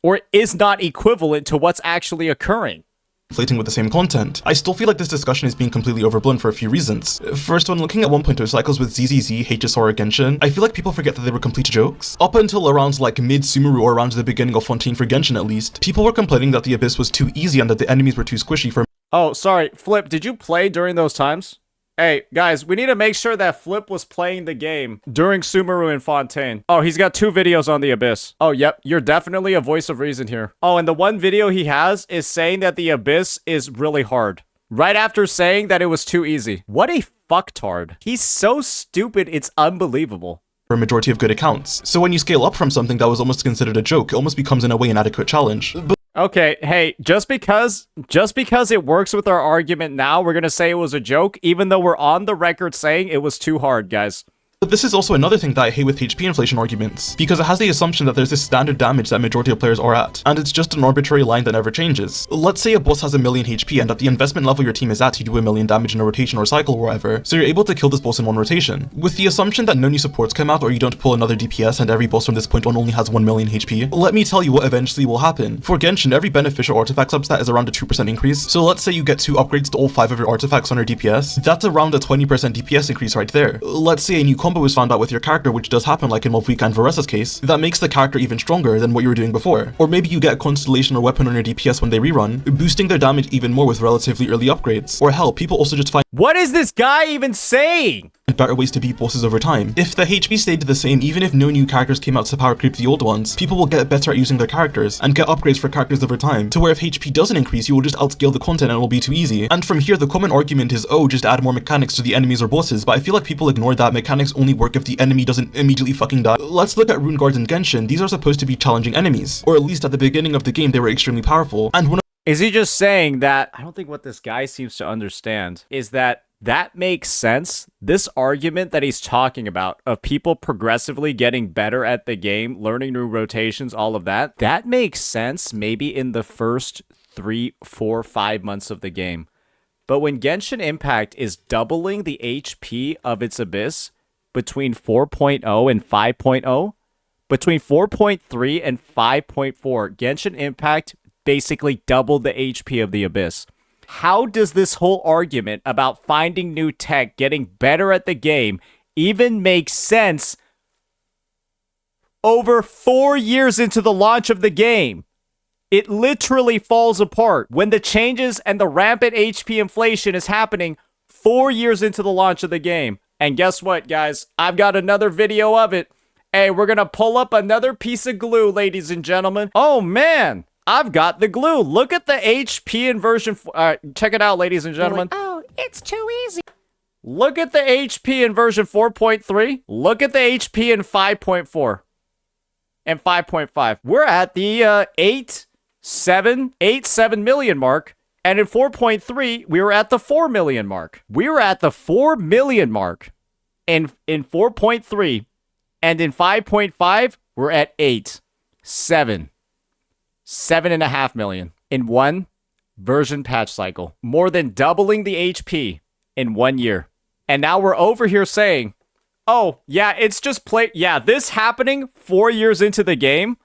or is not equivalent to what's actually occurring. Inflating with the same content. I still feel like this discussion is being completely overblown for a few reasons. First, when looking at 1.0 cycles with ZZZ, HSR, or Genshin, I feel like people forget that they were complete jokes. Up until around like mid-Sumeru or around the beginning of Fontaine for Genshin at least, people were complaining that the Abyss was too easy and that the enemies were too squishy for Oh, sorry. Flip, did you play during those times? Hey, guys, we need to make sure that Flip was playing the game during Sumeru and Fontaine. Oh, he's got 2 videos on the Abyss. Oh, yep, you're definitely a voice of reason here. Oh, and the one video he has is saying that the Abyss is really hard. Right after saying that it was too easy. What a fucktard. He's so stupid, it's unbelievable. For a majority of good accounts. So when you scale up from something that was almost considered a joke, it almost becomes in a way an adequate challenge. Okay, hey, just because it works with our argument now, we're gonna say it was a joke, even though we're on the record saying it was too hard, guys. But this is also another thing that I hate with HP inflation arguments, because it has the assumption that there's this standard damage that majority of players are at, and it's just an arbitrary line that never changes. Let's say a boss has 1,000,000 HP, and at the investment level your team is at, you do 1,000,000 damage in a rotation or cycle or whatever, so you're able to kill this boss in one rotation. With the assumption that no new supports come out or you don't pull another DPS and every boss from this point on only has 1,000,000 HP, let me tell you what eventually will happen. For Genshin, every beneficial artifact substat is around a 2% increase, so let's say you get 2 upgrades to all 5 of your artifacts on your DPS, that's around a 20% DPS increase right there. Let's say a new combo is found out with your character, which does happen like in Malvika and Varessa's case, that makes the character even stronger than what you were doing before. Or maybe you get a constellation or weapon on your DPS when they rerun, boosting their damage even more with relatively early upgrades. Or hell, people also just find— What is this guy even saying? better ways to beat bosses over time. If the HP stayed the same, even if no new characters came out to power creep the old ones, people will get better at using their characters and get upgrades for characters over time, to where if HP doesn't increase, you will just outscale the content and it will be too easy. And from here, the common argument is, oh, just add more mechanics to the enemies or bosses, but I feel like people ignore that mechanics only work if the enemy doesn't immediately fucking die. Let's look at Rune Guards in Genshin. These are supposed to be challenging enemies, or at least at the beginning of the game they were extremely powerful, and one— Is he just saying that— I don't think what this guy seems to understand is that makes sense. This argument that he's talking about of people progressively getting better at the game, learning new rotations, all of that, that makes sense maybe in the first 3, 4, 5 months of the game. But when Genshin Impact is doubling the HP of its Abyss between 4.0 and 5.0, between 4.3 and 5.4, Genshin Impact basically doubled the HP of the Abyss. How does this whole argument about finding new tech, getting better at the game, even make sense over 4 years into the launch of the game? It literally falls apart when the changes and the rampant HP inflation is happening 4 years into the launch of the game. And guess what, guys? I've got another video of it. Hey, we're gonna pull up another piece of glue, ladies and gentlemen. Oh, man. I've got the glue. Look at the HP in version... check it out, ladies and gentlemen. Oh, it's too easy. Look at the HP in version 4.3. Look at the HP in 5.4. And 5.5. We're at the 8.7 million mark. And in 4.3, we were at the 4 million mark. We were at the 4 million mark in 4.3. And in 5.5, we're at 7.5 million in one version patch cycle, more than doubling the HP in 1 year. And now we're over here saying, oh, yeah, it's just this happening 4 years into the game.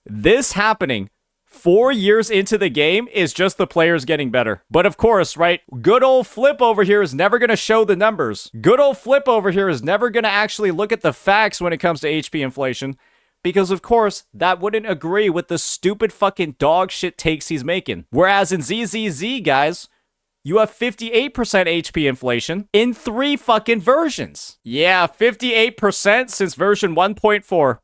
This happening 4 years into the game is just the players getting better. But of course, right, good old Flip over here is never going to show the numbers. Good old Flip over here is never going to actually look at the facts when it comes to HP inflation. Because, of course, that wouldn't agree with the stupid fucking dog shit takes he's making. Whereas in ZZZ, guys, you have 58% HP inflation in 3 fucking versions. Yeah, 58% since version 1.4.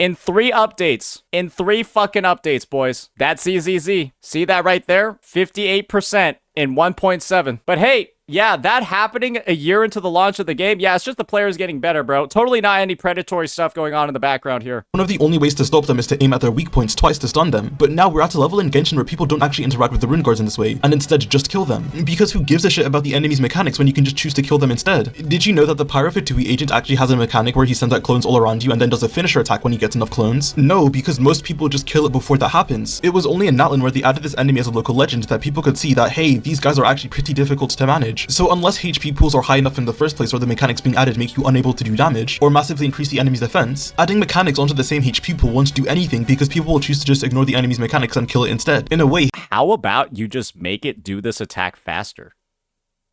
In 3 updates. In 3 fucking updates, boys. That's ZZZ. See that right there? 58% in 1.7. But hey, yeah, that happening a year into the launch of the game, yeah, it's just the players getting better, bro. Totally not any predatory stuff going on in the background here. One of the only ways to stop them is to aim at their weak points twice to stun them. But now we're at a level in Genshin where people don't actually interact with the rune guards in this way, and instead just kill them. Because who gives a shit about the enemy's mechanics when you can just choose to kill them instead? Did you know that the Pyrofatui agent actually has a mechanic where he sends out clones all around you and then does a finisher attack when he gets enough clones? No, because most people just kill it before that happens. It was only in Natlan where they added this enemy as a local legend that people could see that, hey, these guys are actually pretty difficult to manage. So unless HP pools are high enough in the first place or the mechanics being added make you unable to do damage, or massively increase the enemy's defense, adding mechanics onto the same HP pool won't do anything because people will choose to just ignore the enemy's mechanics and kill it instead. In a way, how about you just make it do this attack faster?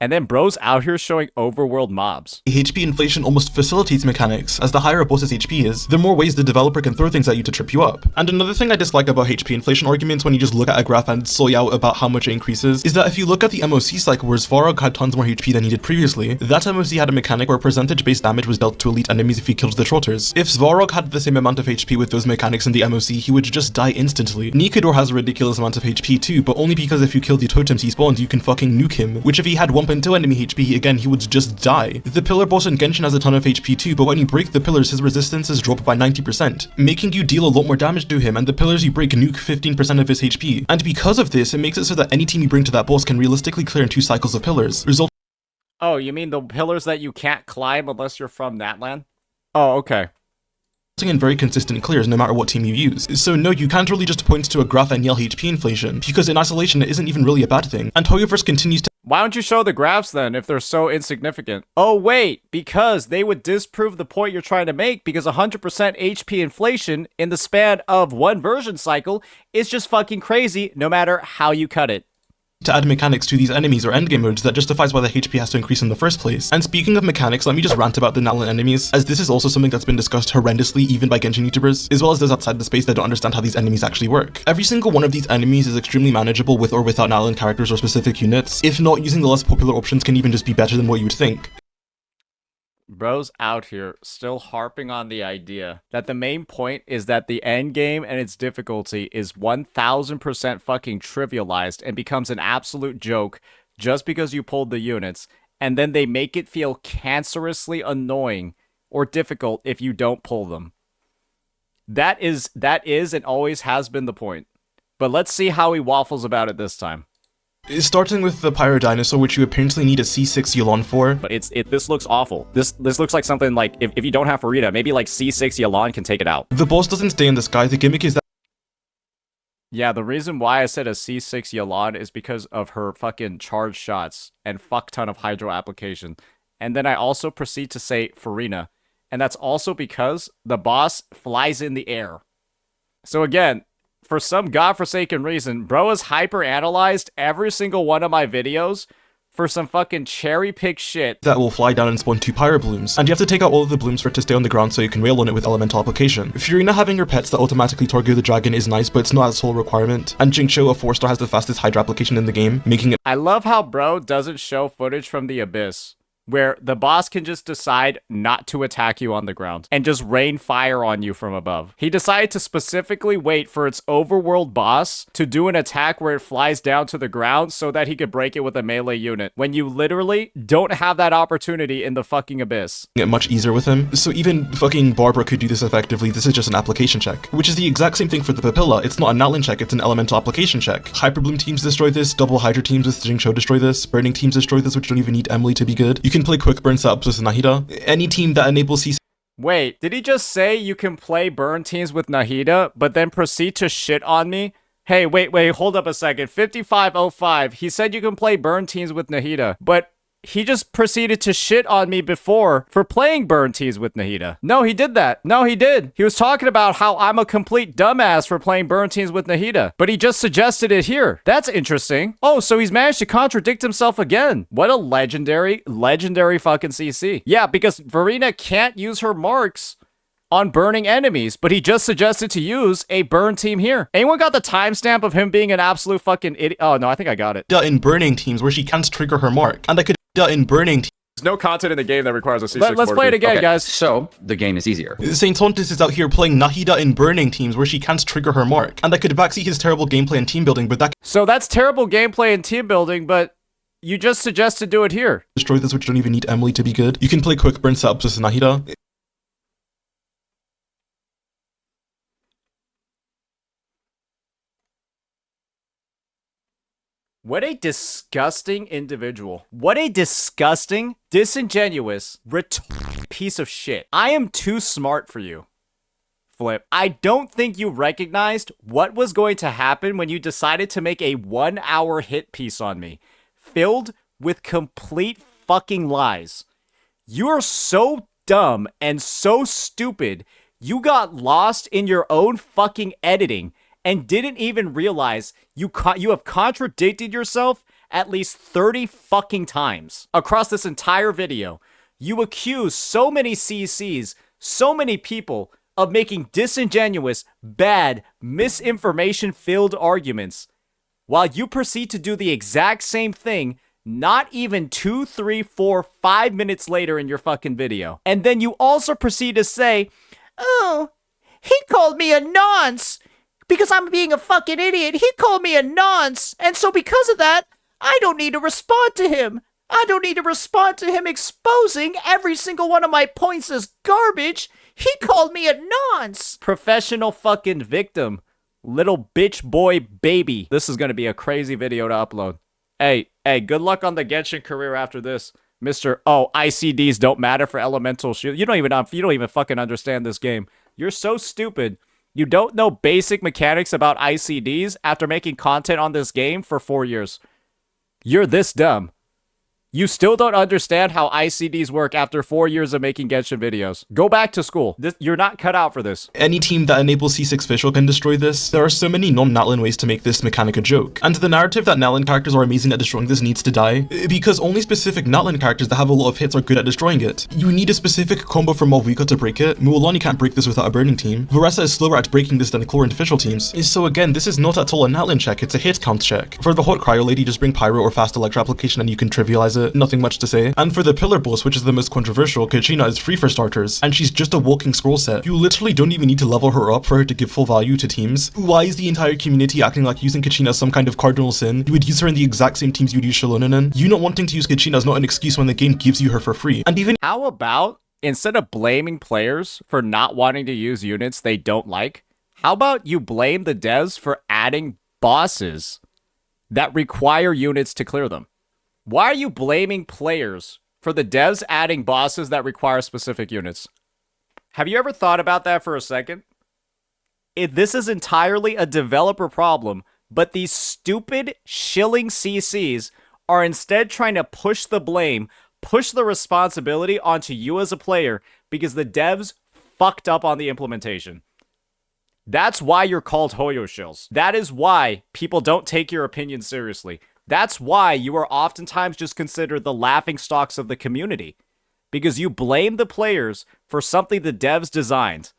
And then bro's out here showing overworld mobs. HP inflation almost facilitates mechanics, as the higher a boss's HP is, the more ways the developer can throw things at you to trip you up. And another thing I dislike about HP inflation arguments when you just look at a graph and soy out about how much it increases, is that if you look at the MOC cycle where Svarog had tons more HP than he did previously, that MOC had a mechanic where percentage-based damage was dealt to elite enemies if he killed the Trotters. If Svarog had the same amount of HP with those mechanics in the MOC, he would just die instantly. Nikador has a ridiculous amount of HP too, but only because if you kill the totems he spawned, you can fucking nuke him, which if he had 1.2 enemy HP, again, he would just die. The pillar boss in Genshin has a ton of HP too, but when you break the pillars, his resistances drop by 90%, making you deal a lot more damage to him, and the pillars you break nuke 15% of his HP. And because of this, it makes it so that any team you bring to that boss can realistically clear in 2 cycles of pillars, resulting Oh, you mean the pillars that you can't climb unless you're from that land? Oh, okay. in very consistent clears no matter what team you use. So no, you can't really just point to a graph and yell HP inflation, because in isolation it isn't even really a bad thing, and Hoyoverse continues to— Why don't you show the graphs then, if they're so insignificant? Oh wait, because they would disprove the point you're trying to make, because 100% HP inflation in the span of one version cycle is just fucking crazy, no matter how you cut it. To add mechanics to these enemies or endgame modes that justifies why the HP has to increase in the first place. And speaking of mechanics, let me just rant about the Natlan enemies, as this is also something that's been discussed horrendously even by Genshin YouTubers, as well as those outside the space that don't understand how these enemies actually work. Every single one of these enemies is extremely manageable with or without Natlan characters or specific units. If not, using the less popular options can even just be better than what you would think. Bro's out here still harping on the idea that the main point is that the end game and its difficulty is 1000% fucking trivialized and becomes an absolute joke just because you pulled the units, and then they make it feel cancerously annoying or difficult if you don't pull them. That is and always has been the point. But let's see how he waffles about it this time. Starting with the Pyro Dinosaur, which you apparently need a C6 Yulon for. But this looks awful. This looks like something like, if you don't have Farida, maybe like C6 Yulon can take it out. The boss doesn't stay in the sky, the gimmick is that— Yeah, the reason why I said a C6 Yulon is because of her fucking charged shots and fuck ton of hydro application. And then I also proceed to say Farina, and that's also because the boss flies in the air. So again, for some godforsaken reason, bro has hyper-analyzed every single one of my videos for some fucking cherry-picked shit that will fly down and spawn 2 Pyro Blooms, and you have to take out all of the blooms for it to stay on the ground so you can rail on it with elemental application. Furina having her pets that automatically Torgu the dragon is nice, but it's not a sole requirement, and Jingcho, a 4-star, has the fastest hydro application in the game, making it— I love how bro doesn't show footage from the Abyss, where the boss can just decide not to attack you on the ground and just rain fire on you from above. He decided to specifically wait for its overworld boss to do an attack where it flies down to the ground so that he could break it with a melee unit, when you literally don't have that opportunity in the fucking Abyss. Much easier with him. So even fucking Barbara could do this effectively. This is just an application check, which is the exact same thing for the Papilla. It's not a Natlan check, it's an elemental application check. Hyperbloom teams destroy this, double Hydra teams with Jingcho destroy this, burning teams destroy this, which don't even need Emily to be good. You can play quick burn setups with Nahida. Any team that enables C— Wait, did he just say you can play burn teams with Nahida, but then proceed to shit on me? Hey, wait, hold up a second. 5505, he said you can play burn teams with Nahida, but he just proceeded to shit on me before for playing burn teams with Nahida. No, he did that. No, he did. He was talking about how I'm a complete dumbass for playing burn teams with Nahida, but he just suggested it here. That's interesting. Oh, so he's managed to contradict himself again. What a legendary fucking CC. Yeah, because Verena can't use her marks on burning enemies, but he just suggested to use a burn team here. Anyone got the timestamp of him being an absolute fucking idiot? Oh, no, I think I got it. In burning teams where she can't trigger her mark, and I could in burning teams. There's no content in the game that requires a C6. Let's play it again, guys. So, the game is easier. Saint Tontis is out here playing Nahida in burning teams where she can't trigger her mark, and I could backseat his terrible gameplay and team building, but that— So that's terrible gameplay and team building, but you just suggest to do it here. Destroy this, which don't even need Emily to be good. You can play quick burn setups with Nahida. What a disgusting individual. What a disgusting, disingenuous, retarded piece of shit. I am too smart for you, Flip. I don't think you recognized what was going to happen when you decided to make a 1-hour hit piece on me, filled with complete fucking lies. You are so dumb and so stupid, you got lost in your own fucking editing and didn't even realize you have contradicted yourself at least 30 fucking times across this entire video. You accuse so many CCs, so many people of making disingenuous, bad, misinformation-filled arguments, while you proceed to do the exact same thing not even 2, 3, 4, 5 minutes later in your fucking video. And then you also proceed to say, oh, he called me a nonce because I'm being a fucking idiot. He called me a nonce. And so because of that, I don't need to respond to him. I don't need to respond to him exposing every single one of my points as garbage. He called me a nonce. Professional fucking victim. Little bitch boy baby. This is going to be a crazy video to upload. Hey, good luck on the Genshin career after this. Mr. Oh, ICDs don't matter for elemental shield. You don't even fucking understand this game. You're so stupid. You don't know basic mechanics about ICDs after making content on this game for 4 years. You're this dumb. You still don't understand how ICDs work after 4 years of making Genshin videos. Go back to school. You're not cut out for this. Any team that enables C6 Fischl can destroy this. There are so many non-Natlin ways to make this mechanic a joke. And the narrative that Natlin characters are amazing at destroying this needs to die, because only specific Natlin characters that have a lot of hits are good at destroying it. You need a specific combo from Malvika to break it. Mualani can't break this without a burning team. Varessa is slower at breaking this than Chlor and Fischl teams. So again, this is not at all a Natlin check, it's a hit count check. For the Hot Cryo Lady, just bring Pyro or Fast Electro application and you can trivialize it. Nothing much to say. And for the pillar boss, which is the most controversial, Kachina is free for starters, and she's just a walking scroll set. You literally don't even need to level her up for her to give full value to teams. Why is the entire community acting like using Kachina as some kind of cardinal sin? You would use her in the exact same teams you'd use Shilonen in. You not wanting to use Kachina is not an excuse when the game gives you her for free. And even how about, instead of blaming players for not wanting to use units they don't like, how about you blame the devs for adding bosses that require units to clear them? Why are you blaming players for the devs adding bosses that require specific units? Have you ever thought about that for a second? This is entirely a developer problem, but these stupid shilling CCs are instead trying to push the blame, push the responsibility onto you as a player because the devs fucked up on the implementation. That's why you're called Hoyoshills. That is why people don't take your opinion seriously. That's why you are oftentimes just considered the laughingstocks of the community. Because you blame the players for something the devs designed.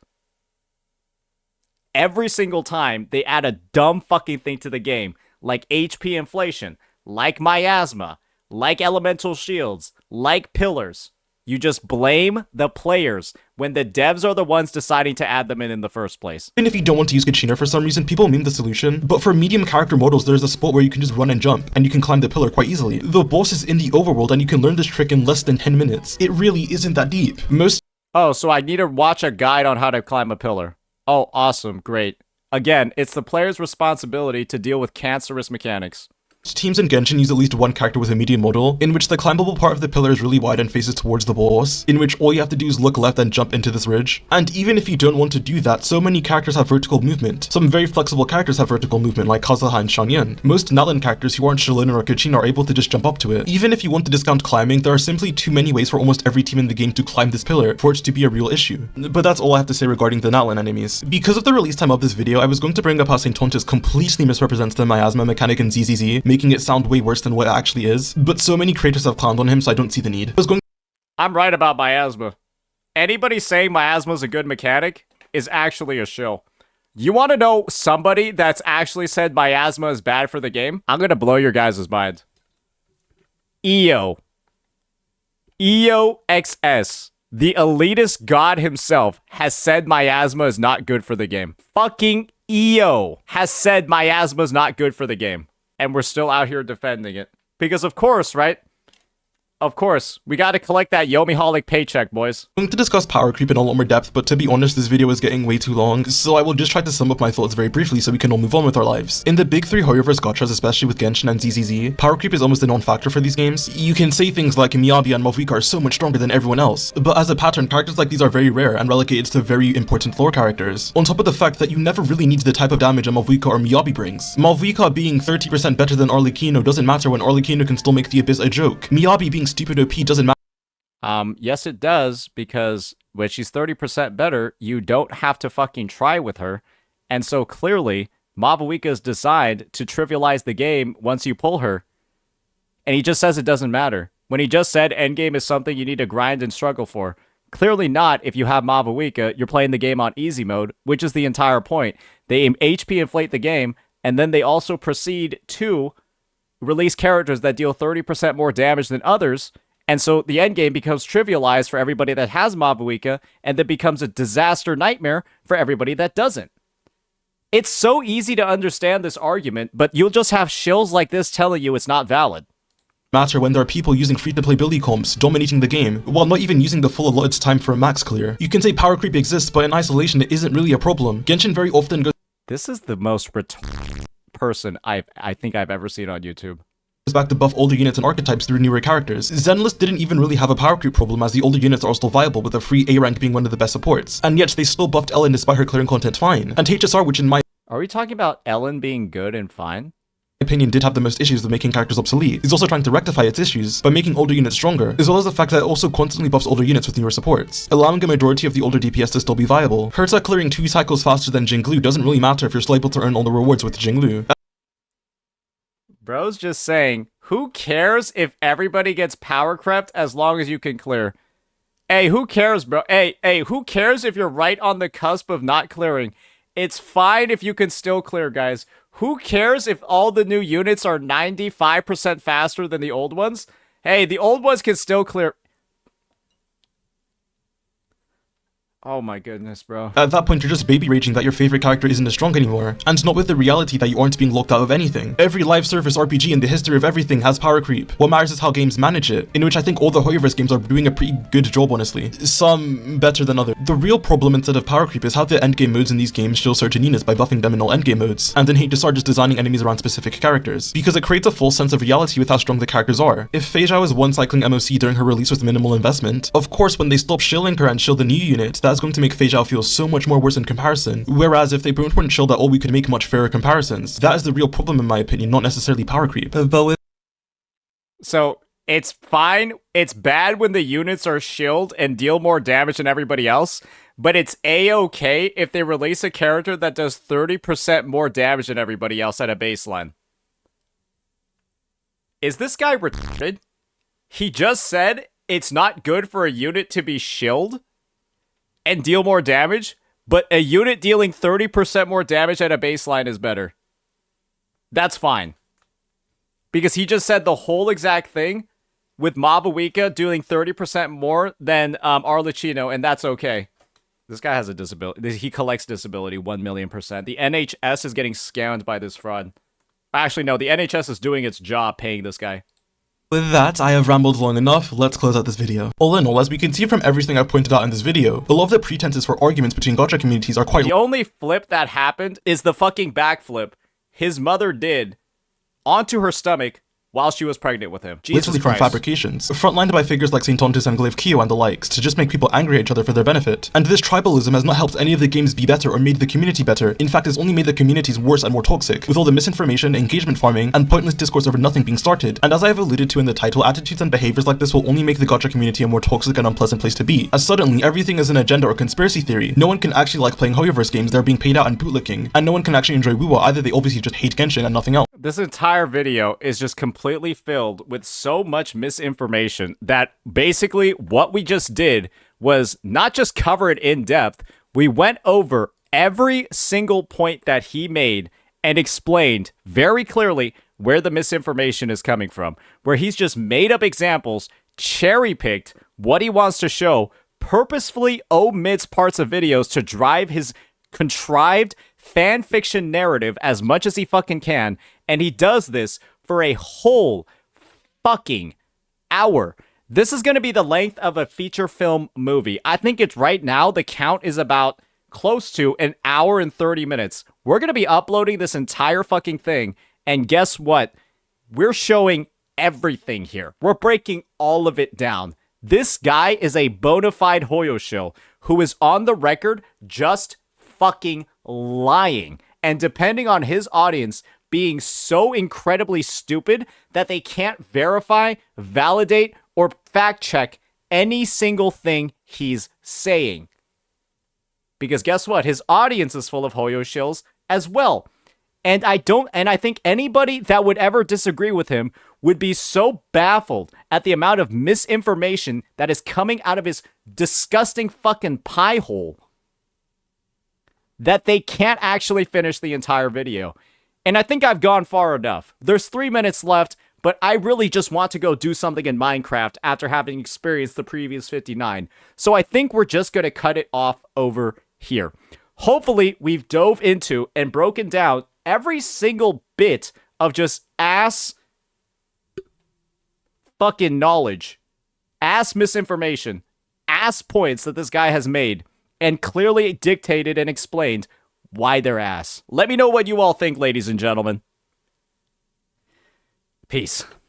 Every single time they add a dumb fucking thing to the game, like HP inflation, like miasma, like elemental shields, like pillars. You just blame the players when the devs are the ones deciding to add them in the first place. Even if you don't want to use Kachina for some reason, people meme the solution, but for medium character models, there's a spot where you can just run and jump, and you can climb the pillar quite easily. The boss is in the overworld, and you can learn this trick in less than 10 minutes. It really isn't that deep. Oh, so I need to watch a guide on how to climb a pillar. Oh, awesome, great. Again, it's the player's responsibility to deal with cancerous mechanics. Teams in Genshin use at least one character with a medium model, in which the climbable part of the pillar is really wide and faces towards the boss, in which all you have to do is look left and jump into this ridge. And even if you don't want to do that, so many characters have vertical movement. Some very flexible characters have vertical movement, like Kazuha and Shanyan. Most Natlin characters who aren't Shilonen or Kachina are able to just jump up to it. Even if you want to discount climbing, there are simply too many ways for almost every team in the game to climb this pillar for it to be a real issue. But that's all I have to say regarding the Natlin enemies. Because of the release time of this video, I was going to bring up how St. Tontus completely misrepresents the miasma mechanic in ZZZ, making it sound way worse than what it actually is, but so many creators have clowned on him, so I don't see the need. I'm right about miasma. Anybody saying miasma is a good mechanic is actually a shill. You want to know somebody that's actually said miasma is bad for the game? I'm gonna blow your guys' mind. EO. EO XS. The elitist god himself has said miasma is not good for the game. Fucking EO has said miasma is not good for the game. And we're still out here defending it. Because of course, right? Of course, we gotta collect that Yomiholic paycheck, boys. I'm going to discuss Powercreep in a lot more depth, but to be honest, this video is getting way too long, so I will just try to sum up my thoughts very briefly so we can all move on with our lives. In the big three Hoyoverse gachas, especially with Genshin and ZZZ, Powercreep is almost a non-factor for these games. You can say things like Miyabi and Malvika are so much stronger than everyone else, but as a pattern, characters like these are very rare and relegated to very important lore characters. On top of the fact that you never really need the type of damage a Malvika or Miyabi brings. Malvika being 30% better than Arlecchino doesn't matter when Arlecchino can still make the Abyss a joke. Miyabi being stupid OP doesn't matter. Yes it does, because when she's 30% better, you don't have to fucking try with her. And so clearly, Mavuika is designed to trivialize the game once you pull her. And he just says it doesn't matter. When he just said Endgame is something you need to grind and struggle for. Clearly not if you have Mavuika, you're playing the game on easy mode, which is the entire point. They HP inflate the game, and then they also proceed to release characters that deal 30% more damage than others, and so the endgame becomes trivialized for everybody that has Mavuika, and then becomes a disaster nightmare for everybody that doesn't. It's so easy to understand this argument, but you'll just have shills like this telling you it's not valid. Matter when there are people using free-to-play ability comps dominating the game, while not even using the full allotted time for a max clear. You can say power creep exists, but in isolation it isn't really a problem. Genshin very often goes This is the most person I think I've ever seen on YouTube. Back to buff older units and archetypes through newer characters. Zenless didn't even really have a power creep problem, as the older units are still viable, with a free A rank being one of the best supports. And yet they still buffed Ellen despite her clearing content fine. And HSR, which in my Are we talking about Ellen being good and fine? opinion did have the most issues with making characters obsolete, is also trying to rectify its issues by making older units stronger, as well as the fact that it also constantly buffs older units with newer supports, allowing a majority of the older DPS to still be viable. Herta clearing 2 cycles faster than Jinglu doesn't really matter if you're still able to earn all the rewards with Jinglu. Bro's just saying, who cares if everybody gets power crept as long as you can clear? Hey, who cares, bro? Hey, who cares if you're right on the cusp of not clearing? It's fine if you can still clear, guys. Who cares if all the new units are 95% faster than the old ones? Hey, the old ones can still clear. Oh my goodness, bro. At that point, you're just baby raging that your favorite character isn't as strong anymore, and not with the reality that you aren't being locked out of anything. Every live service RPG in the history of everything has power creep. What matters is how games manage it, in which I think all the Hoyoverse games are doing a pretty good job, honestly. Some better than others. The real problem instead of power creep is how the endgame modes in these games shield certain units by buffing them in all endgame modes, and then HSR just designing enemies around specific characters, because it creates a false sense of reality with how strong the characters are. If Fei Zhao is one cycling MOC during her release with minimal investment, of course when they stop shilling her and shield the new unit, that's going to make Fei Zhao feel so much more worse in comparison, whereas if they weren't chilled at all, we could make much fairer comparisons. That is the real problem in my opinion, not necessarily power creep. So, it's fine, it's bad when the units are shilled and deal more damage than everybody else, but it's a-okay if they release a character that does 30% more damage than everybody else at a baseline. Is this guy retarded? He just said it's not good for a unit to be shilled and deal more damage, but a unit dealing 30% more damage at a baseline is better. That's fine. Because he just said the whole exact thing with Mavuika doing 30% more than Arlecchino, and that's okay. This guy has a disability. He collects disability 1,000,000%. The NHS is getting scammed by this fraud. Actually, no, the NHS is doing its job paying this guy. With that, I have rambled long enough, let's close out this video. All in all, as we can see from everything I've pointed out in this video, a lot of the pretenses for arguments between gacha communities are quite— The only flip that happened is the fucking backflip his mother did onto her stomach while she was pregnant with him. Jesus literally from Christ. fabrications, frontlined by figures like St. Tontus and Glaive Kyo and the likes, to just make people angry at each other for their benefit. And this tribalism has not helped any of the games be better or made the community better. In fact, it's only made the communities worse and more toxic, with all the misinformation, engagement farming, and pointless discourse over nothing being started. And as I have alluded to in the title, attitudes and behaviors like this will only make the gacha community a more toxic and unpleasant place to be, as suddenly everything is an agenda or conspiracy theory. No one can actually like playing Hoyoverse games, they're being paid out and bootlicking, and no one can actually enjoy Wuwa, either they obviously just hate Genshin and nothing else. This entire video is just completely filled with so much misinformation that basically what we just did was not just cover it in depth, we went over every single point that he made and explained very clearly where the misinformation is coming from, where he's just made up examples, cherry-picked what he wants to show, purposefully omits parts of videos to drive his contrived fan fiction narrative as much as he fucking can, and he does this for a whole fucking hour. This is going to be the length of a feature film movie. I think it's right now, the count is about close to an hour and 30 minutes. We're going to be uploading this entire fucking thing, and guess what? We're showing everything here. We're breaking all of it down. This guy is a bona fide Hoyoshill who is on the record just fucking lying. And depending on his audience being so incredibly stupid that they can't verify, validate, or fact check any single thing he's saying. Because guess what? His audience is full of Hoyoshills as well. And I think anybody that would ever disagree with him would be so baffled at the amount of misinformation that is coming out of his disgusting fucking pie hole that they can't actually finish the entire video. And I think I've gone far enough. There's 3 minutes left, but I really just want to go do something in Minecraft after having experienced the previous 59. So I think we're just going to cut it off over here. Hopefully, we've dove into and broken down every single bit of just ass fucking knowledge, ass misinformation, ass points that this guy has made, and clearly dictated and explained why they're ass. Let me know what you all think, ladies and gentlemen. Peace.